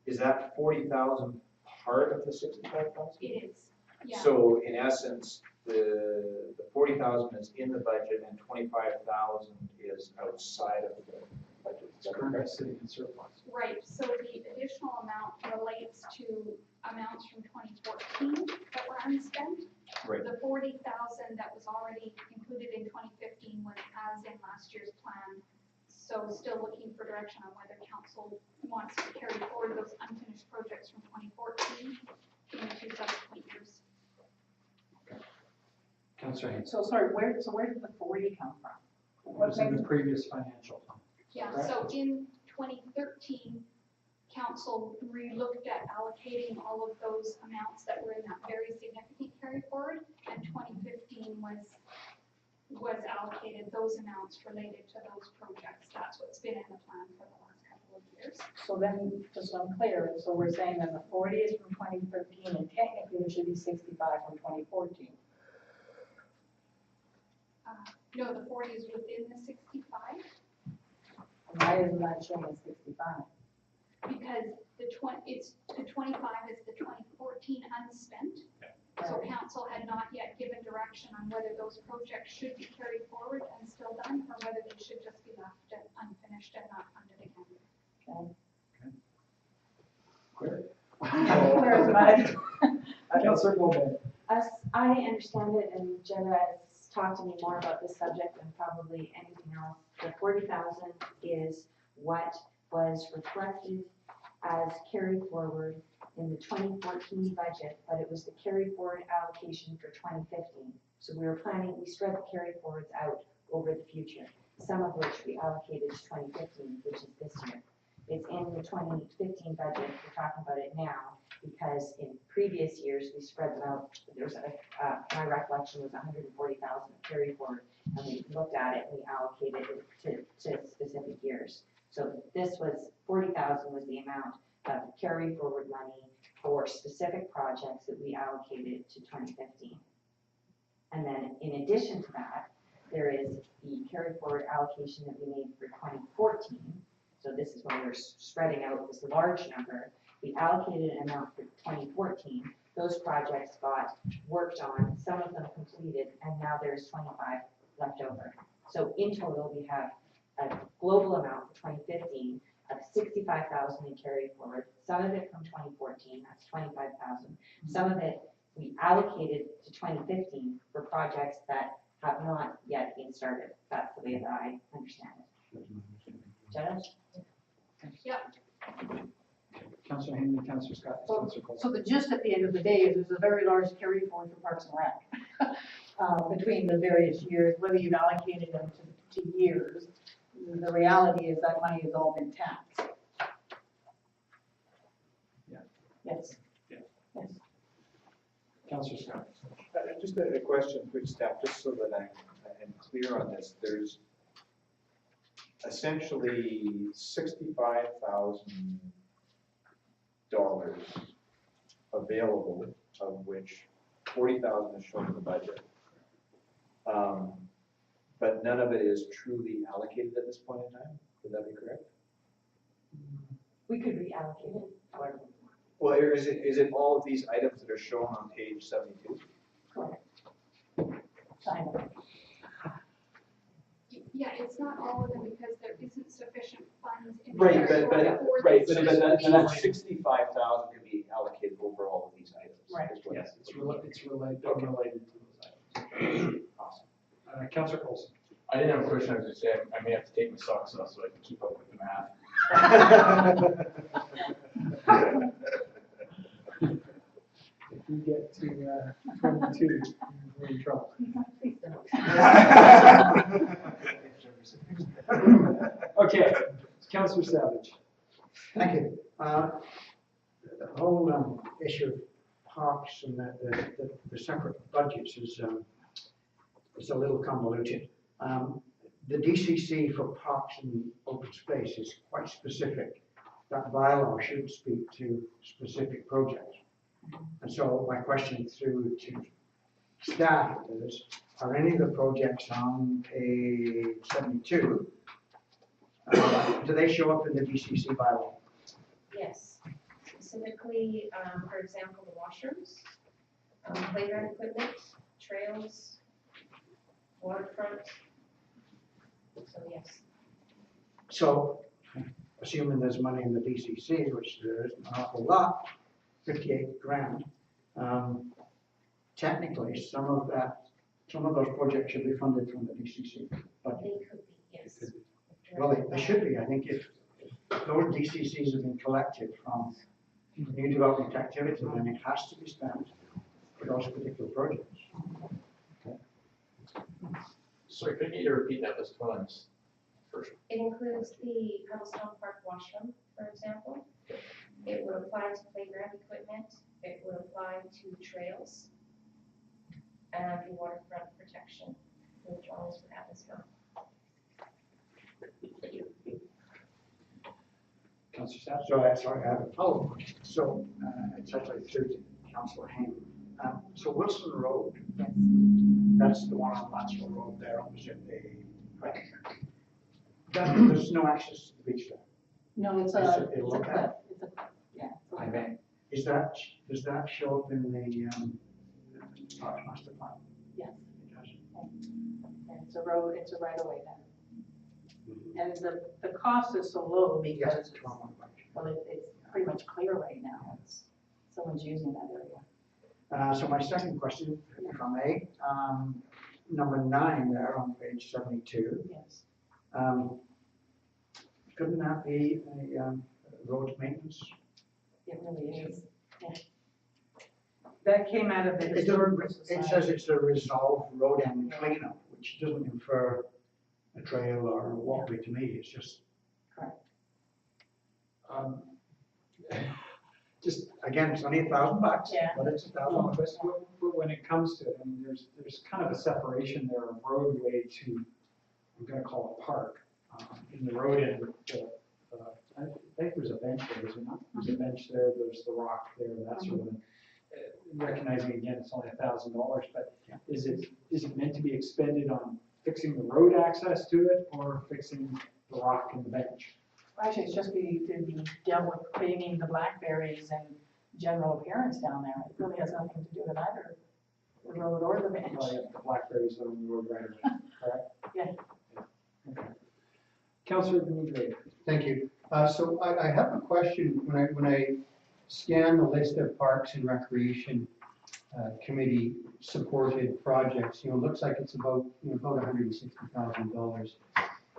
Is that 40,000 part of the 65,000? it is, yeah. So in essence, the 40,000 is in the budget and 25,000 is outside of the budget. Is that correct? Sitting in surplus. Right, so the additional amount relates to amounts from 2014 that were unspent. Right. The 40,000 that was already included in 2015 was as in last year's plan. So still looking for direction on whether council wants to carry forward those unfinished projects from 2014 into subsequent years. Councillor Haynes. So sorry, where did the 40 come from? It was in the previous financial plan. Yeah, Correct. so in 2013, council re-looked at allocating all of those amounts that were in that very significant carry forward, and 2015 was allocated those amounts related to those projects. That's what's been in the plan for the last couple of years. So then, just so I'm clear, so we're saying that the 40 is from 2013 and technically it should be 65 from 2014. No, the 40 is within the 65 Why isn't that showing as 65? because the 25 is the 2014 unspent. So council had not yet given direction on whether those projects should be carried forward and still done, or whether they should just be left unfinished and not funded again. Clear? Where's mine? Councillor Goldberg. As I understand it, and Jenna has talked to me more about this subject than probably anything else, the 40,000 is what was reflected as carry forward in the 2014 budget, but it was the carry forward allocation for 2015. So we spread the carry forwards out over the future, some of which we allocated to 2015, which is this year. It's in the 2015 budget, we're talking about it now, because in previous years, we spread them out. There's my recollection was 140,000 carry forward, and we looked at it and we allocated it to specific years. So this was, 40,000 was the amount of carry forward money for specific projects that we allocated to 2015. And then in addition to that, there is the carry forward allocation that we made for 2014. So this is when we're spreading out this large number, we allocated an amount for 2014. Those projects got worked on, some of them completed, and now there's 25 left over. So in total, we have a global amount for 2015 of 65,000 in carry forward. Some of it from 2014, that's 25,000. Some of it we allocated to 2015 for projects that have not yet been started. That's the way that I understand it. Jenna? Yeah. Councillor Haney, Councillor Scott, Councillor Cole. So the gist at the end of the day is there's a very large carry forward for Parks and Rec between the various years, whether you've allocated them to years. The reality is that money has all been taxed. Yeah. Yes. Yeah. Yes. Councillor Scott. Just a question for staff, just so that I'm clear on this. There's essentially $65,000 available, of which 40,000 is shown in the budget. But none of it is truly allocated at this point in time. Would that be correct? We could reallocate it, however. Well, is it all of these items that are shown on page 72? Correct. Yeah, it's not all of them because there isn't sufficient funds in Right, there but for these that 65,000 can be allocated over all of these items. Right. is what Yes, it's it's related to those items. Awesome. Councillor Colson. I didn't have a question, I was just saying, I may have to take my socks off so I can keep up with the math. If you get to 22, you're in trouble. Okay, Councillor Savage. Thank you. The whole issue of parks and the separate budgets is a little convoluted. The DCC for parks and open space is quite specific. That bylaw should speak to specific projects. And so my question through to staff is, are any of the projects on page 72, do they show up in the DCC bylaw? Yes, specifically, for example, the washrooms, playground equipment, trails, waterfront. So yes. So, assuming there's money in the DCC, which there isn't an awful lot, 58 grand, technically some of those projects should be funded from the DCC budget. They could be, yes. Well, they should be. I think if those DCCs have been collected from new development activity, then it has to be spent for those particular projects. Sorry, could you repeat that list of funds first? It includes the Cobblestone Park washroom, for example. It would apply to playground equipment. It would apply to trails and the waterfront protection withdrawals for that as well. Councillor Savage. Sorry, I have a follow-up question. So, it's actually through to Councillor Hain. So Wilson Road, that's the one on Maxwell Road there opposite the, there's no access to the beach there. No, it's Is a it cliff. looked at? It's a, yeah. I bet. Does that show up in the Parks Master Plan? Yes. It does. And it's a road, it's a right of way then. And the cost is so low Yes, because, it's 12 bucks. well, it's pretty much clear right now. Someone's using that area. So my second question, if I may, number 9 there on page 72. Yes. Couldn't that be a road maintenance? It really is. Yeah. That came out of the It historical doesn't, it society. says it's a resolve road end cleanup, which doesn't infer a trail or a walkway to me. It's just. Correct. Just, again, it's only $1,000, Yeah. but it's $1,000. But when it comes to it, I mean, there's kind of a separation there of roadway to, I'm gonna call it park. In the road end, I think there's a bench there, is there not? There's a bench there, there's the rock there, that sort of thing. Recognizing again, it's only $1,000, but is it meant to be expended on fixing the road access to it or fixing the rock and the bench? Actually, it's just to be dealt with paving the blackberries and general appearance down there. It really has nothing to do with either the road or the bench. Oh, yeah, the blackberries on the road right away, correct? Yeah. Okay. Councillor Benigre. Thank you. So I have a question. When I scan the list of Parks and Recreation Committee supported projects, it looks like it's about $160,000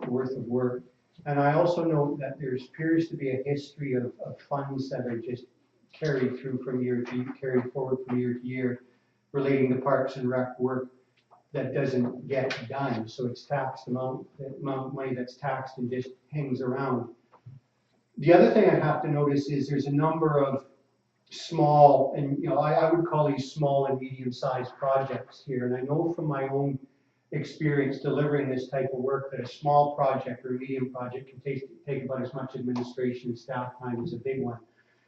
worth of work. And I also note that there appears to be a history of funds that are just carried through from year to carried forward from year to year relating to Parks and Rec work that doesn't get done. So it's taxed amount of money that's taxed and just hangs around. The other thing I have to notice is there's a number of small, and I would call these small and medium-sized projects here. And I know from my own experience delivering this type of work that a small project or a medium project can take about as much administration and staff time as a big one.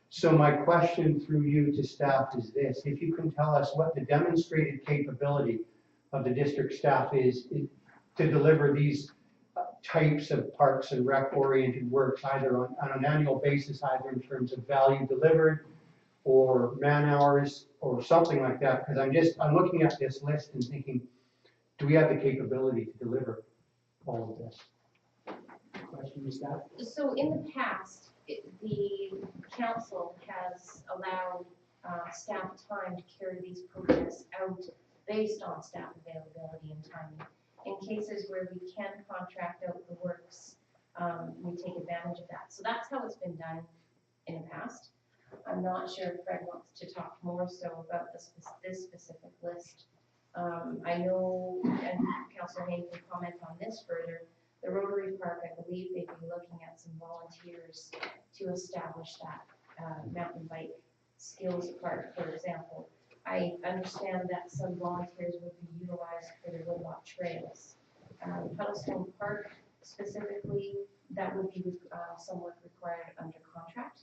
So my question through you to staff is this: if you can tell us what the demonstrated capability of the district staff is to deliver these types of Parks and Rec oriented works, either on an annual basis, either in terms of value delivered or man hours or something like that, because I'm looking at this list and thinking, do we have the capability to deliver all of this? Question to staff? So in the past, the council has allowed staff time to carry these projects out based on staff availability and timing. In cases where we can contract out the works, we take advantage of that. So that's how it's been done in the past. I'm not sure if Fred wants to talk more so about this specific list. I know, and Councillor Haynes can comment on this further, the Rotary Park, I believe they'd be looking at some volunteers to establish that mountain bike skills park, for example. I understand that some volunteers would be utilized for the woodlot trails. Huddlestone Park specifically, that would be some work required under contract.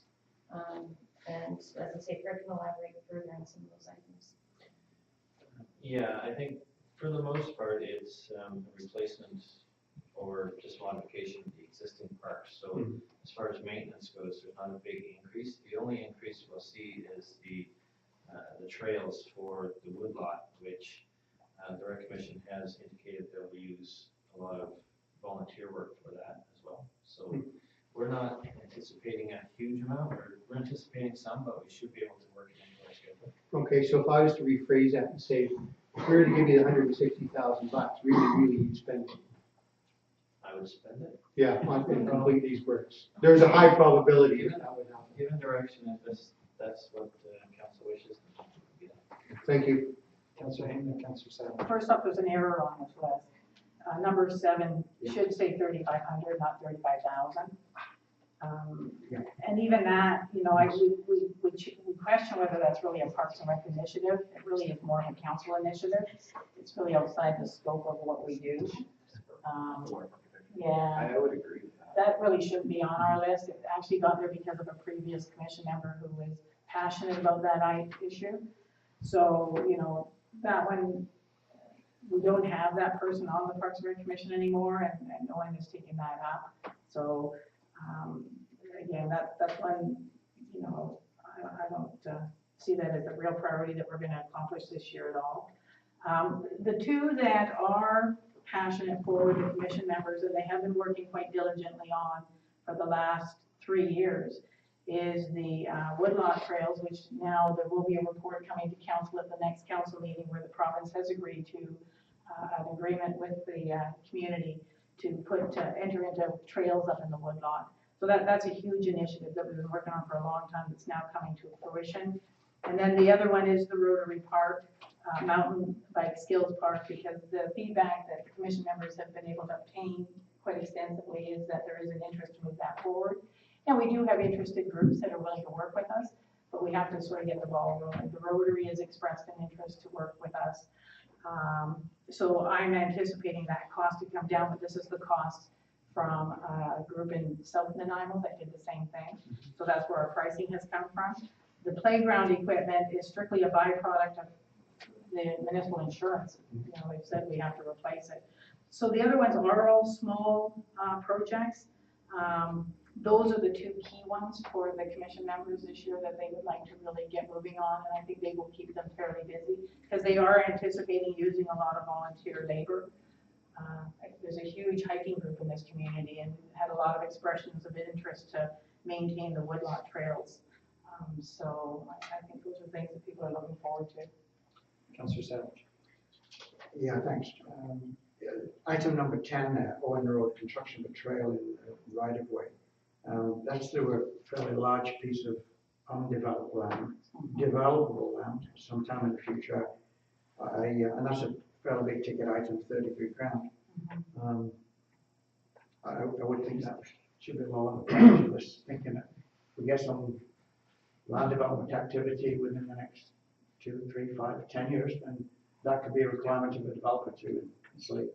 And as I say, Fred can elaborate further on some of those items. Yeah, I think for the most part, it's a replacement or just modification of the existing parks. So as far as maintenance goes, there's not a big increase. The only increase we'll see is the trails for the woodlot, which the Rec Commission has indicated they'll use a lot of volunteer work for that as well. So we're not anticipating a huge amount. We're anticipating some, but we should be able to work it into our schedule. Okay, so if I was to rephrase that and say, if we were to give you the $160,000, really you'd spend it. I would spend it. Yeah, on complete these works. There's a high probability that that would happen. Given direction, if that's what council wishes. Thank you. Councillor Haynes and Councillor Sadler. First up, there's an error on this list. Number 7 should say 3,500, not 35,000. And even that, we question whether that's really a Parks and Rec initiative. It really is more of a council initiative. It's really outside the scope of what we do. Yeah. I would agree with that. That really shouldn't be on our list. It actually got there because of a previous commission member who was passionate about that issue. So, that one, we don't have that person on the Parks and Rec Commission anymore, and no one is taking that up. So, again, that's one, I don't see that as a real priority that we're going to accomplish this year at all. The two that are passionate for the commission members, and they have been working quite diligently on for the last 3 years, is the woodlot trails, which now there will be a report coming to council at the next council meeting where the province has agreed to an agreement with the community to enter into trails up in the woodlot. So that's a huge initiative that we've been working on for a long time that's now coming to fruition. And then the other one is the Rotary Park Mountain Bike Skills Park, because the feedback that the commission members have been able to obtain quite extensively is that there is an interest to move that forward. And we do have interested groups that are willing to work with us, but we have to sort of get the ball rolling. The Rotary has expressed an interest to work with us. So I'm anticipating that cost to come down, but this is the cost from a group in South Nanaimo that did the same thing. So that's where our pricing has come from. The playground equipment is strictly a byproduct of the municipal insurance. They've said we have to replace it. So the other ones are all small projects. those are the two key ones for the commission members this year that they would like to really get moving on, and I think they will keep them fairly busy, because they are anticipating using a lot of volunteer labor. There's a huge hiking group in this community, and had a lot of expressions of interest to maintain the woodlot trails. So I think those are things that people are looking forward to. Councillor Savage. Yeah, thanks. Item number 10 there, Owen Road, construction of a trail in the right of way. That's through a fairly large piece of undeveloped land, developable land sometime in the future. And that's a fairly big ticket item, 33 grand. I would think that should be low on the priority list, thinking that if we get some land development activity within the next 2, 3, 5, 10 years, then that could be a requirement of a developer to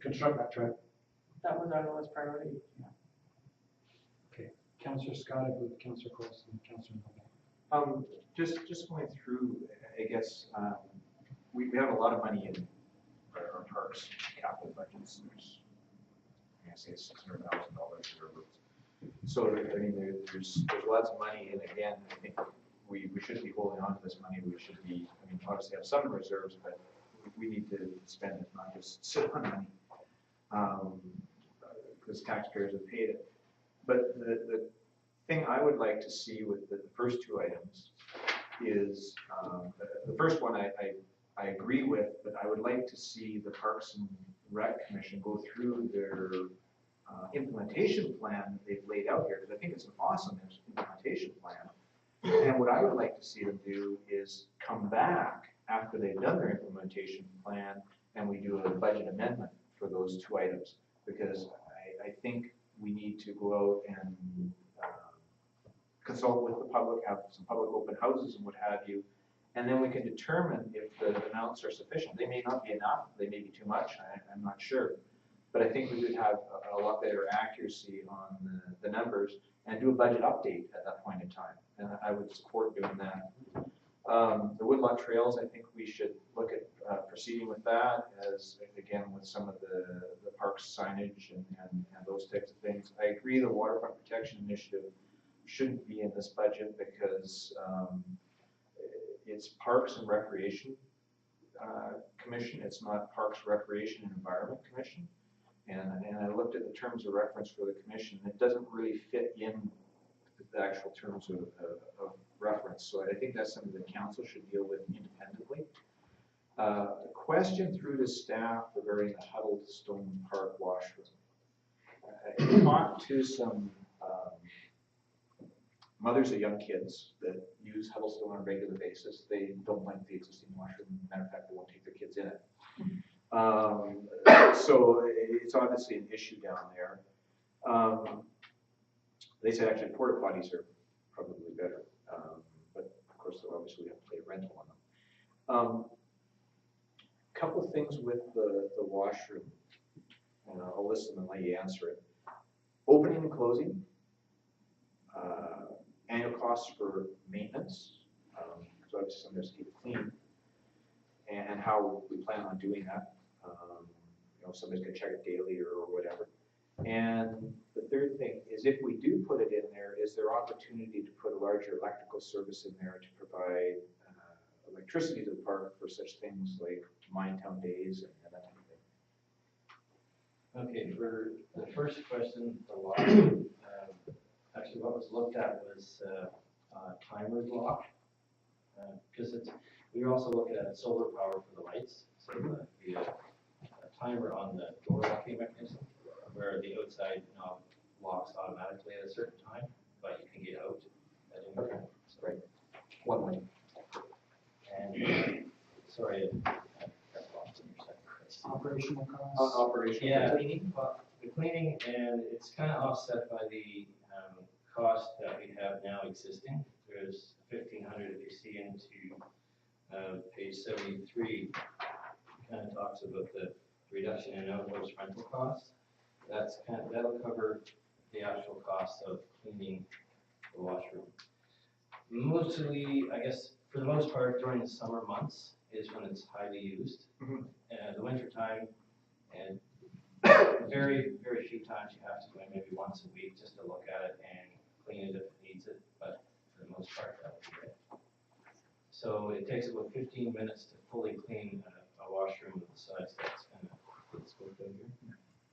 construct that trail. That was our lowest priority. Yeah. Okay, Councillor Scott, I believe Councillor Coulson, and Councillor Noble. Just going through, I guess, we have a lot of money in our parks capital budgets. There's, I'm gonna say $600,000 or so. I mean, there's lots of money, and again, I think we shouldn't be holding on to this money. We should be, I mean, obviously have some reserves, but we need to spend it, not just sit on money, because taxpayers have paid it. But the thing I would like to see with the first two items is, the first one I agree with, but I would like to see the Parks and Rec Commission go through their implementation plan that they've laid out here, because I think it's an awesome implementation plan. And what I would like to see them do is come back after they've done their implementation plan and we do a budget amendment for those two items, because I think we need to go out and consult with the public, have some public open houses and what have you, and then we can determine if the amounts are sufficient. They may not be enough, they may be too much, I'm not sure. But I think we could have a lot better accuracy on the numbers and do a budget update at that point in time. And I would support doing that. The woodlot trails, I think we should look at proceeding with that, as again with some of the parks signage and those types of things. I agree the waterfront protection initiative shouldn't be in this budget because it's Parks and Recreation Commission. It's not Parks, Recreation and Environment Commission. And I looked at the terms of reference for the commission. It doesn't really fit in the actual terms of reference. So I think that's something the council should deal with independently. A question through to staff regarding the Huddlestone Park washroom. I talked to some mothers of young kids that use Huddlestone on a regular basis. They don't like the existing washroom. Matter of fact, they won't take their kids in it. So it's obviously an issue down there. They said actually porta potties are probably better, but of course obviously we have to pay rental on them. Couple of things with the washroom, and I'll list them and let you answer it. Opening and closing, annual costs for maintenance, because obviously somebody has to keep it clean, and how we plan on doing that. You know, somebody's gonna check it daily or whatever. And the third thing is, if we do put it in there, is there opportunity to put a larger electrical service in there to provide electricity to the park for such things like Minetown Days and that type of thing? Okay, for the first question, the lock, actually what was looked at was timer lock, because we were also looking at solar power for the lights, so the timer on the door locking mechanism, where the outside knob locks automatically at a certain time, but you can get out at any time. So, right. One way. And sorry, that's lost in your second question. Operational costs. Operational. Yeah, the cleaning, and it's kind of offset by the cost that we have now existing. There's 1,500 if you see into page 73, kind of talks about the reduction in outdoors rental costs. That'll cover the actual cost of cleaning the washroom. Mostly, I guess, for the most part, during the summer months is when it's highly used. The winter time, and very, very few times you have to go in, maybe once a week, just to look at it and clean it if it needs it, but for the most part, that would be it. So it takes about 15 minutes to fully clean a washroom of the size that's kind of, let's go through here.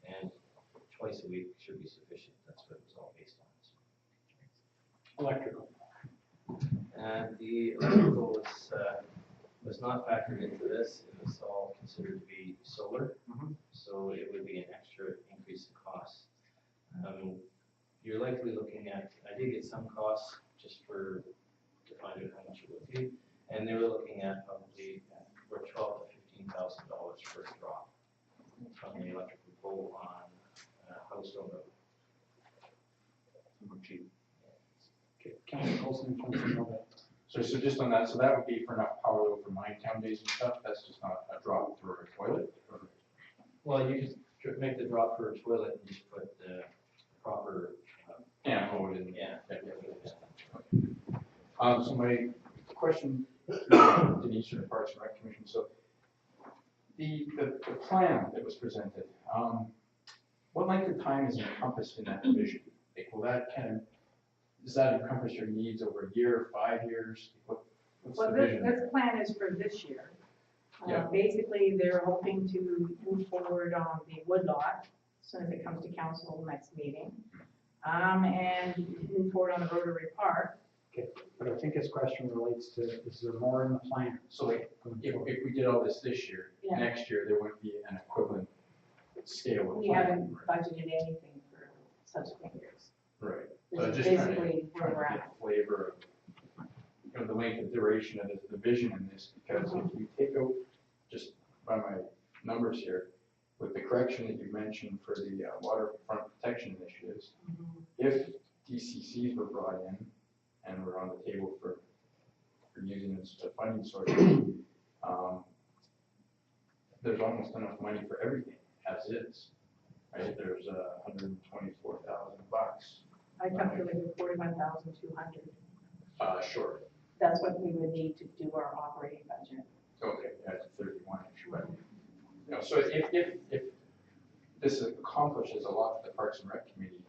And twice a week should be sufficient. That's what it was all based on. Electrical. And the electrical was not factored into this. It was all considered to be solar. So it would be an extra increase in cost. You're likely looking at, I did get some costs just to find out how much it would be. And they were looking at probably for $12,000 to $15,000 for a drop from the electrical pole on Housestone Road. Cheap. Okay, Councilor Colson, Councilor Noble. So just on that, so that would be for enough power though for mine town days and stuff, that's just not a drop for a toilet? Or? Well, you could make the drop for a toilet and just put the proper. Hold it in. Yeah. So my question, Denise from the Parks and Rec Commission, so the plan that was presented, what length of time is encompassed in that division? Like, will that does that encompass your needs over a year, 5 years? What's Well, the this, vision this there? plan is for this year. Yeah. Basically, they're hoping to move forward on the woodlot as soon as it comes to council next meeting. And move forward on the Rotary Park. Okay, but I think his question relates to, is there more in the plan? So like, if we did all this year, Yeah. next year, there wouldn't be an equivalent scale of We plan. haven't budgeted anything for subsequent years. Right. This So is just trying basically where we're to get at. a flavor of the length of duration of the vision in this, because if you take out, just by my numbers here, with the correction that you mentioned for the waterfront protection initiatives, if DCCs were brought in and were on the table for using as a funding source, there's almost enough money for everything as is, right? There's $124,000. I calculated 41,200. Sure. That's what we would need to do our operating budget. Okay, that's 31-ish, but, so if this accomplishes a lot that the Parks and Rec Committee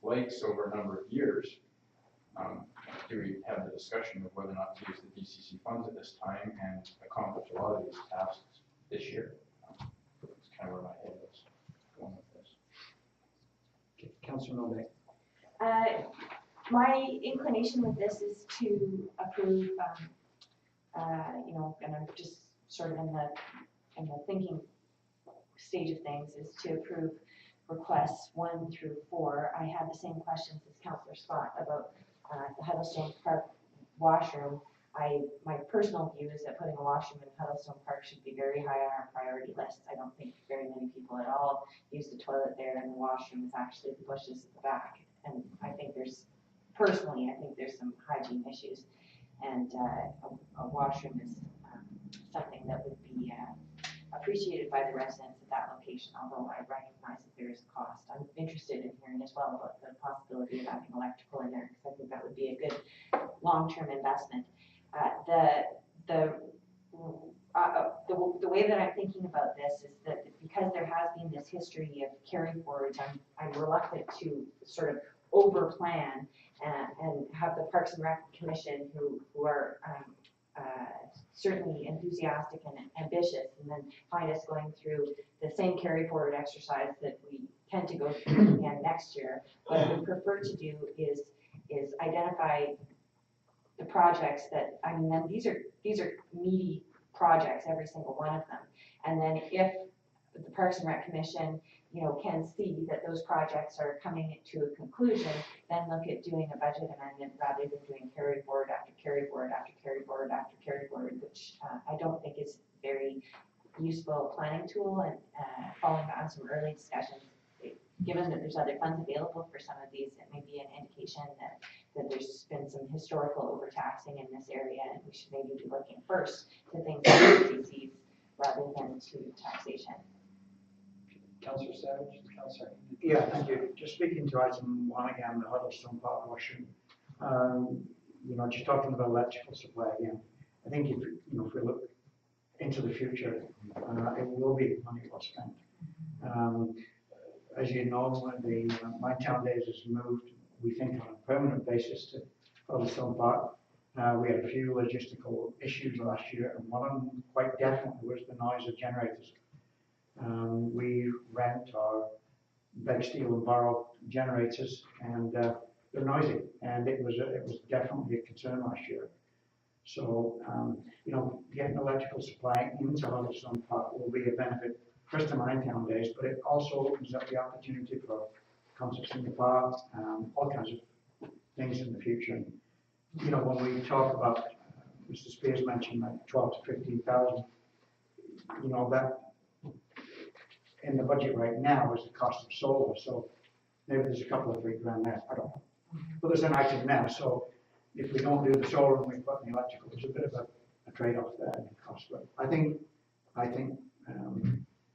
likes over a number of years, do we have the discussion of whether or not to use the DCC funds at this time and accomplish a lot of these tasks this year? That's kind of where my head was going with this. Okay, Councilor Noble. My inclination with this is to approve, and I'm just sort of in the thinking stage of things, is to approve requests 1 through 4. I had the same questions as Councillor Scott about the Huddlestone Park washroom. My personal view is that putting a washroom in Huddlestone Park should be very high on our priority list. I don't think very many people at all use the toilet there, and the washroom is actually the bushes at the back. And I think there's some hygiene issues, and a washroom is something that would be appreciated by the residents at that location, although I recognize that there is a cost. I'm interested in hearing as well about the possibility of having electrical in there, because I think that would be a good long-term investment. The way that I'm thinking about this is that because there has been this history of carry forwards, I'm reluctant to sort of over-plan and have the Parks and Rec Commission, who are certainly enthusiastic and ambitious, and then find us going through the same carry forward exercise that we tend to go through again next year. What I would prefer to do is identify the projects that, then these are meaty projects, every single one of them. And then if the Parks and Rec Commission, can see that those projects are coming to a conclusion, then look at doing a budget amendment rather than doing carry forward after carry forward after carry forward after carry forward, which I don't think is a very useful planning tool. And following on some early discussions, given that there's other funds available for some of these, it may be an indication that there's been some historical overtaxing in this area, and we should maybe be looking first to things like DCs rather than to taxation. Councilor Savage, Councilor. Yeah, thank you. Just speaking to item 1 again, the Huddlestone Park washroom. Just talking about electrical supply again. I think if we look into the future, it will be money well spent. As you know, the My Town Days has moved we think on a permanent basis to Featherstone Park. We had a few logistical issues last year, and one of them quite definitely was the noise of generators. We rent our big steel and borrow generators, and they're noisy, and it was definitely a concern last year. So, getting electrical supply into Featherstone Park will be a benefit, first to mine town days, but it also opens up the opportunity for concerts in the park, all kinds of things in the future. When we talk about, Mr. Spears mentioned like 12 to 15,000, that in the budget right now is the cost of solar, so maybe there's a couple of $3,000 there, I don't know. But there's an item there, so if we don't do the solar and we put in the electrical, there's a bit of a trade-off there in cost. But I think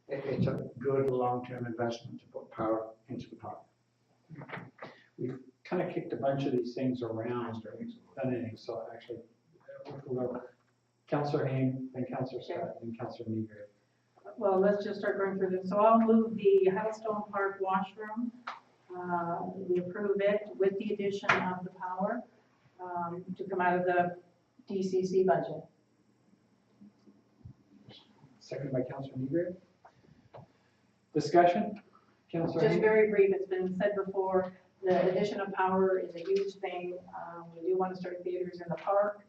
it's a good long-term investment to put power into the park. We've kind of kicked a bunch of these things around, done anything, so actually, we'll go Councillor Hain, then Councillor Scott, then Councillor Meagher. Well, let's just start going through this. So I'll move the Huddlestone Park washroom. We approve it with the addition of the power to come out of the DCC budget. Seconded by Councillor Meagher. Discussion? Councillor Just Hain? very brief, it's been said before, the addition of power is a huge thing. We do want to start theaters in the park.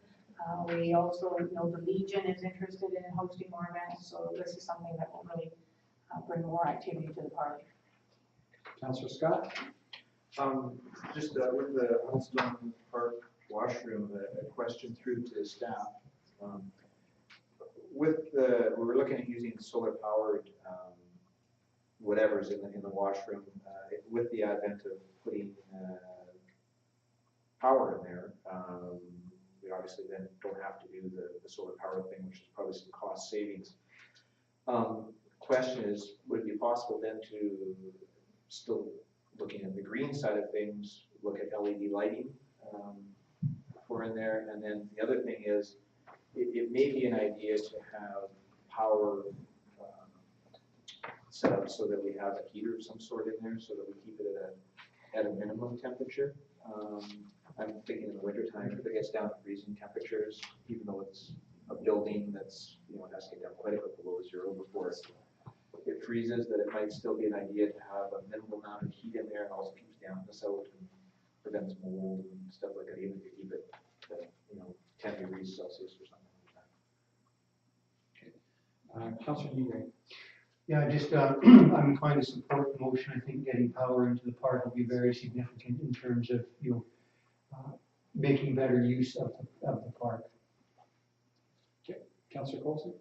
We also know the Legion is interested in hosting more events, so this is something that will really bring more activity to the park. Councillor Scott? Just with the Huddlestone Park washroom, a question through to staff. We were looking at using solar powered whatever's in the washroom. With the advent of putting power in there, we obviously then don't have to do the solar power thing, which is probably some cost savings. Question is, would it be possible then to, still looking at the green side of things, look at LED lighting for in there? And then the other thing is, it may be an idea to have power set up so that we have a heater of some sort in there, so that we keep it at a minimum temperature. I'm thinking in the wintertime, if it gets down to freezing temperatures, even though it's a building that's, it has to get down quite a bit below zero before it freezes, that it might still be an idea to have a minimal amount of heat in there and also keeps dampness out and prevents mold and stuff like that, even if you keep it at, 10 degrees Celsius or something like that. Councillor Meagher. Yeah, just, I'm inclined to support the motion. I think getting power into the park will be very significant in terms of, making better use of the park. Okay, Councillor Coulson?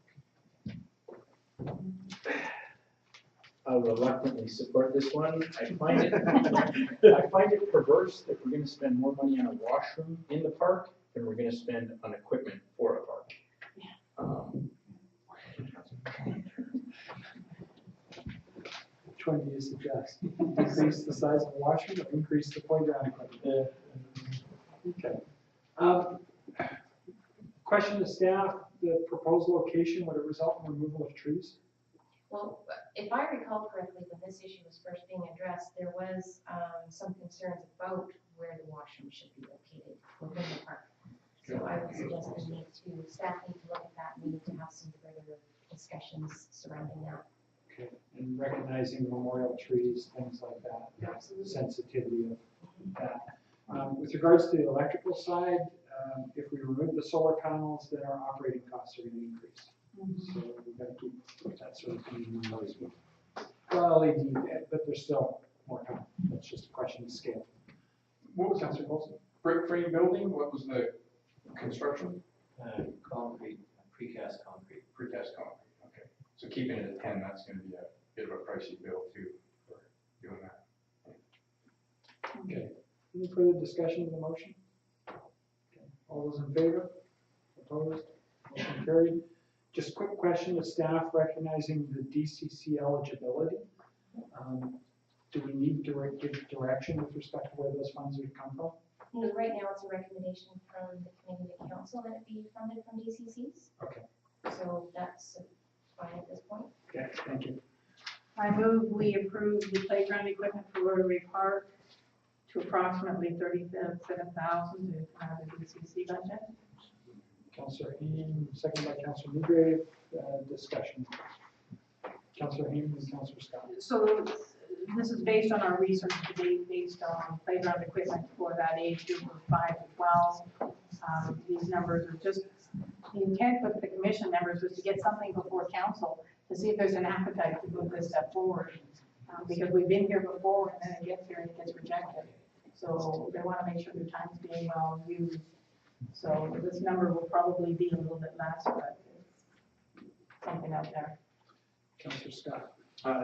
I'll reluctantly support this one. I find it perverse that we're gonna spend more money on a washroom in the park than we're gonna spend on equipment for a park. Which one do you suggest? Decrease the size of the washroom or increase the playground equipment? Okay. Question to staff, the proposed location, would it result in removal of trees? Well, if I recall correctly, when this issue was first being addressed, there was some concerns about where the washroom should be located within the park. So I would suggest staff need to look at that, and we need to have some further discussions surrounding that. Okay, and recognizing the memorial trees, things like that, Absolutely. sensitivity of that. With regards to the electrical side, if we remove the solar panels, then our operating costs are going to increase. So we've got to keep that sort of thing in mind. Well, LED, but there's still more coming. That's just a question of scale. What was Councillor Coulson? brick frame building? What was the construction? Concrete, precast concrete. Precast concrete, okay. So keeping it at 10, that's gonna be a bit of a pricey bill too for doing that. Okay. Any further discussion of the motion? Okay. All those in favor? Opposed? Motion carried. Just a quick question to staff, recognizing the DCC eligibility. Do we need to give direction with respect to where those funds would come from? No, right now it's a recommendation from the committee to council that it be funded from DCCs. Okay. So that's fine at this point. Okay, thank you. I move we approve the playground equipment for Rotary Park to approximately 37,000 to come out of the DCC budget. Councillor Hain, second by Councillor Newgrave, discussion. Councillor Hain and Councillor Scott. So this is based on our research to date, based on playground equipment for that age group of 5 to 12. These numbers are just, the intent with the commission members was to get something before council to see if there's an appetite to move this step forward. Because we've been here before and then it gets here and it gets rejected. So they want to make sure their time's being well used. So this number will probably be a little bit less, but it's something out there. Councillor Scott.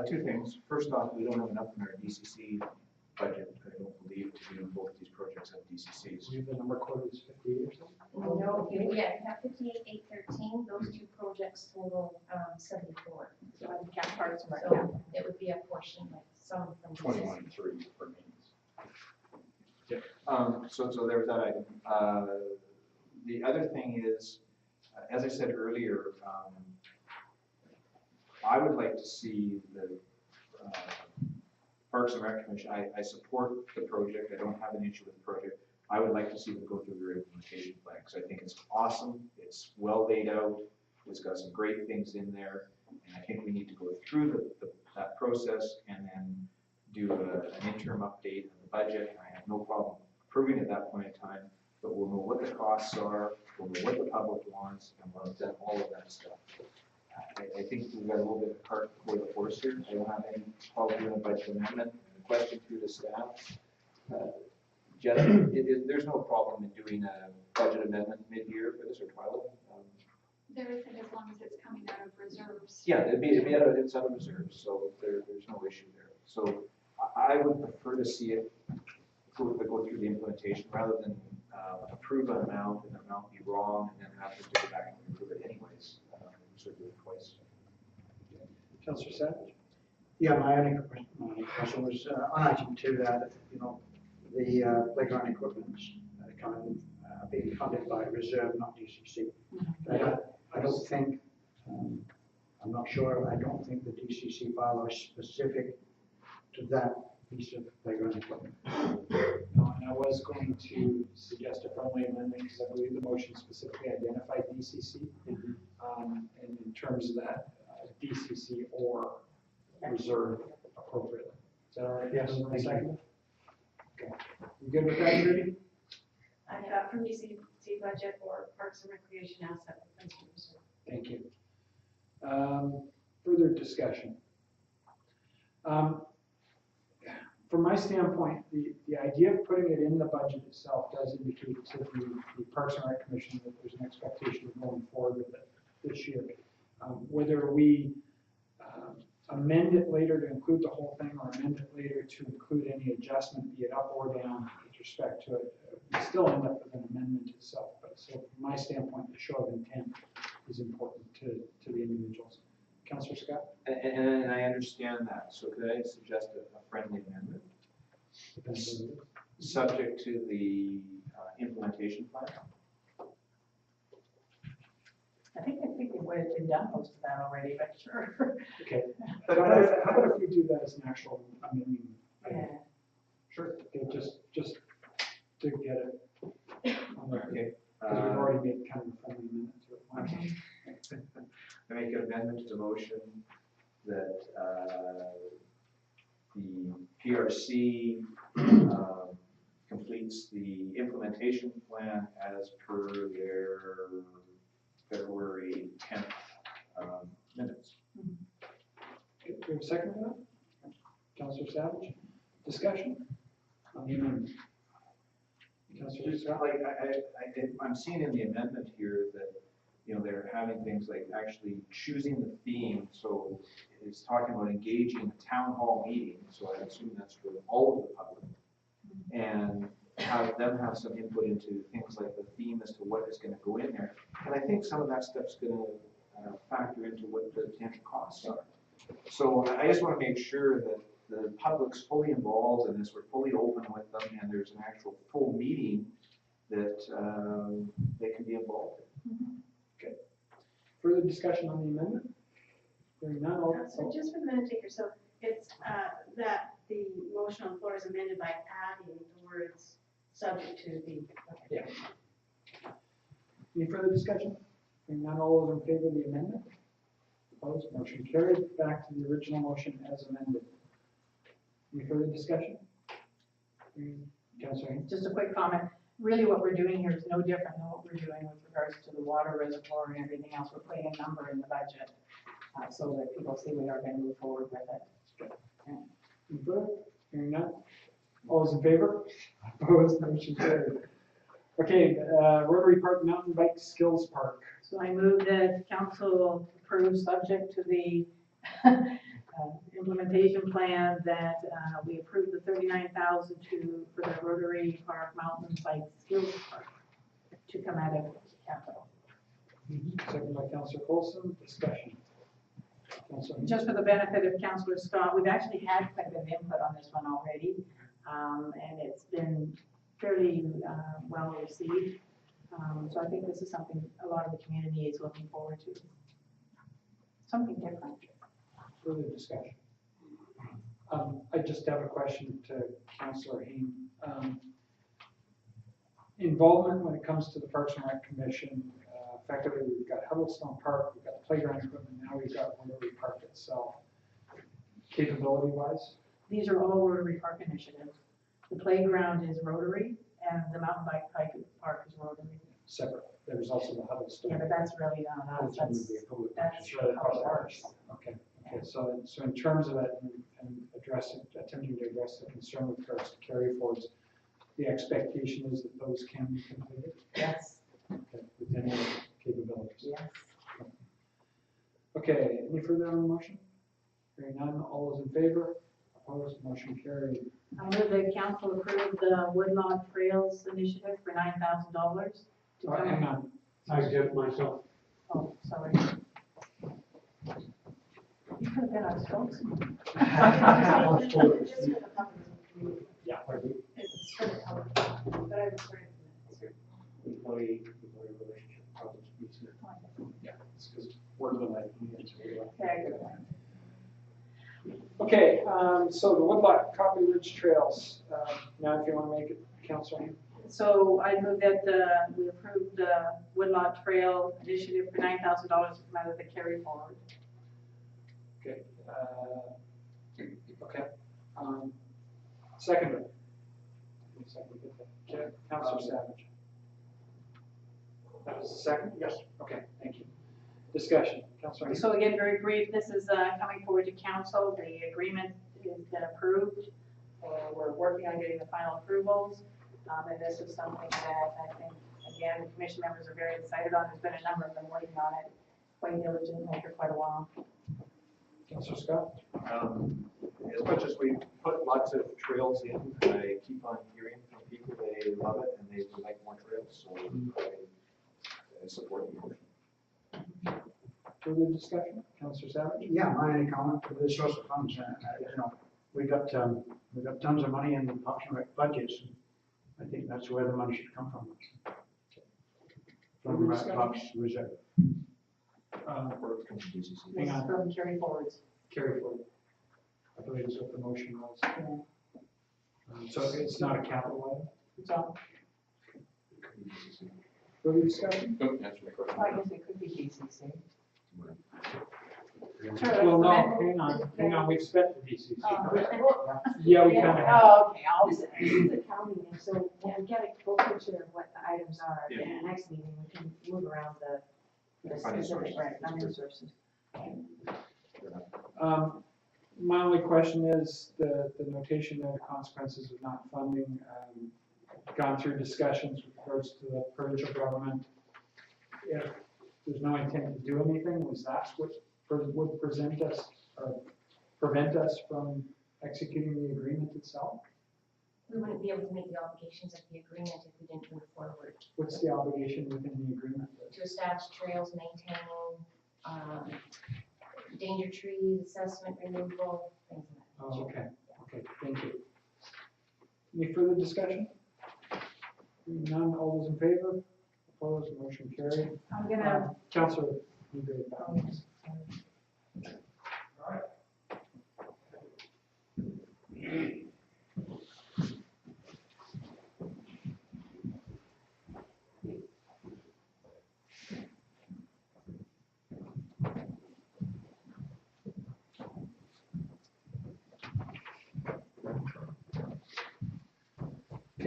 Two things. First off, we don't have enough in our DCC budget, I don't believe, to do both these projects at DCCs. We have the number quoted as 58 or something? No, yeah, you have 58,813, those two projects total 74. So I can't part of So it would be a portion, like some from. 21.3 remains. So there's that item. The other thing is, as I said earlier, I would like to see the Parks and Rec Commission, I support the project, I don't have an issue with the project. I would like to see them go through their implementation plan, because I think it's awesome, it's well laid out, it's got some great things in there, and I think we need to go through that process and then do an interim update of the budget. I have no problem approving at that point in time, but we'll know what the costs are, we'll know what the public wants, and we'll have done all of that stuff. I think we've got a little bit of cart before the horse here. I don't have any problem doing a budget amendment. The question through the staff. Jeff, there's no problem in doing a budget amendment mid-year for this, or Twilight? There isn't, as long as it's coming out of reserves. Yeah, it's out of reserves, so there's no issue there. So I would prefer to see it go through the implementation rather than approve an amount and the amount be wrong and then have to go back and approve it anyways. So do it twice. Councillor Savage. Yeah, my only question was on item 2 that, the playground equipment being funded by reserve, not DCC. I don't think, I'm not sure, I don't think the DCC bylaw is specific to that piece of playground equipment. No, and I was going to suggest a friendly amendment because I believe the motion specifically identified DCC. And in terms of that, DCC or reserve appropriately. Is that all right? Yes, Everyone thank you. second? Okay. You good with that, Judy? I got from DCC budget or Parks and Recreation asset. Thank you. Further discussion. From my standpoint, the idea of putting it in the budget itself does indicate to the Parks and Rec Commission that there's an expectation of going forward with it this year. Whether we amend it later to include the whole thing or amend it later to include any adjustment, be it up or down with respect to it, we still end up with an amendment itself. But so from my standpoint, the show of intent is important to the individuals. Councillor Scott? And I understand that. So could I suggest a friendly amendment? Subject to the implementation plan? I think we've done most of that already, but sure. Okay. But how about if we do that as an actual amendment? Yeah. Sure. Okay, just to get it on the record. Okay. Because we've already made kind of a friendly amendment to it. I make an amendment to the motion that the PRC completes the implementation plan as per their February 10th minutes. Okay, do we have a second to that? Councillor Savage? Discussion? On the amendment. Councillor Just Scott? like I'm seeing in the amendment here that they're having things like actually choosing the theme. So it's talking about engaging a town hall meeting. So I assume that's for all of the public, and have them have some input into things like the theme as to what is going to go in there. And I think some of that stuff's going to factor into what the potential costs are. So I just want to make sure that the public's fully involved in this. We're fully open with them, and there's an actual full meeting that they can be involved in. Okay. Further discussion on the amendment? Hearing none, all. So just for the minute taker, so it's that the motion on the floor is amended by adding the words subject to the. Yeah. Any further discussion? Hearing none, all those in favor of the amendment? Opposed, motion carried. Back to the original motion as amended. Any further discussion? Councilor Haynes? Just a quick comment. Really what we're doing here is no different than what we're doing with regards to the water reservoir and everything else. We're putting a number in the budget so that people see we are going to move forward with it. Any further? Hearing none. All those in favor? Opposed, motion carried. Okay, Rotary Park Mountain Bike Skills Park. So I move that council approve, subject to the implementation plan, that we approve the 39,000 for the Rotary Park Mountain Bike Skills Park to come out of capital. Second by Councilor Colson. Discussion. Councilor Haynes? Just for the benefit of Councilor Scott, we've actually had quite a bit of input on this one already, and it's been fairly well received. So I think this is something a lot of the community is looking forward to. Something different. Further discussion. I just have a question to Councilor Hain. Involvement when it comes to the Parks and Rec Commission, effectively we've got Huddlestone Park, we've got playground equipment, now we've got Rotary Park itself. Capability wise? These are all Rotary Park initiatives. The playground is Rotary, and the mountain bike park is Rotary. Separate. There's also the Huddlestone. Yeah, but that's really not us. That's really how it works. Okay. Okay. So in terms of that and attempting to address the concern with regards to carry forwards, the expectation is that those can be completed? Yes. Okay. Within our capabilities? Yes. Okay. Any further on the motion? Hearing none. All those in favor? Opposed? Motion carried. I move that council approve the Woodlawn Trails Initiative for $9,000. Hang on. I exempt myself. Oh, sorry. You could have been our spokesman. Yeah. It's for the public, but I was trying to. Employee relationship problems. Yeah. It's because we're the night. Okay. Okay, so the Woodlock Copley Ridge Trails, now if you want to make it, Councilor Hain. So I move that we approve the Woodlawn Trail Initiative for $9,000 to come out of the carry forward. Okay. Okay. Seconder. Okay, Councilor Savage. That was the second? Yes. Okay, thank you. Discussion, Councilor Hain. So again, very brief, this is coming forward to council. The agreement has been approved. We're working on getting the final approvals. And this is something that I think, again, the commission members are very excited on. There's been a number of them working on it quite diligently for quite a while. Councilor Scott? As much as we put lots of trails in, I keep on hearing from people, they love it and they would like more trails, so I support the motion. Further discussion, Councilor Savage? Yeah, my only comment for the source of funds, we got tons of money in the Parks and Rec budgets. I think that's where the money should come from. From Parks Reserve. Or it comes from DCC. Hang on. From carry forwards. Carry forward. I believe is what the motion was. So it's not a capital item? It's all. Further discussion? Don't answer my question. I guess it could be DCC. Well, no, hang on, we've spent the DCC. Oh, Yeah, we kind of have. Oh, okay, I'll This say. is accounting, and so when we get a full picture of what the items are, Yeah. in the next meeting, we can move around the Funding specific sources. funding sources. My only question is the notation there, the consequences of not funding, gone through discussions with regards to the provincial government. If there's no intent to do anything, was that what would present us or prevent us from executing the agreement itself? We wouldn't be able to meet the obligations of the agreement if we didn't move forward. What's the obligation within the agreement? To establish trails, maintaining, danger trees, assessment, removal, things like that. Oh, okay, okay, thank you. Any further discussion? None, all those in favor? Opposed, motion carried. I'm gonna. Councilor, you go back.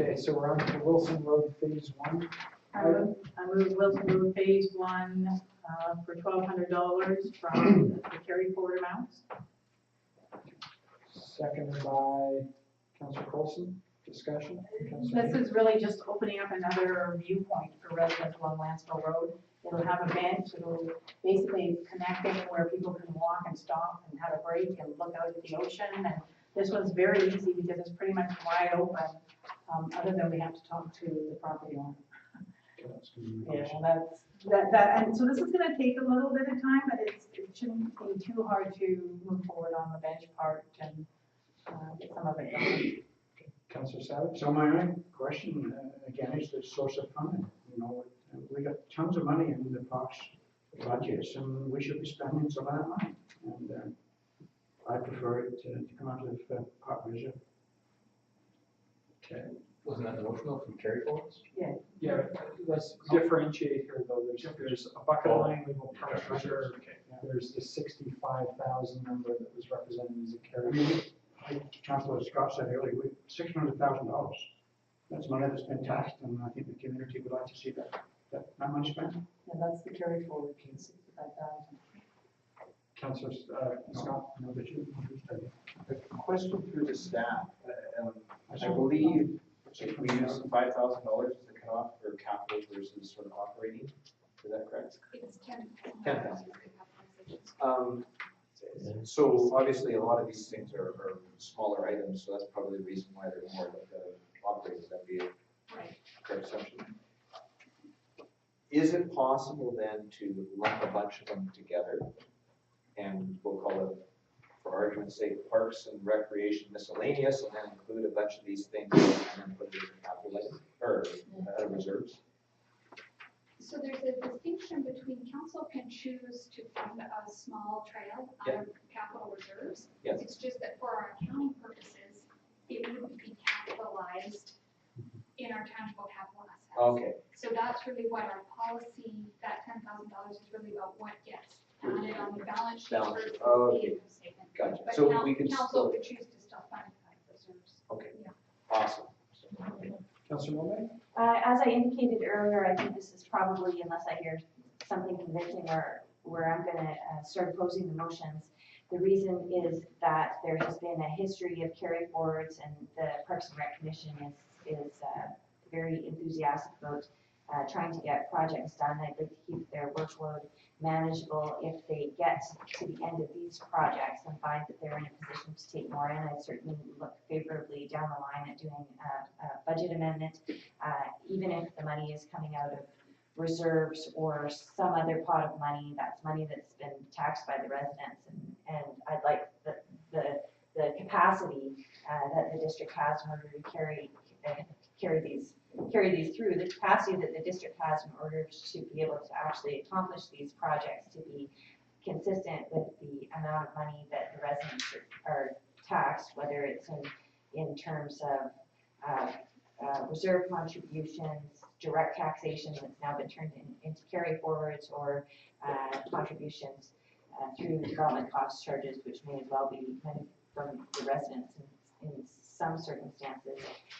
Okay, so we're on to Wilson Road Phase 1. I move Wilson Road Phase 1 for $1,200 from the carry forward amounts. Seconded by Councillor Coulson. Discussion? This is really just opening up another viewpoint for residents along Lansville Road. It'll have a bench, it'll basically connect it where people can walk and stop and have a break and look out at the ocean. And this one's very easy because it's pretty much wide open, other than we have to talk to the property owner. Yeah, and so this is gonna take a little bit of time, but it shouldn't be too hard to move forward on the bench part and get some of it done. Councillor Savage? So my own question, again, is the source of funding. You know, we got tons of money in the parks budgets, and we should be spending some of that money. And I prefer it to come out of park reserve. Okay. Wasn't that emotional from carry forwards? Yeah. Yeah, let's differentiate here though. There's a bucket line legal parks reserve. There's the 65,000 number that was represented as a carry. Like Councillor Scott said earlier, $600,000. That's money that's been taxed, and I think the community would like to see that money spent. Yeah, that's the carry forward piece, 65,000. Councillor Scott? No, but you study. A question through the staff. I believe if we use $5,000 as the cutoff for capital versus sort of operating, is that correct? It's 10. 10,000. So obviously a lot of these things are smaller items, so that's probably the reason why they're more operating. That'd be a correct assumption. Is it possible then to lump a bunch of them together, and we'll call it, for argument's sake, parks and recreation miscellaneous, and then include a bunch of these things and then put it in capital item, or reserves? So there's a distinction between council can choose to fund a small trail out of capital reserves. Yes. It's just that for our accounting purposes, it wouldn't be capitalized in our tangible capital assets. Okay. So that's really what our policy, that $10,000 is really about what gets added on the balance sheet versus the income statement. Gotcha. But So we can council still, could choose to still fund it out of reserves. okay, Yeah. awesome. Councillor Moulay? As I indicated earlier, I think this is probably, unless I hear something convincing where I'm going to start opposing the motions. The reason is that there has been a history of carry forwards, and the Parks and Rec Commission is very enthusiastic about trying to get projects done. I'd like to keep their workload manageable. If they get to the end of these projects and find that they're in a position to take more in, I'd certainly look favorably down the line at doing a budget amendment, even if the money is coming out of reserves or some other pot of money. That's money that's been taxed by the residents, and I'd like the capacity that the district has in order to carry these through, the capacity that the district has in order to be able to actually accomplish these projects to be consistent with the amount of money that the residents are taxed, whether it's in terms of reserve contributions, direct taxation that's now been turned into carry forwards, or contributions through development cost charges, which may as well be kind of from the residents in some circumstances.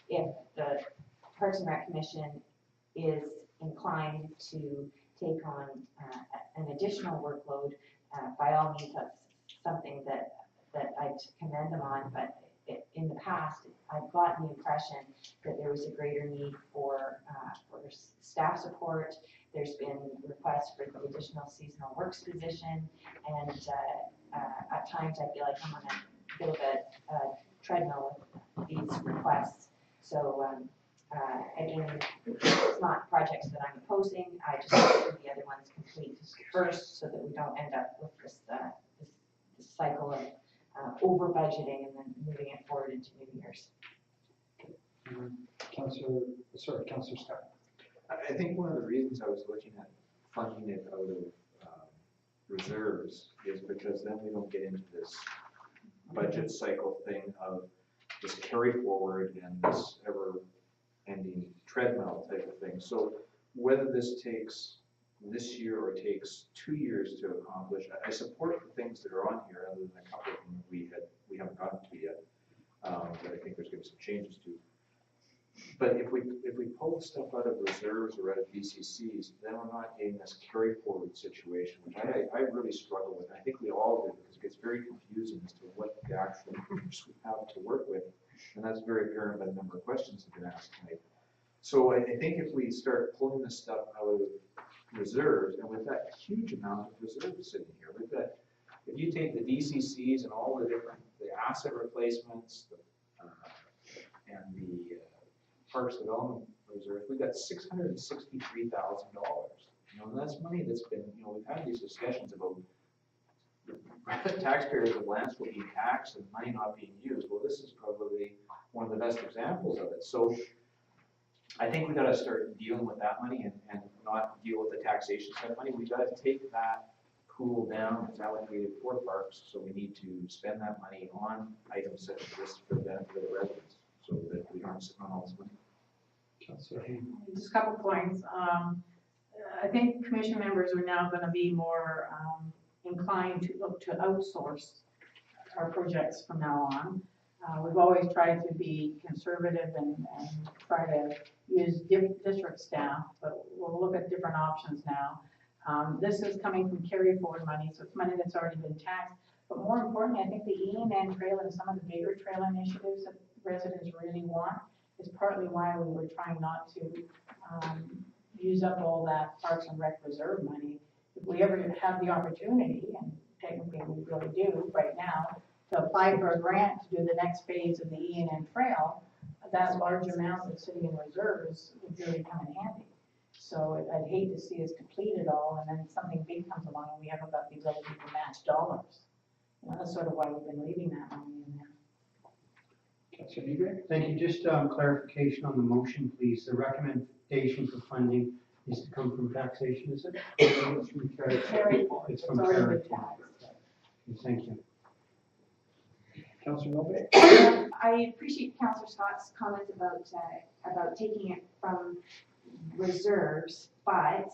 If the Parks and Rec Commission is inclined to take on an additional workload, by all means, that's something that I'd commend them on. But in the past, I've gotten the impression that there was a greater need for staff support. There's been requests for the additional seasonal works position, and at times I feel like I'm on a bit of a treadmill with these requests. So again, it's not projects that I'm opposing. I just want the other ones complete first, so that we don't end up with this cycle of over budgeting and then moving it forward into new years. Councillor Scott. I think one of the reasons I was looking at funding it out of reserves is because then we don't get into this budget cycle thing of this carry forward and this ever-ending treadmill type of thing. So whether this takes this year or takes 2 years to accomplish, I support the things that are on here, other than a couple of them we haven't gotten to yet, that I think there's going to be some changes to. But if we pull stuff out of reserves or out of BCCs, then we're not in this carry forward situation, which I really struggle with. I think we all do, because it gets very confusing as to what the actual numbers we have to work with. And that's very apparent by the number of questions that have been asked tonight. So I think if we start pulling this stuff out of reserves, and with that huge amount of reserves sitting here, we've got, if you take the DCCs and all the different, the asset replacements, and the Parks Development Reserve, we've got $663,000. You know, and that's money that's been, you know, we've had these discussions about the taxpayers of Lanceville being taxed and money not being used. Well, this is probably one of the best examples of it. So I think we got to start dealing with that money and not deal with the taxation side of money. We got to take that pool down. It's allocated for parks, so we need to spend that money on items such as this for the benefit of the residents, so that we don't sit on all this money. Just a couple points. I think commission members are now going to be more inclined to look to outsource our projects from now on. We've always tried to be conservative and try to use district staff, but we'll look at different options now. This is coming from carry forward money, so it's money that's already been taxed. But more importantly, I think the E&N trail and some of the bigger trail initiatives that residents really want is partly why we were trying not to use up all that Parks and Rec reserve money. If we ever have the opportunity, and technically we really do right now, to apply for a grant to do the next phase of the E&N trail, that large amount that's sitting in reserves would really come in handy. So I'd hate to see us deplete it all and then something big comes along and we haven't got the ability to match dollars. You know, that's sort of why we've been leaving that money in there. Councilor Negre? Thank you. Just clarification on the motion, please. The recommendation for funding is to come from taxation, is it? It's from carry forward. It's from carry forward. Thank you. Councilor Milbeck? I appreciate Councilor Scott's comments about taking it from reserves, but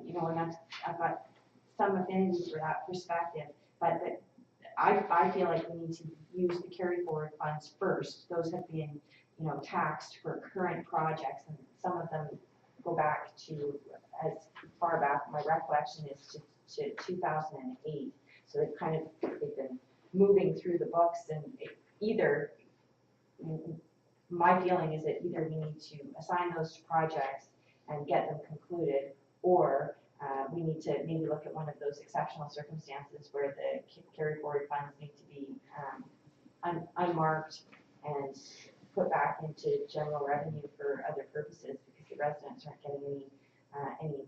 you know, and I've got some affinity for that perspective, but I feel like we need to use the carry forward funds first. Those have been, you know, taxed for current projects, and some of them go back to as far back, my recollection is to 2008. So they've been moving through the books, and my feeling is that either we need to assign those to projects and get them concluded, or we need to maybe look at one of those exceptional circumstances where the carry forward funds need to be unmarked and put back into general revenue for other purposes, because the residents aren't getting any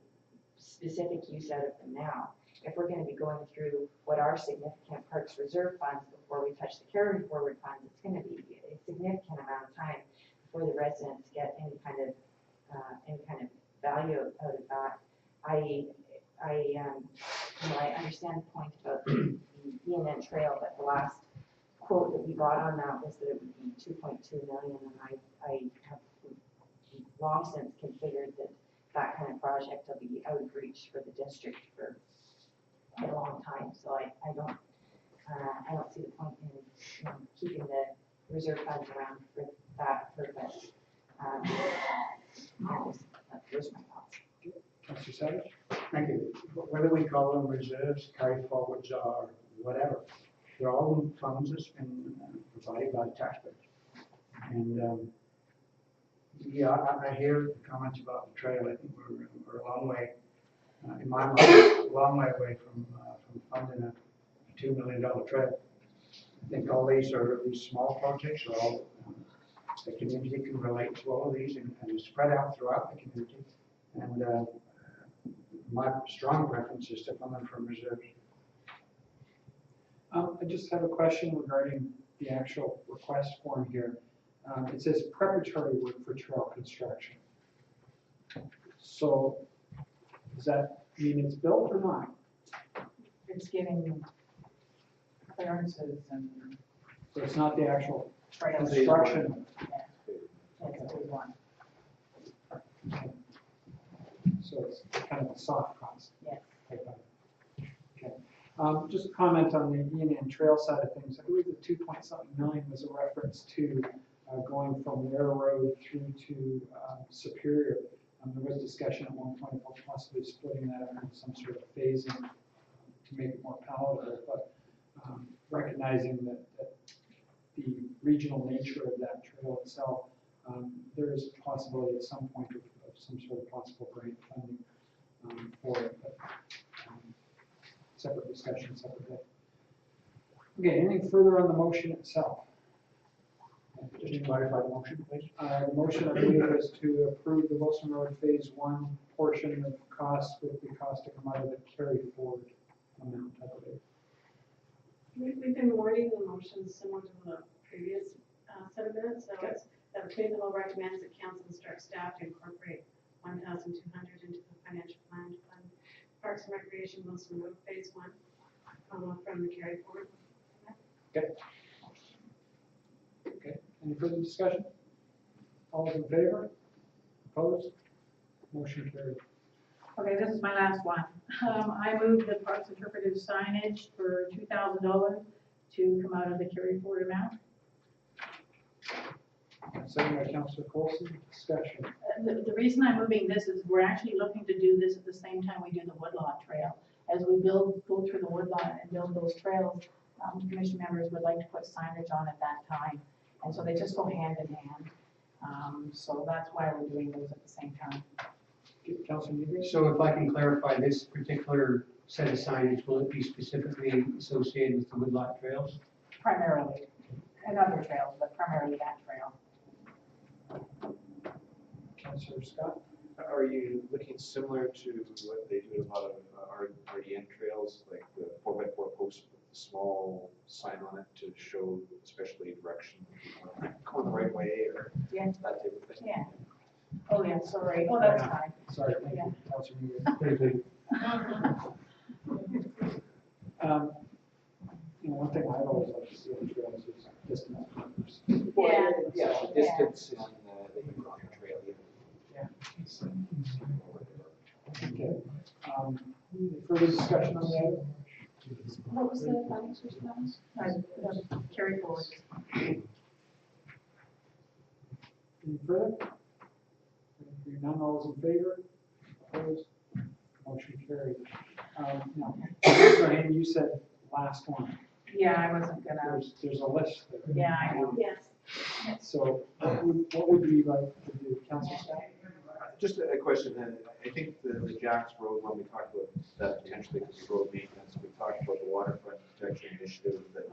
specific use out of them now. If we're going to be going through what are significant Parks Reserve funds before we touch the carry forward funds, it's going to be a significant amount of time before the residents get any kind of value out of that. I understand the point about the E&N trail, but the last quote that we got on that was that it would be 2.2 million, and I have long since considered that kind of project will be out of reach for the district for quite a long time. So I don't see the point in keeping the reserve funds around for that purpose. Those are my thoughts. Councilor Savage? Thank you. Whether we call them reserves, carry forwards, or whatever, they're all funds that's been provided by the taxpayers. And yeah, I hear the comments about the trail. I think we're a long way, in my mind, a long way away from funding a $2 million trail. I think all these small projects are all, the community can relate to all of these and spread out throughout the community. And my strong preference is to fund them from reserves. I just have a question regarding the actual request form here. It says preparatory work for trail construction. So does that mean it's built or not? It's getting clearances and. So it's not the actual trails. construction? Yeah. That's a big one. Okay. So it's kind of a soft cost. Yes. Okay. Just a comment on the E&N trail side of things. I believe the 2 point something million was a reference to going from Ware Road through to Superior. There was discussion at one point about possibly splitting that up into some sort of phasing to make it more palatable, but recognizing that the regional nature of that trail itself, there is a possibility at some point of some sort of possible grant funding for it, but separate discussion, separate day. Okay, anything further on the motion itself? Just to clarify the motion, please. The motion, I believe, is to approve the Wilson Road Phase 1 portion of costs with the cost to come out of the carry forward amount, I believe. We've been wording the motion similar to the previous set of minutes, so it's that the committee will recommend that council instruct staff to incorporate 1,200 into the financial plan to fund Parks and Recreation Wilson Road Phase 1 from the carry forward. Okay. Okay, any further discussion? All those in favor? Opposed? Motion carried. Okay, this is my last one. I move the parks interpretive signage for $2,000 to come out of the carry forward amount. Second by Councillor Coulson, discussion. The reason I'm moving this is we're actually looking to do this at the same time we do the woodlot trail. As we go through the woodlot and build those trails, commission members would like to put signage on at that time. And so they just go hand in hand. So that's why we're doing those at the same time. Councillor Newby? So if I can clarify, this particular set of signage, will it be specifically associated with the woodlot trails? Primarily, and other trails, but primarily that trail. Councillor Scott? Are you looking similar to what they do at a lot of RDN trails, like the 4x4 posts with the small sign on it to show especially direction, going the right way or Yeah. that type of thing? Yeah. Oh, yeah, sorry. Oh, that's fine. Sorry, thank Yeah. you, Councillor Newby. Very good. One thing I've always liked to see on trails is distance markers. Yeah. Yeah, the distance and that you put on the trail, yeah. Okay. Further discussion on the item? What was the finance response? Carry forward. Any further? Hearing none, all those in favor? Opposed? Motion carried. Now, Councillor Haney, you said last one. Yeah, I wasn't gonna. There's a list there. Yeah, I know. Yes. So what would you like to do, Councillor Scott? Just a question, then. I think the Jacks Road, when we talked about that potentially could be road maintenance, we talked about the waterfront protection initiative, that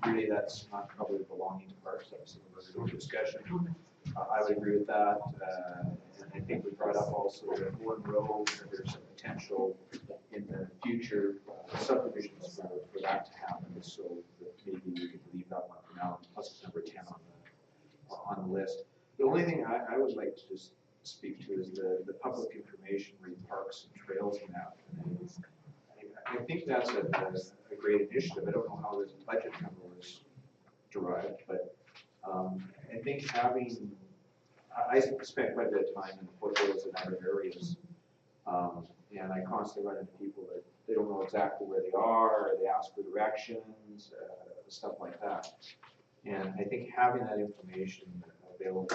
really that's not probably belonging to parks, that was some of the discussion. I would agree with that, and I think we brought up also that one road, that there's a potential in the future subdivisions for that to happen, so that maybe we could leave that one for now, plus it's number 10 on the list. The only thing I would like to just speak to is the public information re parks and trails map. And I think that's a great initiative. I don't know how this budget number was derived, but I think having, I spent quite a bit of time in the foothills and other areas, and I constantly run into people that they don't know exactly where they are, or they ask for directions, stuff like that. And I think having that information available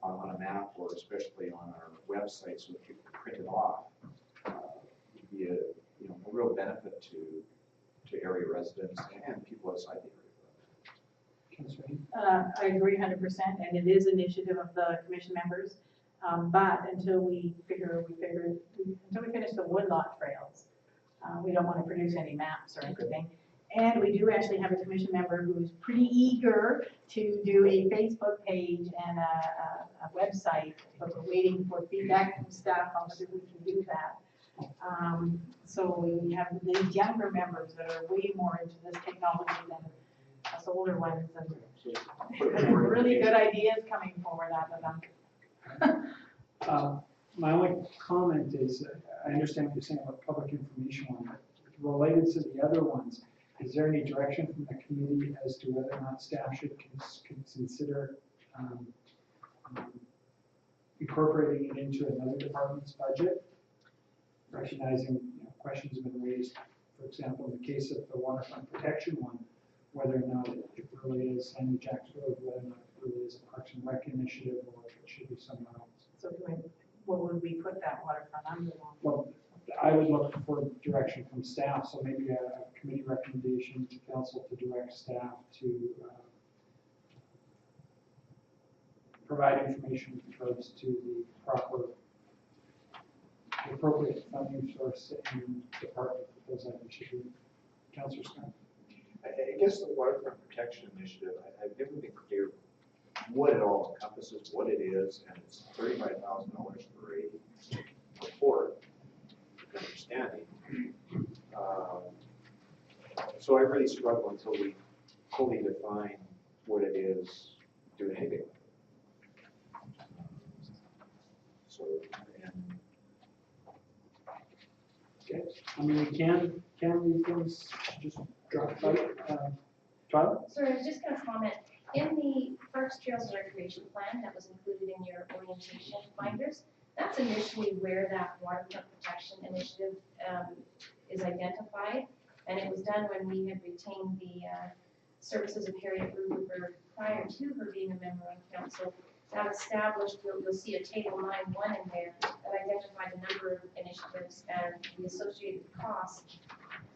on a map, or especially on our website, so that people can print it off, would be a real benefit to area residents and people outside the area. I agree 100%, and it is initiative of the commission members. But until we finish the woodlot trails, we don't want to produce any maps or anything. And we do actually have a commission member who's pretty eager to do a Facebook page and a website, but we're waiting for feedback from staff on whether we can do that. So we have these younger members that are way more into this technology than us older ones, and really good ideas coming forward out of them. My only comment is, I understand what you're saying about public information on it. Related to the other ones, is there any direction from the committee as to whether or not staff should consider incorporating it into another department's budget? Recognizing questions have been raised, for example, in the case of the waterfront protection one, whether or not it really is Sandy Jack's Road, whether or not really is a Parks and Rec initiative or if it should be somewhere else. So what would we put that waterfront under? Well, I would look for direction from staff, so maybe a committee recommendation to council to direct staff to provide information with regards to the appropriate funding source in department that those items should be. Councillor Scott? I guess the waterfront protection initiative, I've never been clear what it all encompasses, what it is, and it's $35,000 for a report, understanding. So I really struggle until we fully define what it is doing anything. So, and Okay, I mean, we can these things just drop out, Tyler? Sorry, I was just gonna comment, in the Parks, Trails, and Recreation Plan that was included in your orientation binders, that's initially where that waterfront protection initiative is identified. And it was done when we had retained the services of Harriet Rubenberg prior to her being a member of council. That established, you'll see a table 9.1 in there that identified a number of initiatives and the associated costs,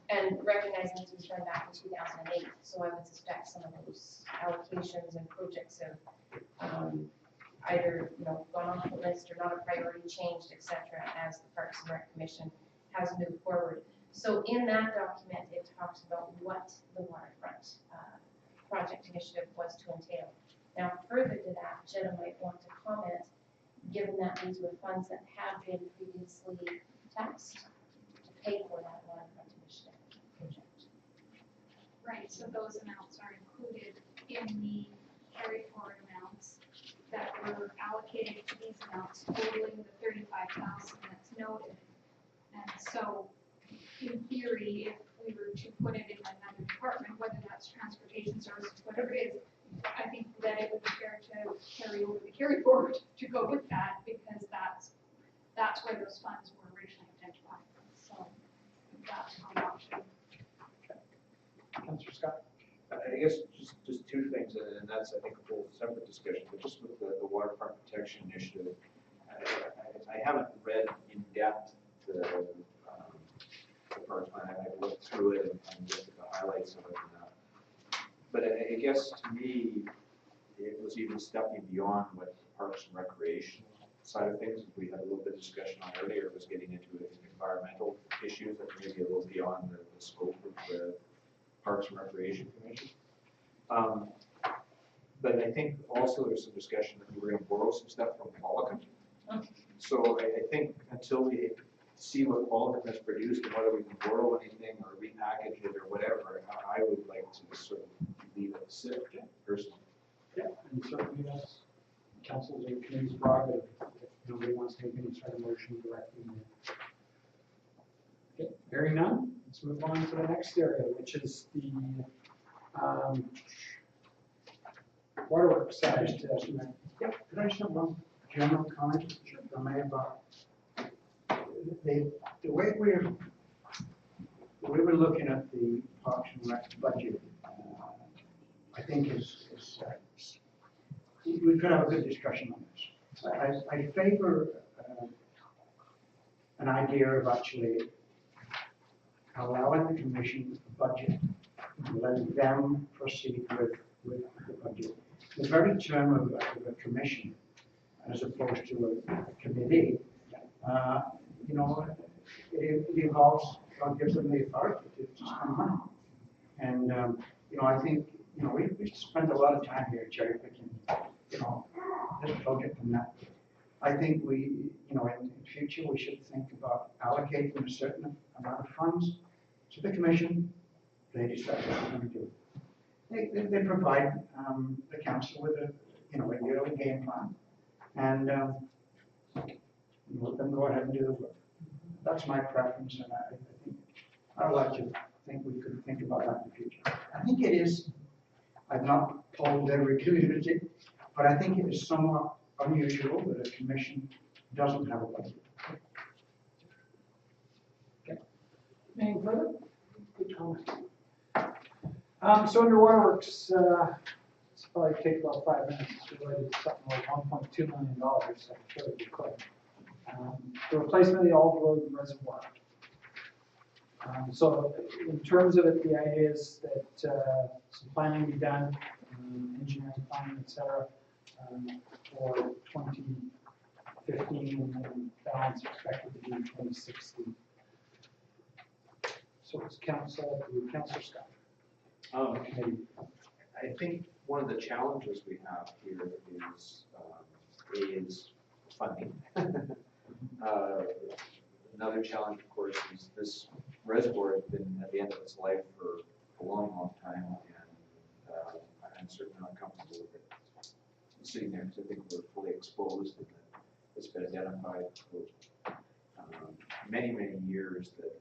and recognizing this was done back in 2008. So I would suspect some of those allocations and projects have either gone off the list or not a priority, changed, etc. as the Parks and Rec Commission has moved forward. So in that document, it talks about what the waterfront project initiative was to entail. Now, further to that, Jenna might want to comment, given that these were funds that have been previously taxed to pay for that waterfront initiative project. Right, so those amounts are included in the carry forward amounts that were allocated to these amounts, totaling the 35,000 that's noted. And so, in theory, if we were to put it in another department, whether that's transportation services, whatever it is, I think that it would be fair to carry over the carry forward to go with that, because that's where those funds were originally identified. So that's one option. Councillor Scott? I guess just two things, and that's, I think, a whole separate discussion, but just with the waterfront protection initiative, I haven't read in depth the Parks plan. I've looked through it and looked at the highlights of it and that. But I guess to me, it was even stepping beyond what the Parks and Recreation side of things, we had a little bit of discussion on earlier, was getting into environmental issues that may be a little beyond the scope of the Parks and Recreation Commission. But I think also there's some discussion that we were going to borrow some stuff from Polycom. So I think until we see what Polycom has produced and whether we can borrow anything or repackage it or whatever, I would like to sort of leave it sit personally. Yeah, and certainly that's council's or committee's prerogative if nobody wants to make any sort of motion directly. Okay, hearing none, let's move on to the next area, which is the waterworks side. Yeah, could I just have one general comment from me about the way we're looking at the Parks and Rec budget? I think we could have a good discussion on this. I favor an idea of actually allowing the commission the budget and letting them proceed with the budget. The very term of a commission, as opposed to a committee, it involves, God gives them the authority to spend money. And, I think, we spend a lot of time here cherry picking, this project and that. I think we, in future, we should think about allocating a certain amount of funds to the commission. They decide what they're going to do. They provide the council with a yearly game plan, and let them go ahead and do the work. That's my preference, and I think I'd like to think we could think about that in the future. I think it is. I've not polled every community, but I think it is somewhat unusual that a commission doesn't have a budget. Okay. Any further? Good comment. So under waterworks, probably take about 5 minutes. It's related to something like $1.2 million, so I'm sure it'll be quick. The replacement of the Old Road Reservoir. So in terms of it, the idea is that some planning be done, engineering planning, et cetera, for 2015 and balance expected to be in 2016. So it's Councilor Scott. Committee. I think one of the challenges we have here is funding. Another challenge, of course, is this reservoir has been at the end of its life for a long, long time, and I'm certainly not comfortable with it sitting there, because I think we're fully exposed, and that it's been identified for many, many years that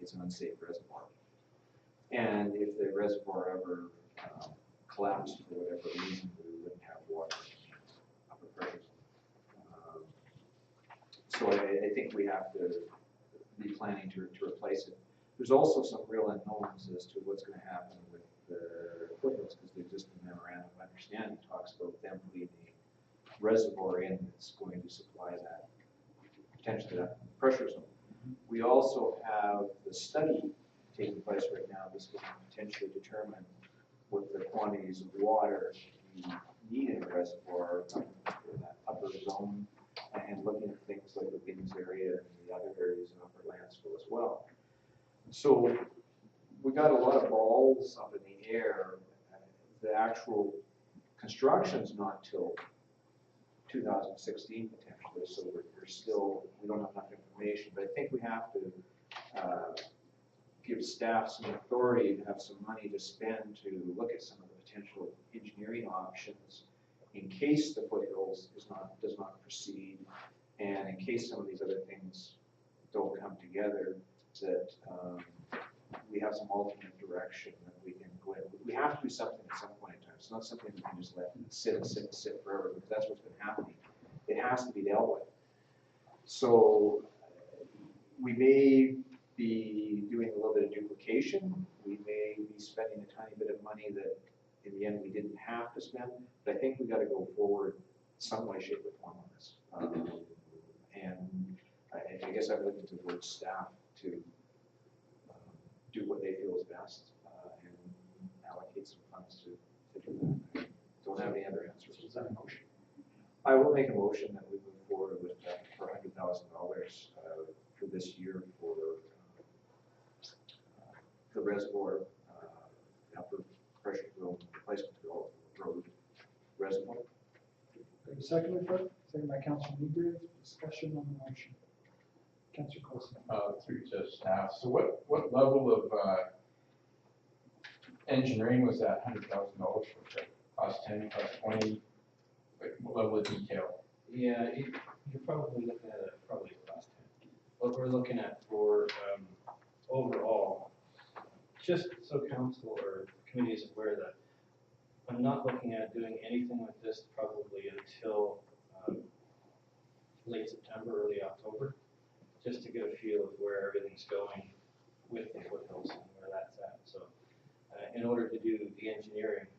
it's an unsafe reservoir. And if the reservoir ever collapsed for whatever reason, we wouldn't have water upper pressure. So I think we have to be planning to replace it. There's also some real unknowns as to what's going to happen with the foothills, because the existing memorandum of understanding talks about them putting a reservoir in that's going to supply that, potentially that pressure zone. We also have the study taking place right now that's going to potentially determine what the quantities of water we need in a reservoir for that upper zone, and looking at things like the Bins area and the other areas in Upper Landsville as well. So we got a lot of balls up in the air. The actual construction's not till 2016 potentially, so we don't have enough information, but I think we have to give staff some authority to have some money to spend to look at some of the potential engineering options in case the foothills does not proceed, and in case some of these other things don't come together, that we have some alternate direction that we can go in. We have to do something at some point in time. It's not something we can just let sit and sit and sit forever, because that's what's been happening. It has to be dealt with. So we may be doing a little bit of duplication. We may be spending a tiny bit of money that in the end we didn't have to spend, but I think we got to go forward some way, shape, or form on this. And I guess I'm looking towards staff to do what they feel is best and allocate some funds to do that. I don't have any other answers. Is that a motion? I will make a motion that we move forward with that for $100,000 for this year for the reservoir, upper pressure zone replacement to the road reservoir. Second by Councilor Negri. Discussion on the motion. Councilor Coulson. Through to staff. So what level of engineering was that $100,000 for? Cost 10, cost 20? Like, what level of detail? Yeah, you're probably looking at probably a class 10. What we're looking at for overall, just so council or the committee is aware that I'm not looking at doing anything with this probably until late September, early October, just to get a feel of where everything's going with the foothills and where that's at. So in order to do the engineering and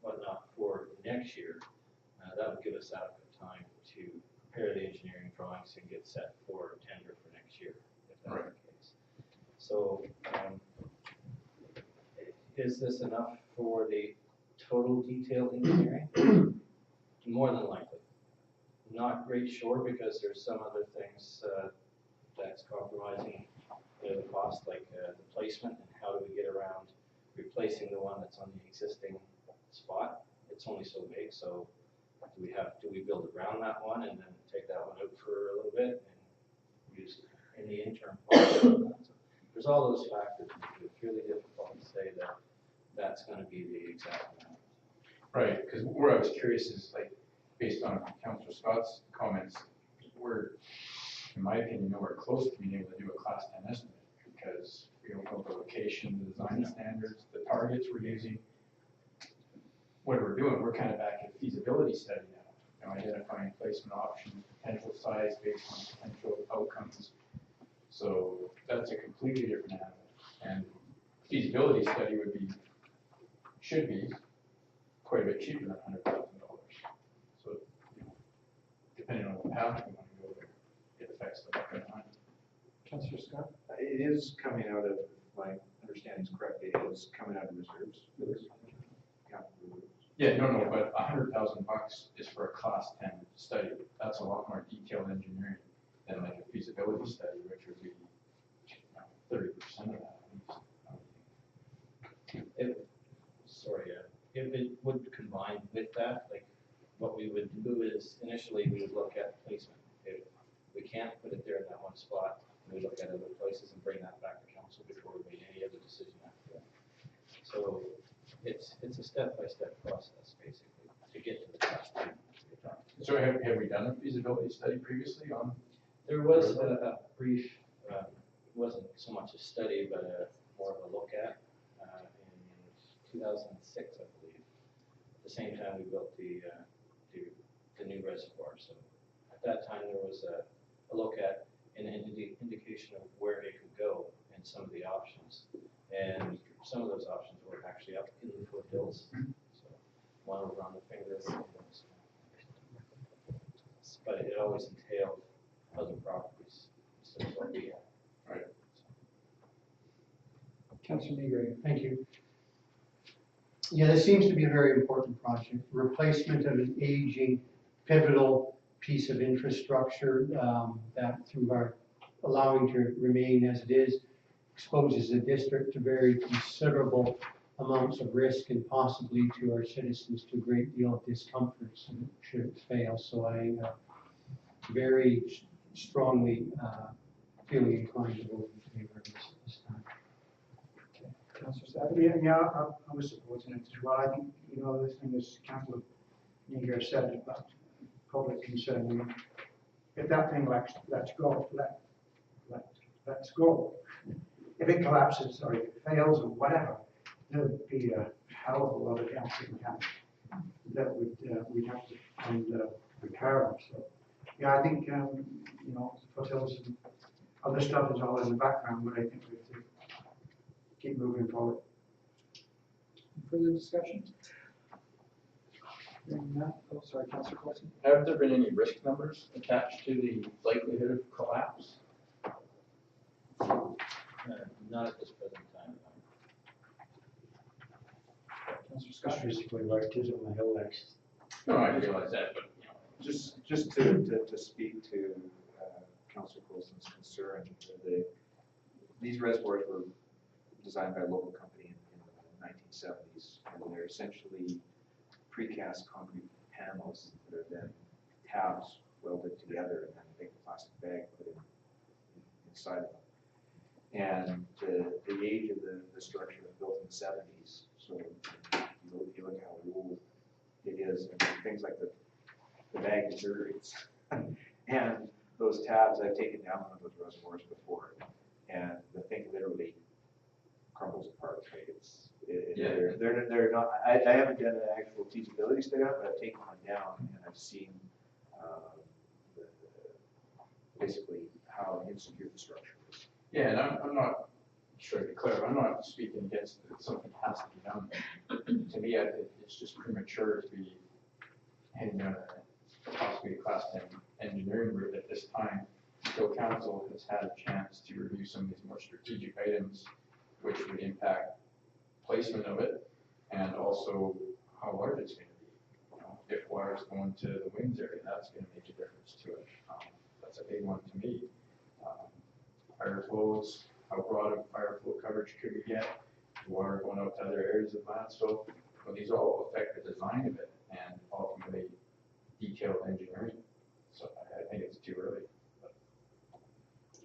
whatnot for next year, that would give us adequate time to prepare the engineering drawings and get set for tender for next year, if that's the case. So is this enough for the total detailed engineering? More than likely. Not great sure, because there's some other things that's compromising the cost, like the placement and how do we get around replacing the one that's on the existing spot. It's only so big, so do we build around that one and then take that one out for a little bit and use in the interim? So there's all those factors. It's really difficult to say that that's going to be the exact amount. Right, because where I was curious is, like, based on Councilor Scott's comments, we're, in my opinion, nowhere close to being able to do a class 10 estimate, because we don't know the location, the design standards, the targets we're using. What we're doing, we're kind of back at feasibility study now, identifying placement options, potential size based on potential outcomes. So that's a completely different animal. And feasibility study should be quite a bit cheaper than $100,000. So, you know, depending on what path we want to go there, it affects the bottom line. Councillor Scott? It is coming out of, if my understanding is correct, it is coming out of reserves. Yeah, no, but $100,000 is for a class 10 study. That's a lot more detailed engineering than like a feasibility study, which would be 30% of that. If it would combine with that, like what we would do is initially we would look at placement. If we can't put it there in that one spot, we look at other places and bring that back to council before we make any other decision after that. So it's a step-by-step process basically to get to the class 10. So have we done a feasibility study previously on? There was a brief, it wasn't so much a study, but more of a look at in 2006, I believe. At the same time, we built the new reservoir. So at that time, there was a look at an indication of where it could go and some of the options. And some of those options were actually up in the foothills. So one over on the fingers. But it always entailed other properties. So what we have. Right. Councillor Negre? Thank you. Yeah, this seems to be a very important project. Replacement of an aging, pivotal piece of infrastructure that through our allowing to remain as it is, exposes the district to very considerable amounts of risk and possibly to our citizens to a great deal of discomfort should it fail. So I very strongly feeling inclined to vote in favor of this time. Councillor Savage? Yeah, I was supporting it as well. I think, you know, this thing as Councillor Niger said about public concern. I mean, if that thing let's go, let's go. If it collapses or if it fails or whatever, there would be a hell of a lot of downstream damage that we'd have to repair them. So, yeah, I think you know, foothills and other stuff is all in the background, but I think we have to keep moving forward. Further discussion? Hearing none. Oh, sorry, Councillor Coulson? Have there been any risk numbers attached to the likelihood of collapse? Not at this present time. Councillor Scott? That's basically where it is on the hill next. No, I realize that, but you know. Just to speak to Councillor Coulson's concern, these reservoirs were designed by a local company in the 1970s, and they're essentially precast concrete panels that are then tabs welded together and then a big plastic bag put inside of them. And the age of the structure was built in the 70s, so you look how old it is, and things like the bag deteriorates. And those tabs, I've taken down one of those reservoirs before, and the thing literally crumbles apart. Right? They're not. I haven't done an actual feasibility study, but I've taken one down and I've seen basically how insecure the structure is. Yeah, and I'm not sure to be clear. I'm not speaking against that something has to be done. To me, it's just premature to be heading down possibly a class 10 engineering route at this time, until council has had a chance to review some of these more strategic items, which would impact placement of it, and also how large it's going to be. You know, if water's going to the wings area, that's going to make a difference to it. That's a big one to me. Fire flows, how broad of fire flow coverage could we get? Water going out to other areas of landfill. Well, these all affect the design of it and ultimately detailed engineering. So I think it's too early.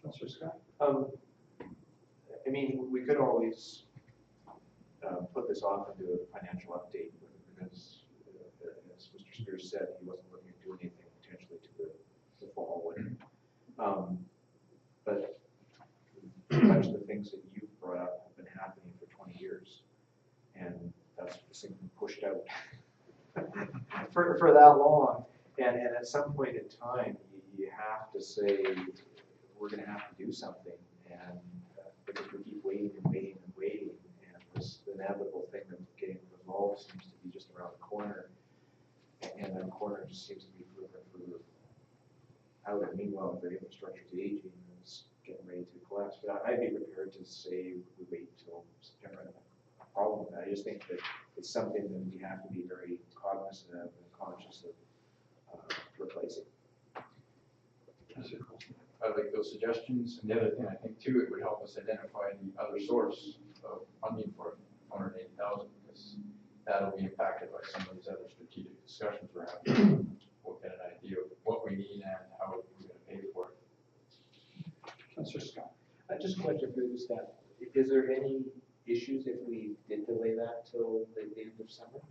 Councillor Scott? I mean, we could always put this off and do a financial update because, as Mr. Spears said, he wasn't looking to do anything potentially to the fall. But much of the things that you've brought up have been happening for 20 years, and that's been pushed out for that long. And at some point in time, you have to say, we're going to have to do something, and because we keep waiting and waiting and waiting, and this inevitable thing of getting resolved seems to be just around the corner. and that corner just seems to be further and further out, and meanwhile, the infrastructure's aging and it's getting ready to collapse. But I'd be prepared to say we wait till September. I don't have a problem with that. I just think that it's something that we have to be very cognizant of and conscious of replacing. I like those suggestions, and the other thing I think too, it would help us identify the other source of funding for 180,000, because that'll be impacted by some of these other strategic discussions we're having. We'll get an idea of what we need and how we're going to pay for it. Councillor Scott. Just a question for the staff. Is there any issues if we did delay that till the end of summer?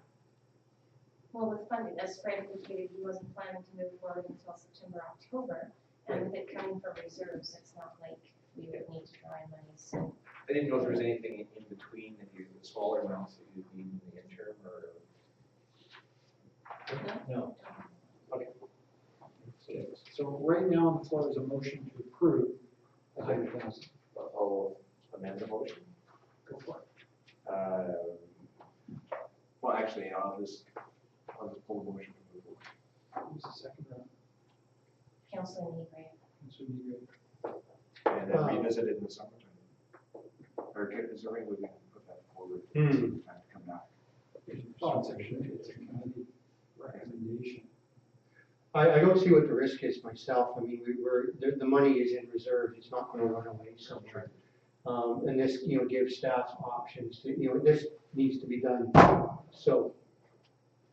Well, with funding, as Fred indicated, he wasn't planning to move forward until September, October. And with it coming from reserves, it's not like we would need to draw in money, so. I didn't know if there was anything in between, that you, smaller amounts that you'd need in the interim, or? No. Okay. So right now on the floor is a motion to approve the 100,000. I'll amend the motion. Go for it. Well, actually, I'll just pull the motion from the board. Who's the second round? Councilor Negre. Councillor Negre. And then revisit it in the summertime. Or is there any way we can put that forward Hmm. time to come back? Oh, it's actually, it's a committee recommendation. I don't see what the risk is myself. I mean, the money is in reserve, it's not gonna run away somewhere. And this, gives staff options to, this needs to be done. So,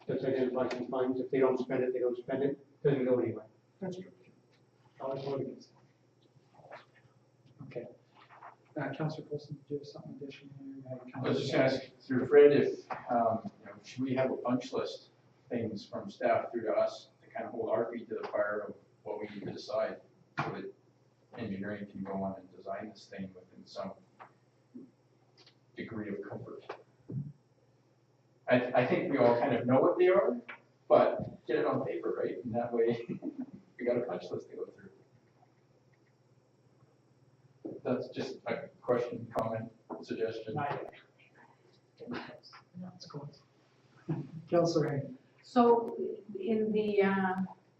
let's identify some funds. If they don't spend it, they don't spend it, doesn't go anywhere. That's true. I'll vote against it. Okay. Councillor Coulson, did you have something additional? I was just going to ask through Fred if, should we have a punch list things from staff through to us to kind of hold our feet to the fire of what we need to decide, so that engineering can go on and design this thing within some degree of comfort. I think we all kind of know what they are, but get it on paper, right? And that way we got a punch list to go through. That's just a question, comment, suggestion. Councillor Hain. So in the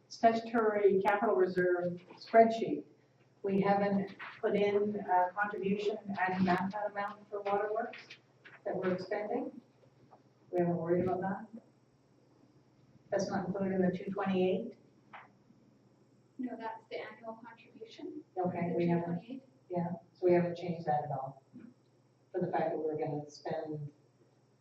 statutory capital reserve spreadsheet, we haven't put in a contribution adding back that amount for waterworks that we're expending. We haven't worried about that. That's not included in the 228. No, that's the annual contribution. Okay, The we haven't. 228. Yeah, so we haven't changed that at all. For the fact that we're going to spend.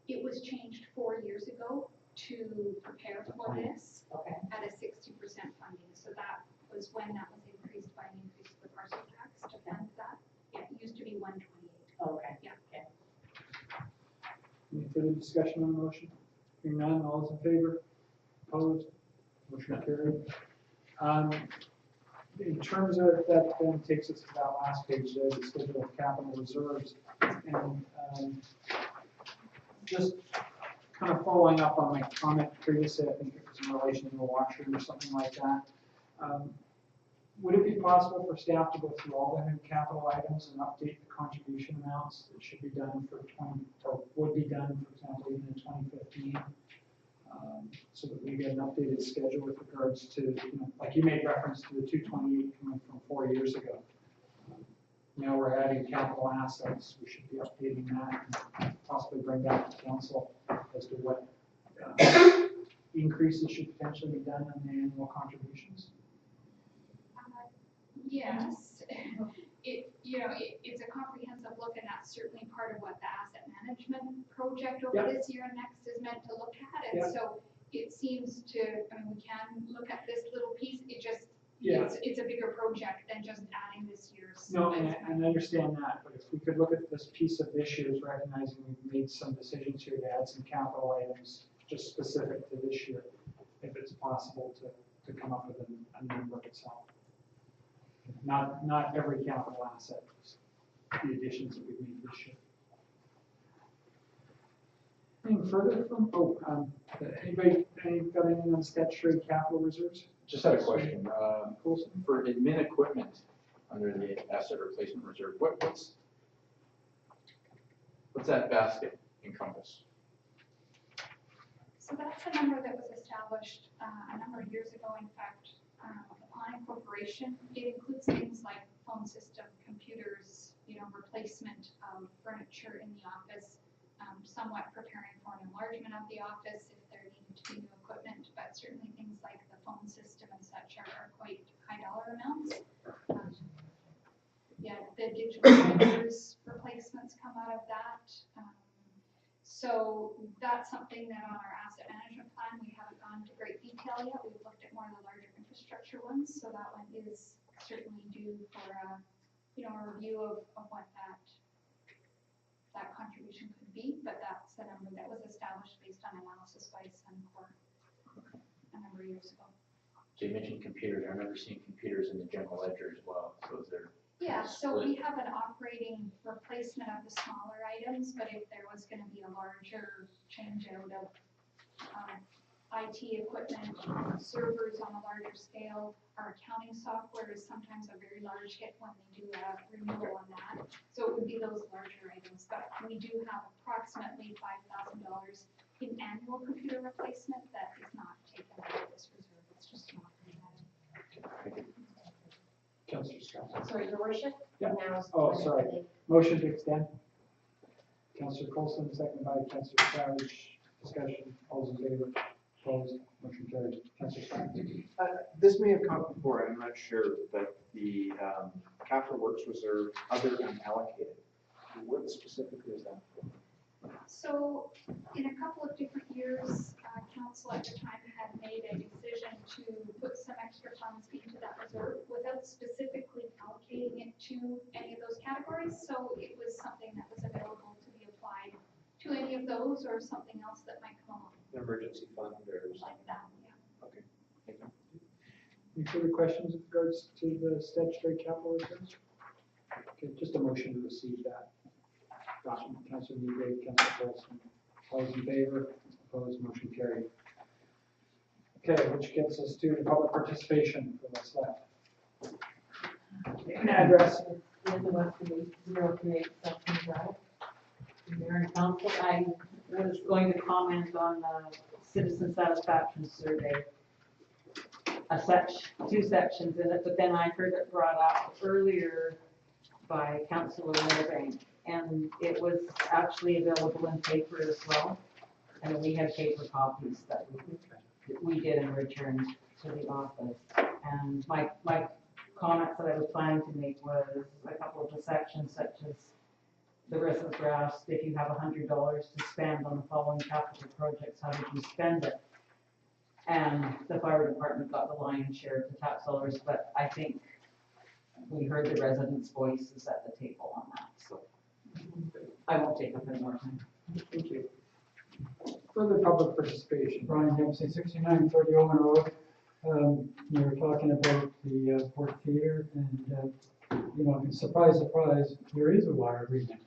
It was changed 4 years ago to prepare for this Okay. at a 60% funding. So that was when that was increased by an increase of the parcel tax to fund that. Yeah, it used to be 128. Okay. Yeah. Okay. Any further discussion on the motion? Hearing none, all those in favor? Opposed? Motion carried. In terms of that, then takes us to that last page there, the schedule of capital reserves. And just kind of following up on my comment previously, I think it was in relation to the washroom or something like that. Would it be possible for staff to go through all the new capital items and update the contribution amounts that should be done for or would be done, for example, even in 2015? So that we get an updated schedule with regards to, like you made reference to the 228 coming from 4 years ago. Now we're adding capital assets, we should be updating that and possibly bring back to council as to what increases should potentially be done on the annual contributions. Yes, it's a comprehensive look, and that's certainly part of what the asset management project over this year and next is meant to look at. And so it seems to, we can look at this little piece, it's a bigger project than just adding this year's. No, and I understand that, but if we could look at this piece of this year's, recognizing we've made some decisions here to add some capital items just specific to this year, if it's possible to come up with a number itself. Not every capital asset, the additions that we've made this year. Anything further from, anybody got anything on statutory capital reserves? Just had a question. For admin equipment under the asset replacement reserve, what's that basket encompass? So that's a number that was established a number of years ago. In fact, upon incorporation, it includes things like phone system, computers, replacement of furniture in the office, somewhat preparing for an enlargement of the office if there needed to be new equipment, but certainly things like the phone system and such are quite high dollar amounts. Yeah, the digital printers replacements come out of that. So that's something that on our asset management plan, we haven't gone into great detail yet. We've looked at more of the larger infrastructure ones, so that one is certainly due for a review of what that contribution could be, but that's a number that was established based on analysis by Suncor a number of years ago. So you mentioned computers. I remember seeing computers in the general ledger as well. So is there? Yeah, so we have an operating replacement of the smaller items, but if there was going to be a larger change out of IT equipment, servers on a larger scale, our accounting software is sometimes a very large hit when they do a renewal on that. So it would be those larger items, but we do have approximately $5,000 in annual computer replacement that is not taken out of this reserve. It's just not. Councillor Scott. Sorry, Your Worship? Yeah. Now is the Oh, time sorry. for the- Motion to extend. Councillor Coulson, second by Councillor Savage. Discussion. All those in favor? Opposed? Motion carried. Councillor Scott. This may have come before, I'm not sure, but the capital works reserve, other unallocated, what specifically is that for? So in a couple of different years, council at the time had made a decision to put some extra funds into that reserve without specifically allocating it to any of those categories. So it was something that was available to be applied to any of those or something else that might come along. An emergency fund or like that, yeah. Okay, thank you. Any further questions with regards to the statutory capital reserves? Okay, just a motion to receive that document. Councillor Newgate, Councillor Coulson. All those in favor? Opposed? Motion carried. Okay, which gets us to the public participation for what's left. Address. Linda Wesley, 038 Sutton Drive. Mayor and Council, I was going to comment on the citizen satisfaction survey. Two sections in it, but then I heard it brought up earlier by Councillor Milbank, and it was actually available in paper as well. And we had paper copies that we did in return to the office. And my comments that I was planning to make was a couple of the sections, such as the residents were asked if you have $100 to spend on the following capital projects, how did you spend it? And the fire department got the lion's share of the tax dollars, but I think we heard the residents' voices at the table on that. So I won't take up any more time. Thank you. Further public participation. Brian Dempsey, 6930 Owen Road. You were talking about the Port Theatre, and surprise, surprise, there is a water agreement.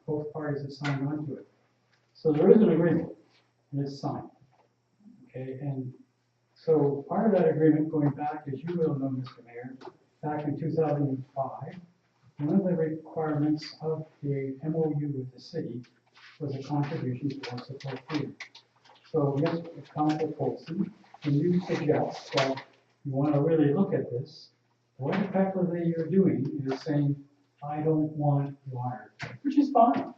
Both parties have signed on to it. So there is an agreement, and it's signed. Okay, and so part of that agreement, going back, as you will know, Mr. Mayor, back in 2005, one of the requirements of the MOU with the city was a contribution towards the Port Theatre. So yes, Councilor Coulson, can you suggest that you want to really look at this? What effectively you're doing is saying, I don't want water, which is fine.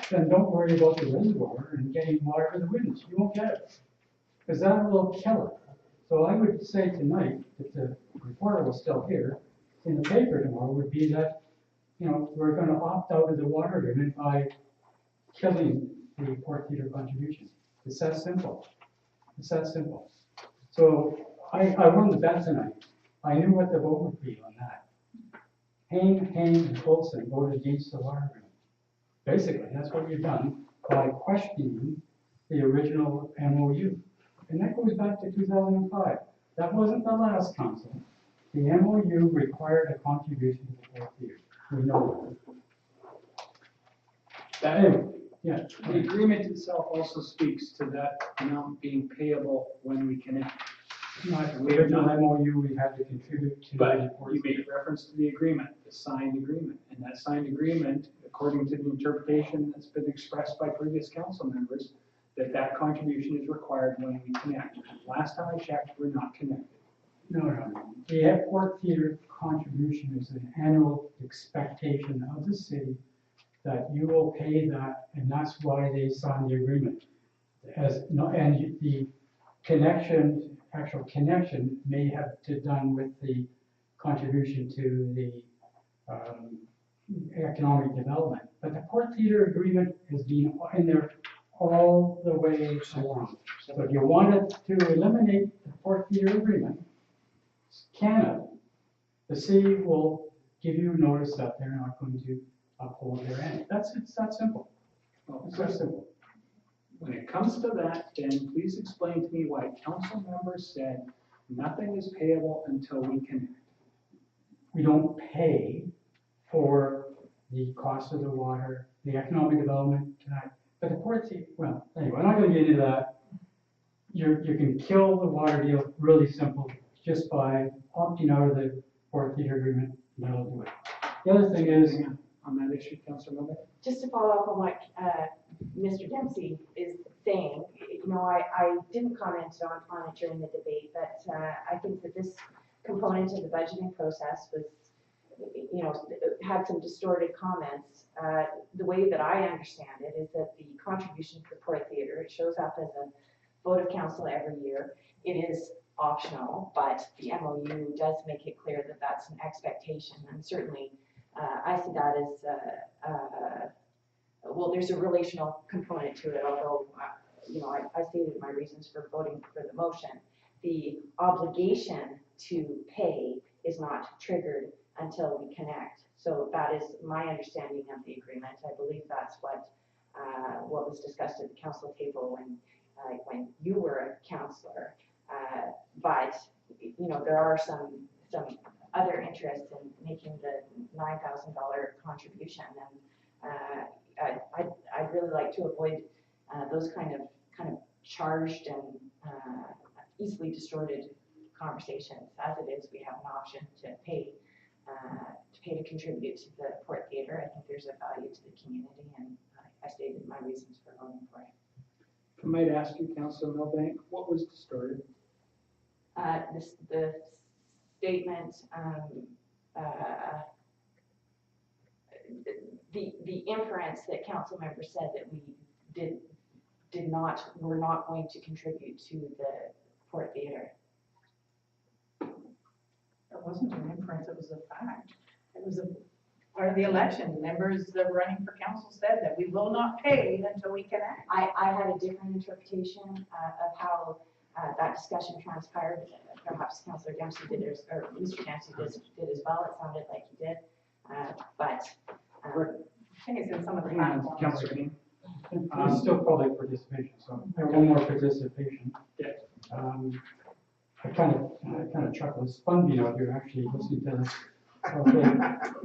Then don't worry about the reservoir and getting water for the winds. You won't get it, because that will kill it. So I would say tonight, if the reporter was still here, in the paper tomorrow would be that, we're going to opt out of the water agreement by killing the Port Theatre contribution. It's that simple. It's that simple. So I won the bet tonight. I knew what the vote would be on that. Hain, and Coulson voted against the water agreement. Basically, that's what you've done by questioning the original MOU. And that goes back to 2005. That wasn't the last council. The MOU required a contribution to the Port Theatre. We know that. Anyway, yeah. The agreement itself also speaks to that amount being payable when we connect. The original MOU we had to contribute to. But you made reference to the agreement, the signed agreement, and that signed agreement, according to the interpretation that's been expressed by previous council members, that contribution is required when we connect. Last time I checked, we're not connected. No. The airport theater contribution is an annual expectation of the city that you will pay that, and that's why they signed the agreement. And the connection, actual connection may have to done with the contribution to the economic development. But the Port Theater agreement has been in there all the way along. So if you wanted to eliminate the Port Theater agreement, Canada, the city will give you notice that they're not going to uphold their end. It's that simple. It's so simple. When it comes to that, then please explain to me why council members said nothing is payable until we connect. We don't pay for the cost of the water, the economic development tonight. But the Port Theater, well, anyway, I'm not going to get into that. You can kill the water deal really simple just by opting out of the Port Theater agreement. That'll do it. The other thing is, on that issue, Councilor Miller? Just to follow up on what Mr. Dempsey is saying, I didn't comment on it during the debate, but I think that this component of the budgeting process was, had some distorted comments. The way that I understand it is that the contribution to the Port Theater, it shows up as a vote of council every year. It is optional, but the MOU does make it clear that that's an expectation, and certainly I see that as, well, there's a relational component to it, although, I stated my reasons for voting for the motion. The obligation to pay is not triggered until we connect. So that is my understanding of the agreement. I believe that's what was discussed at the council table when you were a councillor. But, there are some other interests in making the $9,000 contribution, and I'd really like to avoid those kind of charged and easily distorted conversations. As it is, we have an option to pay to contribute to the Port Theater. I think there's a value to the community, and I stated my reasons for voting for it. If I might ask you, Councilor Milbank, what was distorted? The statement, the inference that council members said that we were not going to contribute to the Port Theater. It wasn't an inference, it was a fact. It was a part of the election. Members that were running for council said that we will not pay until we connect. I had a different interpretation of how that discussion transpired. Perhaps Councillor Dempsey did, or Mr. Dempsey did as well. It sounded like he did. But I think it's in some of the Councilor platforms. King. it's still public participation, so one more participation. Yeah. I kind of chuckle. It's fun being out here actually listening to this. Okay,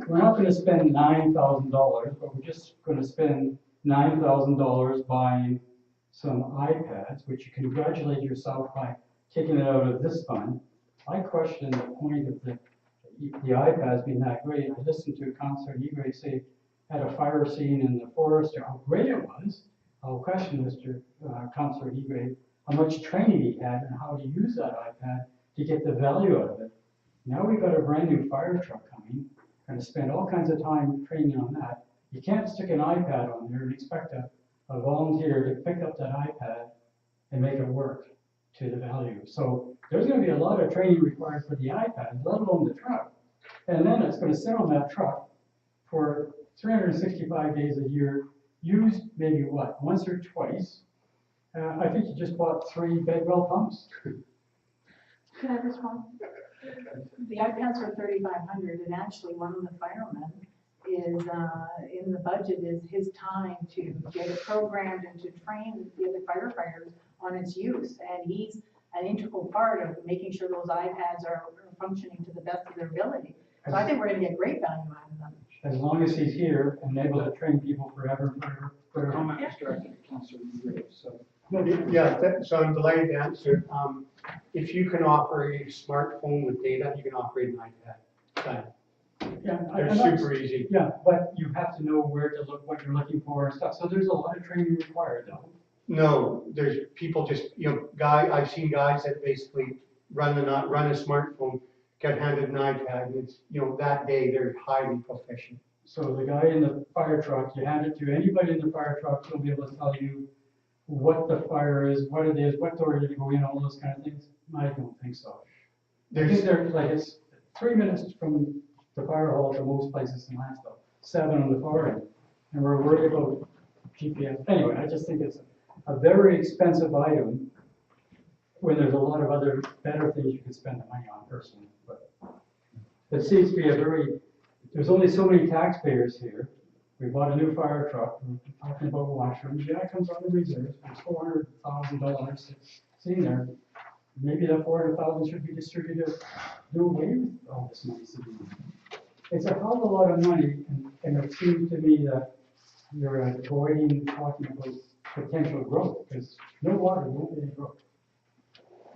we're not going to spend $9,000, but we're just going to spend $9,000 buying some iPads, which you congratulate yourself by taking it out of this fund. I question the point of the iPads being that great. I listened to Councillor Egray say at a fire scene in the forest how great it was. I'll question Councillor Egray how much training he had and how to use that iPad to get the value out of it. Now we've got a brand new fire truck coming, going to spend all kinds of time training on that. You can't stick an iPad on there and expect a volunteer to pick up that iPad and make it work to the value. So there's going to be a lot of training required for the iPad, let alone the truck. And then it's going to sit on that truck for 365 days a year, used maybe once or twice. I think you just bought 3 bedwell pumps. Can I respond? The iPads are $3,500, and actually one of the firemen is in the budget is his time to get it programmed and to train the other firefighters on its use. And he's an integral part of making sure those iPads are functioning to the best of their ability. So I think we're going to get great value out of them. As long as he's here and able to train people forever. Comment was directed to Councillor Egray, so. So in delayed answer, if you can operate a smartphone with data, you can operate an iPad. Done. Yeah, They're super easy. Yeah, but you have to know where to look, what you're looking for and stuff. So there's a lot of training required though. No, there's people just, I've seen guys that basically run a smartphone, get handed an iPad, and it's, that day they're highly proficient. So the guy in the fire truck, you hand it to anybody in the fire truck, he'll be able to tell you what the fire is, what it is, what door you go in, all those kind of things? I don't think so. I think it's 3 minutes from the fire hall to most places in Lansdale, 7 on the far end, and we're worried about GPS. Anyway, I just think it's a very expensive item when there's a lot of other better things you could spend the money on personally. But it seems to be there's only so many taxpayers here. We bought a new fire truck, we're talking about washrooms, yeah, it comes on the reserves, there's $400,000 sitting there. Maybe that $400,000 should be distributed, do away with all this money sitting there. It's a hell of a lot of money, and it seems to me that you're avoiding talking about potential growth, because no water won't be any growth.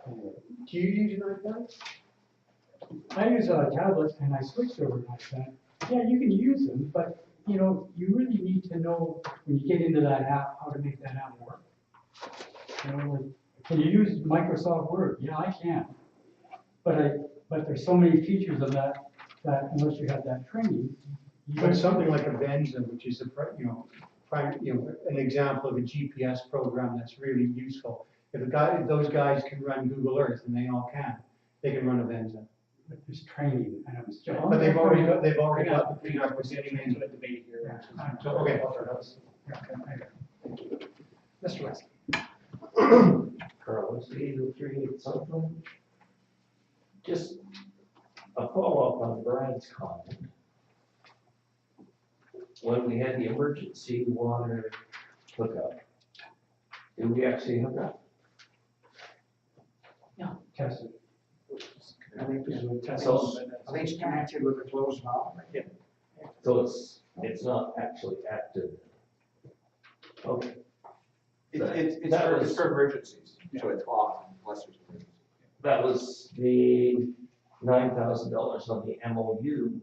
Do you use an iPad? I use a tablet and I switched over to iPad. Yeah, you can use them, but you really need to know when you get into that app how to make that app work. Can you use Microsoft Word? Yeah, I can. But there's so many features of that unless you have that training. But something like a Venza, which is an example of a GPS program that's really useful. If those guys can run Google Earth, and they all can, they can run a Venza. But there's training, but they've already got the prerequisite training. Debate here. So, okay. Mr. West. Carlos, 803 something. Just a follow-up on Brian's comment. When we had the emergency water hookup, did we actually hook up? No. Tested. I think it's connected with a closed valve. Yeah. So it's not actually active. Okay. It's for emergencies, so it's off unless there's an emergency. That was the $9,000 on the MOU.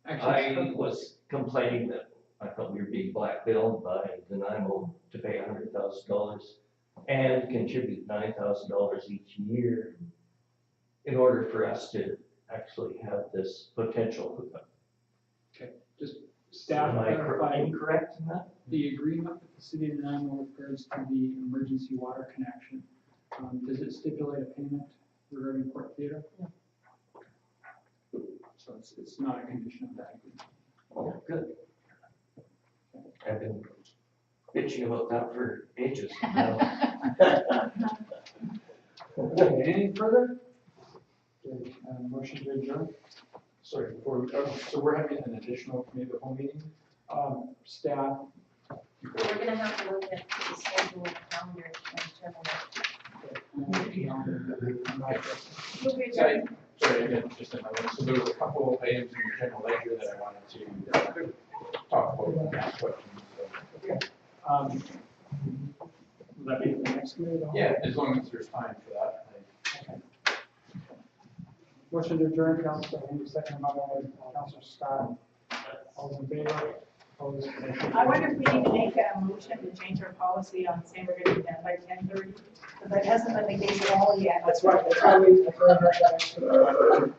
I was complaining that I thought we were being blackmailed by Nanaimo to pay $100,000 and contribute $9,000 each year in order for us to actually have this potential hookup. Okay, just staff Am I clarifying. incorrect in that? The agreement with the city of Nanaimo regards to the emergency water connection. Does it stipulate a payment regarding Port Theatre? Yeah. So it's not a condition of that agreement. Oh, good. I've been bitching about that for ages. Okay, anything further? Okay, motion to adjourn. Sorry, so we're having an additional committee of the whole meeting? Staff. We're gonna have to look at the schedule calendar and determine Sorry, again, just in my list. So there was a couple of items in the general ledger that I wanted to talk about and ask questions. So. Will that be the next meeting? Yeah, as long as there's time for that. Motion to adjourn, Councilor Henry, second by Councilor Scott. All those in favor? Opposed? I wonder if we need to make a motion to change our policy on saying we're going to be done by 10:30, because that hasn't been the case at all yet. That's right, that's why we heard that.